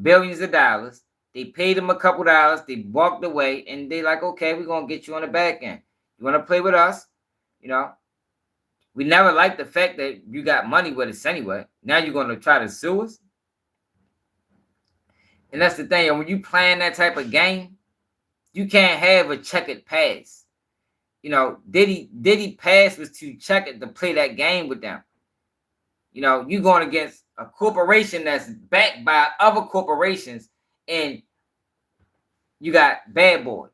billions of dollars. They paid him a couple dollars. They walked away, and they like, okay, we're going to get you on the back end. You want to play with us? You know, we never liked the fact that you got money with us anyway. Now you're going to try to sue us? And that's the thing. When you playing that type of game, you can't have a checkered pass. You know, Diddy pass was to check it to play that game with them. You know, you going against a corporation that's backed by other corporations, and you got Bad Boy.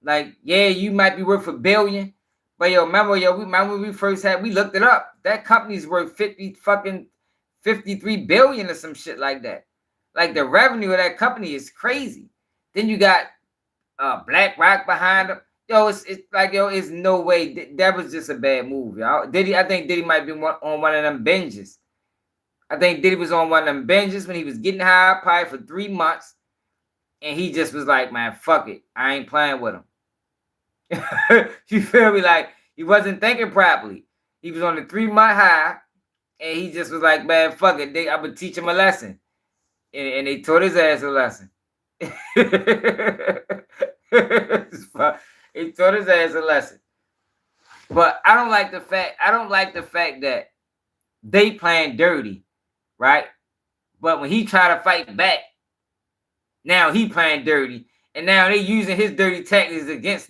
Like, yeah, you might be worth $1 billion, but remember when we first we looked it up. That company's worth 53 billion or some shit like that. Like, the revenue of that company is crazy. Then you got BlackRock behind them. It's no way. That was just a bad move, y'all. I think Diddy might be on one of them binges. I think Diddy was on one of them binges when he was getting high, probably for 3 months. And he just was like, man, fuck it. I ain't playing with him. You feel me? Like, he wasn't thinking properly. He was on a 3-month high. And he just was like, man, fuck it. I'm going to teach him a lesson. And they taught his ass a lesson. He taught his ass a lesson. But I don't like the fact that they playing dirty, right? But when he try to fight back, now he playing dirty, and now they using his dirty tactics against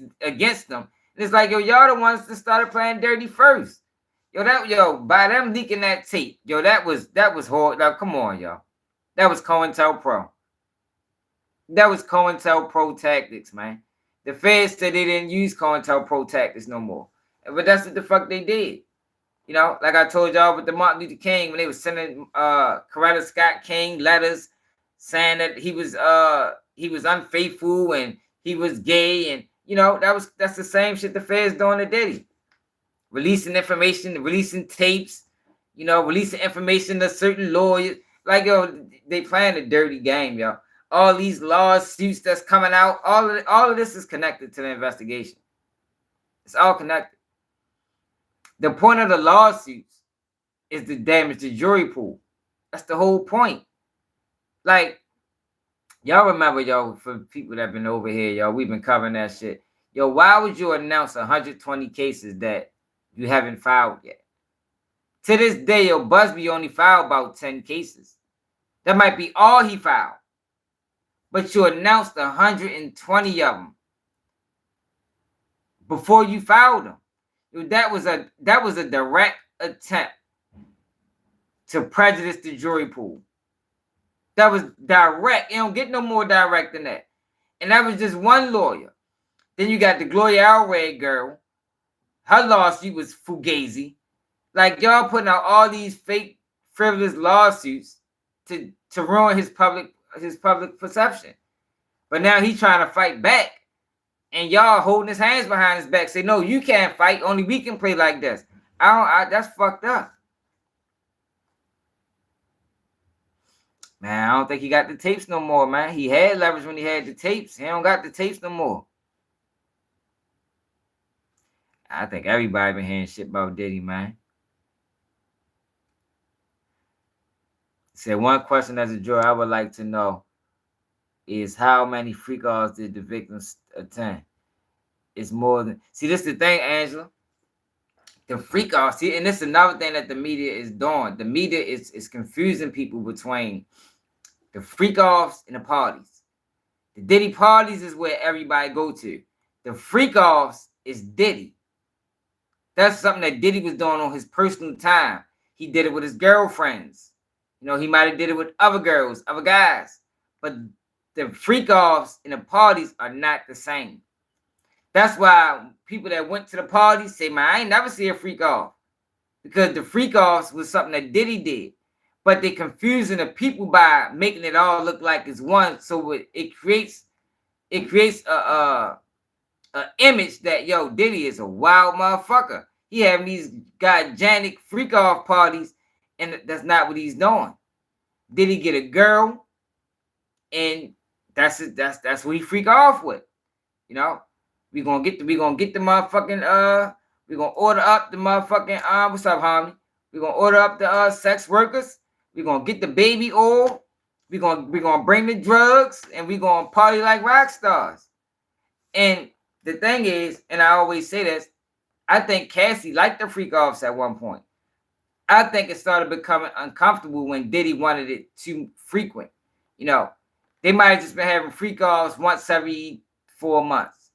them. And it's like, y'all the ones that started playing dirty first. By them leaking that tape, that was horrible. Now, come on, y'all. That was COINTELPRO. That was COINTELPRO tactics, man. The feds said they didn't use COINTELPRO tactics no more. But that's what the fuck they did. You know, like I told y'all with the Martin Luther King, when they were sending Coretta Scott King letters saying that he was unfaithful and he was gay, and that's the same shit the feds doing to Diddy. Releasing information, releasing tapes, releasing information to certain lawyers. Like, they playing a dirty game, yo. All these lawsuits that's coming out, all of this is connected to the investigation. It's all connected. The point of the lawsuits is to damage the jury pool. That's the whole point. Like, y'all remember, for people that have been over here, we've been covering that shit. Why would you announce 120 cases that you haven't filed yet? To this day, Busby only filed about 10 cases. That might be all he filed. But you announced 120 of them. before you filed them. That was a direct attempt to prejudice the jury pool. That was direct. You don't get no more direct than that. And that was just one lawyer. Then you got the Gloria Allred girl. Her lawsuit was fugazi. Like, y'all putting out all these fake, frivolous lawsuits to ruin his public perception. But now he's trying to fight back. And y'all holding his hands behind his back. Say, no, you can't fight. Only we can play like this. That's fucked up. Man, I don't think he got the tapes no more, man. He had leverage when he had the tapes. He don't got the tapes no more. I think everybody been hearing shit about Diddy, man. Said one question as a juror I would like to know is how many freak offs did the victims attend? It's more than... See, this is the thing, Angela. The freak offs, see, and this is another thing that the media is doing. The media is confusing people between the freak offs and the parties. The Diddy parties is where everybody go to. The freak offs is Diddy. That's something that Diddy was doing on his personal time. He did it with his girlfriends. You know, he might have did it with other girls, other guys. But the freak offs and the parties are not the same. That's why people that went to the parties say, man, I ain't never see a freak off. Because the freak offs was something that Diddy did. But they're confusing the people by making it all look like it's one. So it creates a image that, yo, Diddy is a wild motherfucker. He having these gigantic freak off parties, and that's not what he's doing. Did he get a girl? And that's it. That's what he freak off with. You know, we gonna get the motherfucking we gonna order up the motherfucking what's up, homie? We gonna order up the sex workers. We gonna get the baby oil. We gonna bring the drugs, and we gonna party like rock stars. And the thing is, and I always say this, I think Cassie liked the freak offs at one point. I think it started becoming uncomfortable when Diddy wanted it too frequent. You know, they might have just been having freak offs once every 4 months.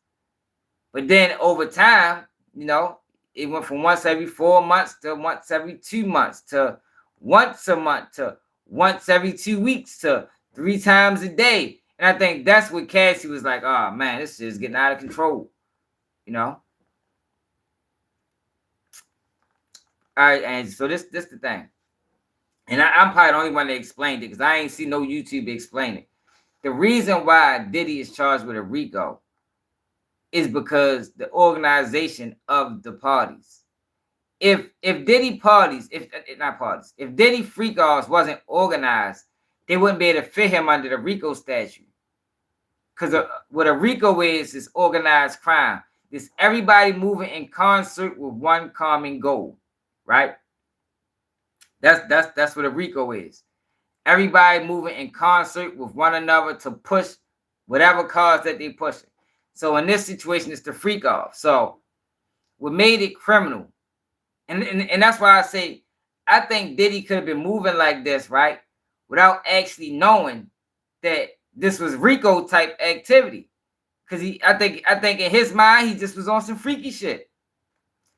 But then over time, you know, it went from once every 4 months to once every 2 months to once a month to once every 2 weeks to 3 times a day. And I think that's what Cassie was like, oh man, this shit is getting out of control. You know? All right, and so this the thing. And I'm probably the only one that explained it because I ain't seen no YouTube explain it. The reason why Diddy is charged with a RICO is because the organization of the parties. If Diddy parties, if Diddy freak offs wasn't organized, they wouldn't be able to fit him under the RICO statute. Because what a RICO is organized crime. It's everybody moving in concert with one common goal, right? That's what a RICO is. Everybody moving in concert with one another to push whatever cause that they pushing. So in this situation, it's the freak off. So what made it criminal, and that's why I say I think Diddy could have been moving like this, right, without actually knowing that this was RICO type activity. Because I think in his mind he just was on some freaky shit.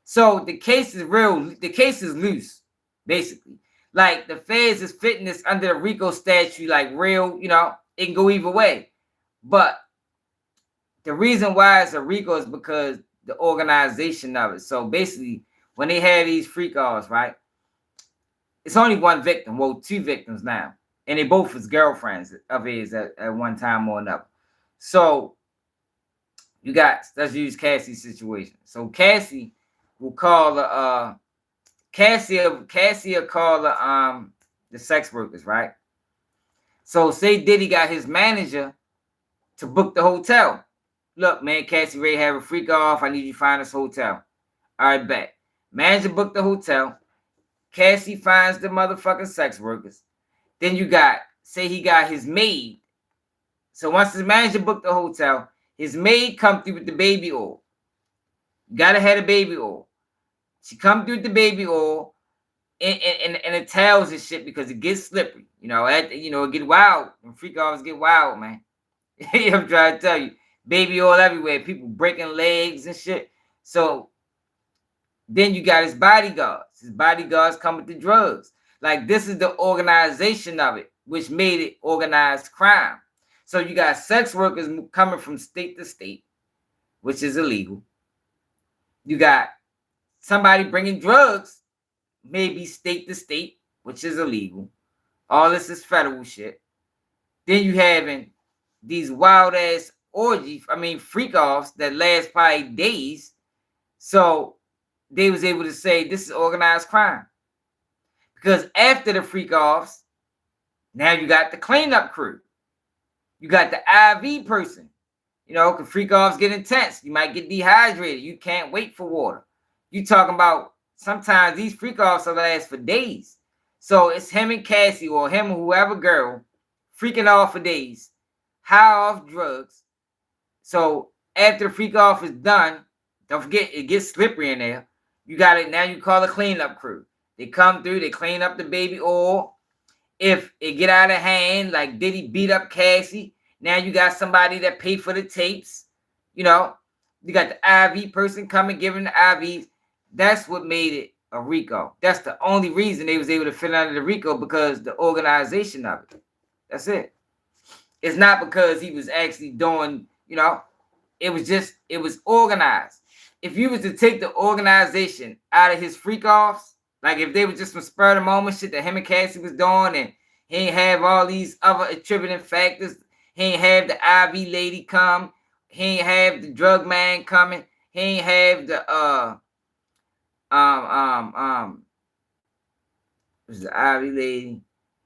So the case is real. The case is loose, basically. Like the feds is fitting this under the RICO statute, like real. You know, it can go either way. But the reason why it's a RICO is because the organization of it. So basically, when they had these freak offs, right, it's only one victim. Well, 2 victims now. And they both was girlfriends of his at one time or another. So you got, let's use Cassie's situation. So Cassie will call Cassie will call the sex workers, right? So say Diddy got his manager to book the hotel. Look, man, Cassie ready to have a freak off. I need you to find this hotel. All right, bet. Manager booked the hotel. Cassie finds the motherfucking sex workers. Then you got, say he got his maid. So once his manager booked the hotel, his maid come through with the baby oil. You gotta have the baby oil. She come through with the baby oil and it towels and shit because it gets slippery. You know, it get wild. And freak offs get wild, man. I'm trying to tell you. Baby oil everywhere. People breaking legs and shit. So then you got his bodyguards. His bodyguards come with the drugs. Like, this is the organization of it, which made it organized crime. So you got sex workers coming from state to state, which is illegal. You got somebody bringing drugs, maybe state to state, which is illegal. All this is federal shit. Then you having these wild ass freak offs that last probably days. So they was able to say this is organized crime. Because after the freak offs, now you got the cleanup crew. You got the IV person. You know, because freak offs get intense. You might get dehydrated. You can't wait for water. You talking about sometimes these freak offs will last for days. So it's him and Cassie or him or whoever girl freaking off for days, high off drugs. So after the freak off is done, don't forget it gets slippery in there. You got it now. You call a cleanup crew. They come through. They clean up the baby oil. If it get out of hand, like Diddy beat up Cassie, now you got somebody that pay for the tapes. You know, you got the IV person coming giving the IVs. That's what made it a RICO. That's the only reason they was able to fit under the RICO, because the organization of it. That's it. It's not because he was actually doing, you know, it was organized. If you was to take the organization out of his freak offs, like if they were just some spur of the moment shit that him and Cassie was doing, and he ain't have all these other attributing factors, he ain't have the IV lady come, he ain't have the drug man coming, he ain't have the was the IV lady,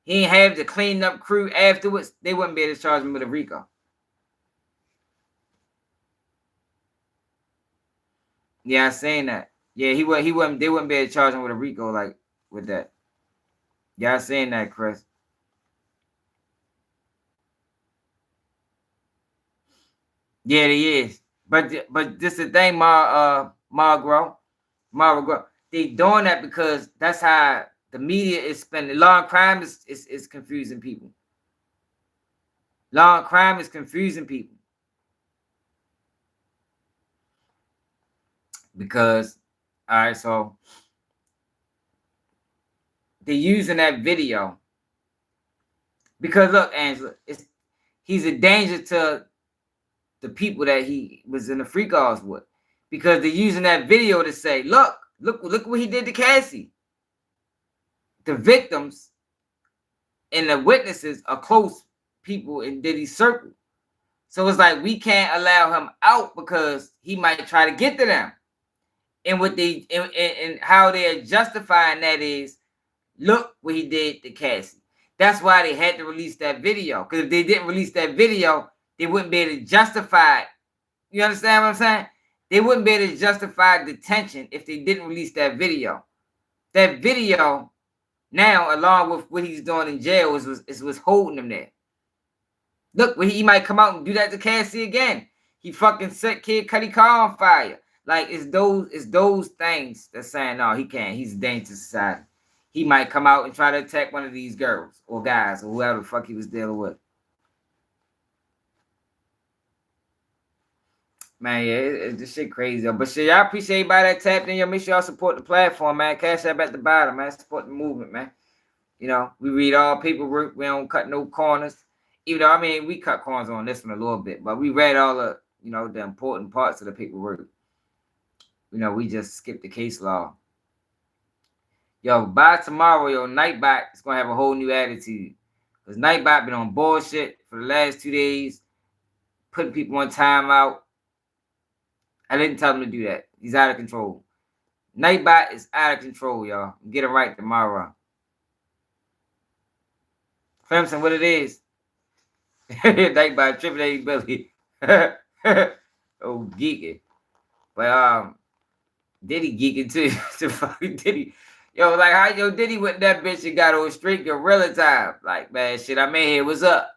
he ain't have the cleanup crew afterwards, they wouldn't be able to charge him with a RICO. Yeah, I'm saying that. Yeah, they wouldn't be able to charge him with a RICO like with that. Yeah, I'm saying that, Chris. Yeah, it is. But this the thing, Margaret. They doing that because that's how the media is spending. Law and crime is confusing people. Law and crime is confusing people. Because, all right, so they're using that video. Because look, Angela, he's a danger to the people that he was in the freak offs with. Because they're using that video to say, look what he did to Cassie. The victims and the witnesses are close people in Diddy's circle. So it's like we can't allow him out because he might try to get to them. And what they and how they are justifying that is, look what he did to Cassie. That's why they had to release that video. Because if they didn't release that video, they wouldn't be able to justify it. You understand what I'm saying? They wouldn't be able to justify detention if they didn't release that video. That video, now, along with what he's doing in jail, is what's holding him there. Look, he might come out and do that to Cassie again. He fucking set Kid Cudi car on fire. Like, it's those things that's saying, no, he can't. He's a danger to society. He might come out and try to attack one of these girls or guys or whoever the fuck he was dealing with. Man, yeah, this shit crazy though. But shit, y'all appreciate everybody that tapped in. Y'all make sure y'all support the platform, man. Cash App at the bottom, man. Support the movement, man. You know, we read all paperwork. We don't cut no corners. Even though, I mean, we cut corners on this one a little bit, but we read all the, you know, the important parts of the paperwork. You know, we just skipped the case law. Yo, by tomorrow, yo, Nightbot is going to have a whole new attitude. Because Nightbot been on bullshit for the last 2 days, putting people on timeout. I didn't tell him to do that. He's out of control. Nightbot is out of control, y'all. Get it right tomorrow. Clemson, what it is. Nightbot tripping at Billy. Oh, geeking. But Diddy geeking too. To fucking Diddy. Yo, like how yo Diddy went that bitch and got on straight gorilla time. Like, man, shit, I'm in here. What's up?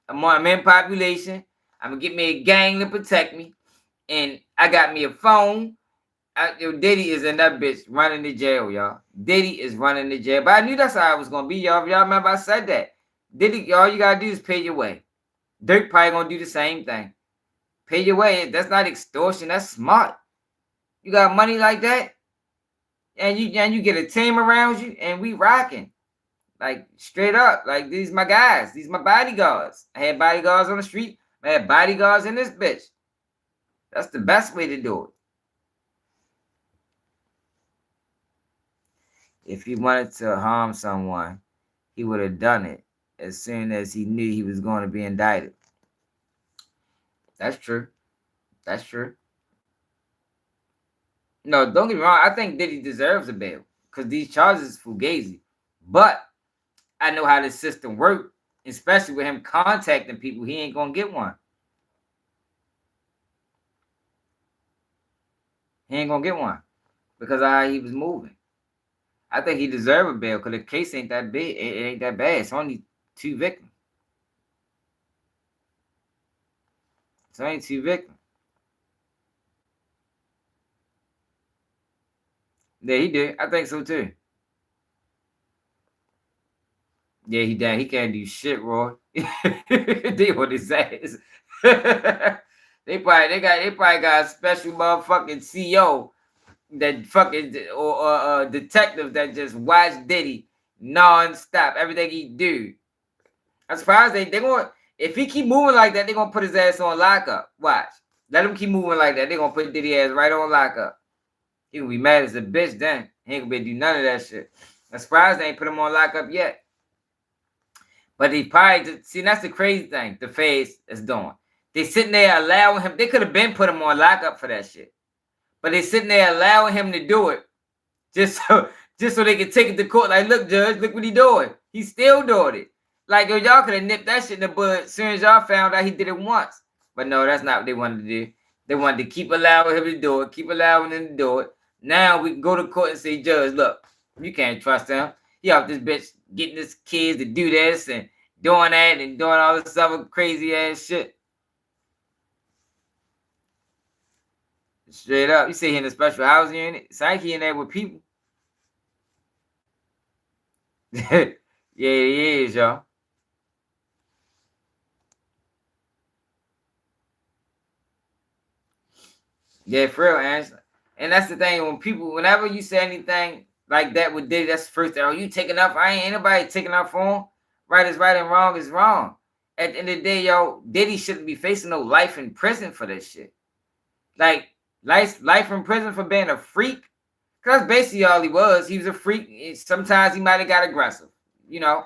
I'm in population. I'm gonna get me a gang to protect me. And I got me a phone. Yo, Diddy is in that bitch running the jail, y'all. Diddy is running the jail. But I knew that's how it was gonna be, y'all. If y'all remember I said that. Diddy, all you gotta do is pay your way. Dirk probably gonna do the same thing. Pay your way. That's not extortion. That's smart. You got money like that, and you get a team around you, and we rocking. Like straight up, like these my guys, these my bodyguards. I had bodyguards on the street. I had bodyguards in this bitch. That's the best way to do it. If he wanted to harm someone, he would have done it as soon as he knew he was going to be indicted. That's true. That's true. No, don't get me wrong. I think Diddy deserves a bail because these charges fugazi. But I know how the system works, especially with him contacting people. He ain't gonna get one. He ain't gonna get one because of how he was moving. I think he deserves a bail because the case ain't that big. It ain't that bad. It's only 2 victims. It's only 2 victims. Yeah, he did. I think so too. Yeah, he did. He can't do shit, Roy. They on his ass. They probably got a special motherfucking CO that fucking or detective that just watch Diddy non-stop, everything he do. I'm surprised they gonna, if he keep moving like that, they gonna put his ass on lockup. Watch. Let him keep moving like that. They gonna put Diddy ass right on lockup. He gonna be mad as a bitch then. He ain't gonna be able to do none of that shit. I'm surprised they ain't put him on lockup yet. But he probably, see, that's the crazy thing the feds is doing. They sitting there allowing him, they could have been put him on lockup for that shit. But they sitting there allowing him to do it just so they can take it to court. Like, look, judge, look what he doing. He's still doing it. Like, yo, y'all could have nipped that shit in the bud as soon as y'all found out he did it once. But no, that's not what they wanted to do. They wanted to keep allowing him to do it, keep allowing him to do it. Now we can go to court and say, judge, look, you can't trust him. He off this bitch getting his kids to do this and doing that and doing all this other crazy ass shit. Straight up. You say he in a special housing unit. It's like he in there with people. Yeah, he is, y'all. Yeah, for real, Angela. And that's the thing, when people, whenever you say anything like that with Diddy, that's the first thing. Oh, you taking up? Ain't nobody taking up for him. Right is right and wrong is wrong. At the end of the day, yo, Diddy shouldn't be facing no life in prison for this shit. Like, life in prison for being a freak. Because that's basically all he was. He was a freak. Sometimes he might have got aggressive, you know.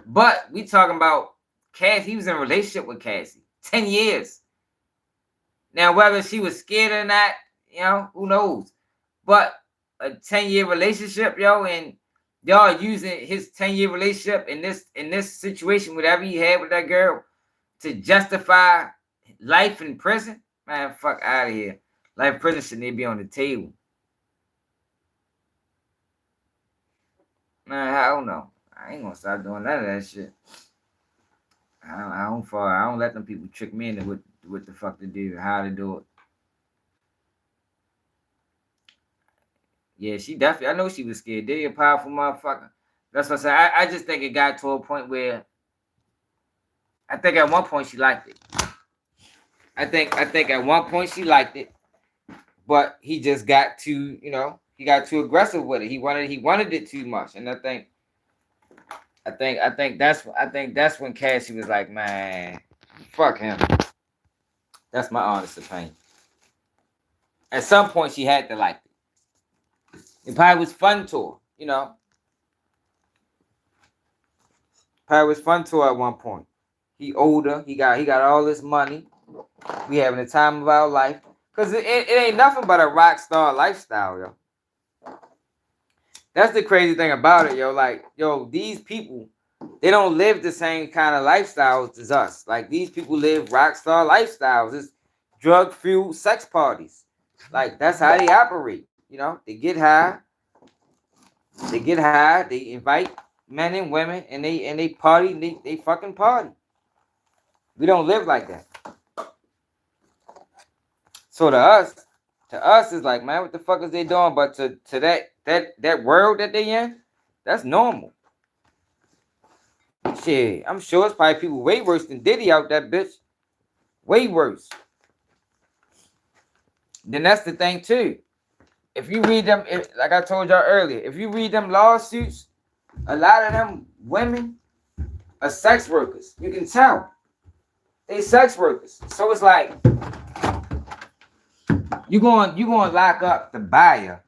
But we talking about Cassie. He was in a relationship with Cassie. 10 years. Now, whether she was scared or not, you know, who knows? But a 10-year relationship, yo, and y'all using his 10-year relationship in this situation, whatever he had with that girl, to justify life in prison, man, fuck out of here. Life in prison shouldn't be on the table. Man, I don't know. I ain't gonna stop doing none of that shit. I don't let them people trick me into what the fuck to do, how to do it. Yeah, she definitely, I know she was scared. Diddy a powerful motherfucker. That's what I said. I just think it got to a point where I think at one point she liked it. I think at one point she liked it, but he just got too, you know, he got too aggressive with it. He wanted it too much, and I think that's when Cassie was like, man, fuck him. That's my honest opinion. At some point, she had to like it. It probably was fun to her, you know. Probably was fun to her at one point. He older. He got all this money. We having the time of our life. Because it ain't nothing but a rock star lifestyle, yo. That's the crazy thing about it, yo. Like, yo, these people, they don't live the same kind of lifestyles as us. Like, these people live rock star lifestyles. It's drug-fueled sex parties. Like, that's how they operate. You know, they get high. They invite men and women, and they party. They fucking party. We don't live like that. So to us, it's like, man, what the fuck is they doing? But to that world that they in, that's normal. Shit, I'm sure it's probably people way worse than Diddy out that bitch. Way worse. Then that's the thing too. if you read them, like I told y'all earlier, if you read them lawsuits, a lot of them women are sex workers. You can tell they sex workers. So it's like you going lock up the buyer,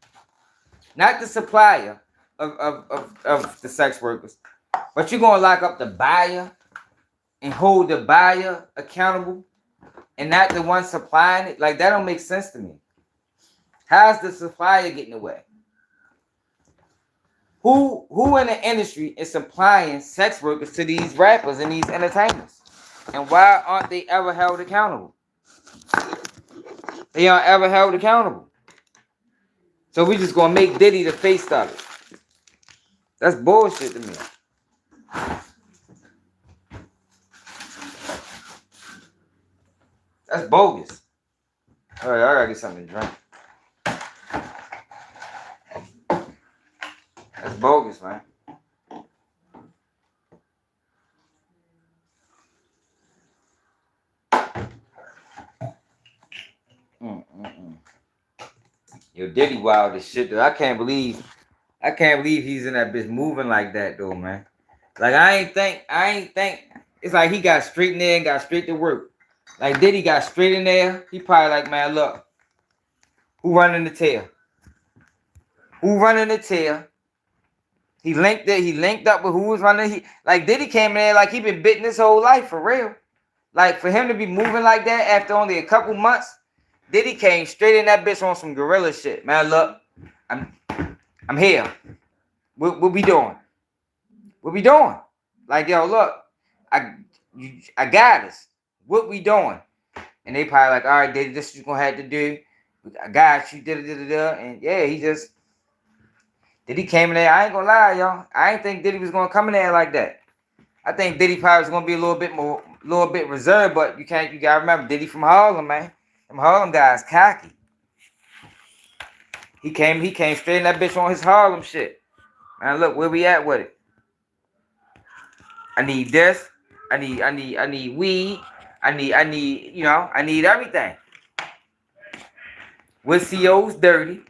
not the supplier of the sex workers, but you're gonna lock up the buyer and hold the buyer accountable and not the one supplying it. Like that don't make sense to me. How's the supplier getting away? Who in the industry is supplying sex workers to these rappers and these entertainers? And why aren't they ever held accountable? They aren't ever held accountable. So we just gonna make Diddy the face of it. That's bullshit to me. That's bogus. All right, I gotta get something to drink. That's bogus, man. Yo, Diddy wild as shit though. I can't believe he's in that bitch moving like that though, man. Like I ain't think. It's like he got straight in there and got straight to work. Like Diddy got straight in there. He probably like, man, look, who running the tail? Who running the tail? He linked it. He linked up with who was running. Like Diddy came in there like he been bitten his whole life for real. Like for him to be moving like that after only a couple months, Diddy came straight in that bitch on some gorilla shit. Man, look, I'm here. What we doing? What we doing? Like, yo, look, I got us. What we doing? And they probably like, all right, Diddy, this is what you're gonna have to do. I got you, and yeah, Diddy came in there. I ain't gonna lie, y'all. I ain't think Diddy was gonna come in there like that. I think Diddy probably was gonna be a little bit reserved, but you gotta remember Diddy from Harlem, man. Them Harlem guys cocky. He came straight in that bitch on his Harlem shit. Man, look, where we at with it? I need this. I need weed. I need everything. With CO's dirty.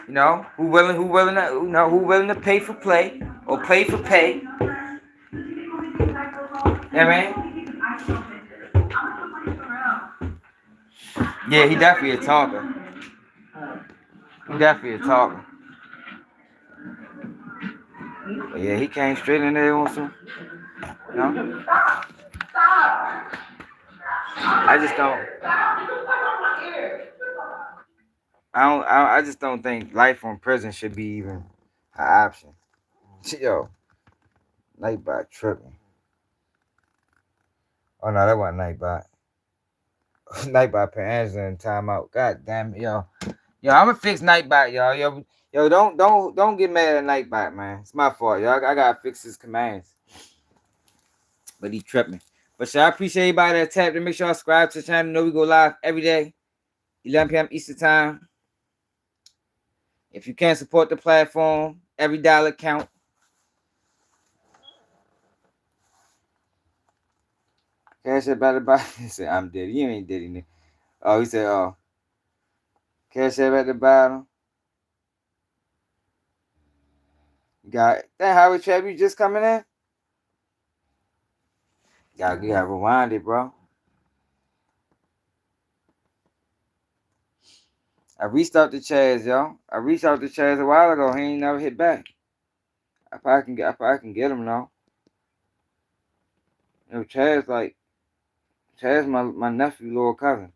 You know, who willing to pay for play or play for pay. Yeah, man. Yeah, he definitely a talker. But yeah, he came straight in there on some, you know. I just don't think life on prison should be even an option. Yo, Nightbot tripping. Oh no, that wasn't Nightbot. Nightbot put Angela in timeout. God damn it, yo. Yo, I'ma fix Nightbot, y'all. Yo, don't get mad at Nightbot, man. It's my fault, y'all. I gotta fix his commands. But he tripping. But I appreciate everybody that tapped in. Make sure y'all subscribe to the channel. You know we go live every day, 11 p.m. Eastern time. If you can't support the platform, every dollar count. Cash App at the bottom. He said, I'm Diddy. You ain't Diddy. Oh, he said, oh. Cash App at the bottom. You got that Howard Trap, you just coming in? You gotta rewind it, bro. I reached out to Chaz, y'all. I reached out to Chaz a while ago. He ain't never hit back. I probably can get him now. You know, Chaz my nephew, little cousin.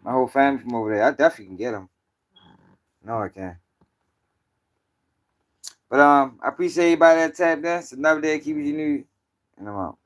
My whole family from over there. I definitely can get him. No, I can. But I appreciate everybody that tapped in. It's another day of keeping you new. And I'm out.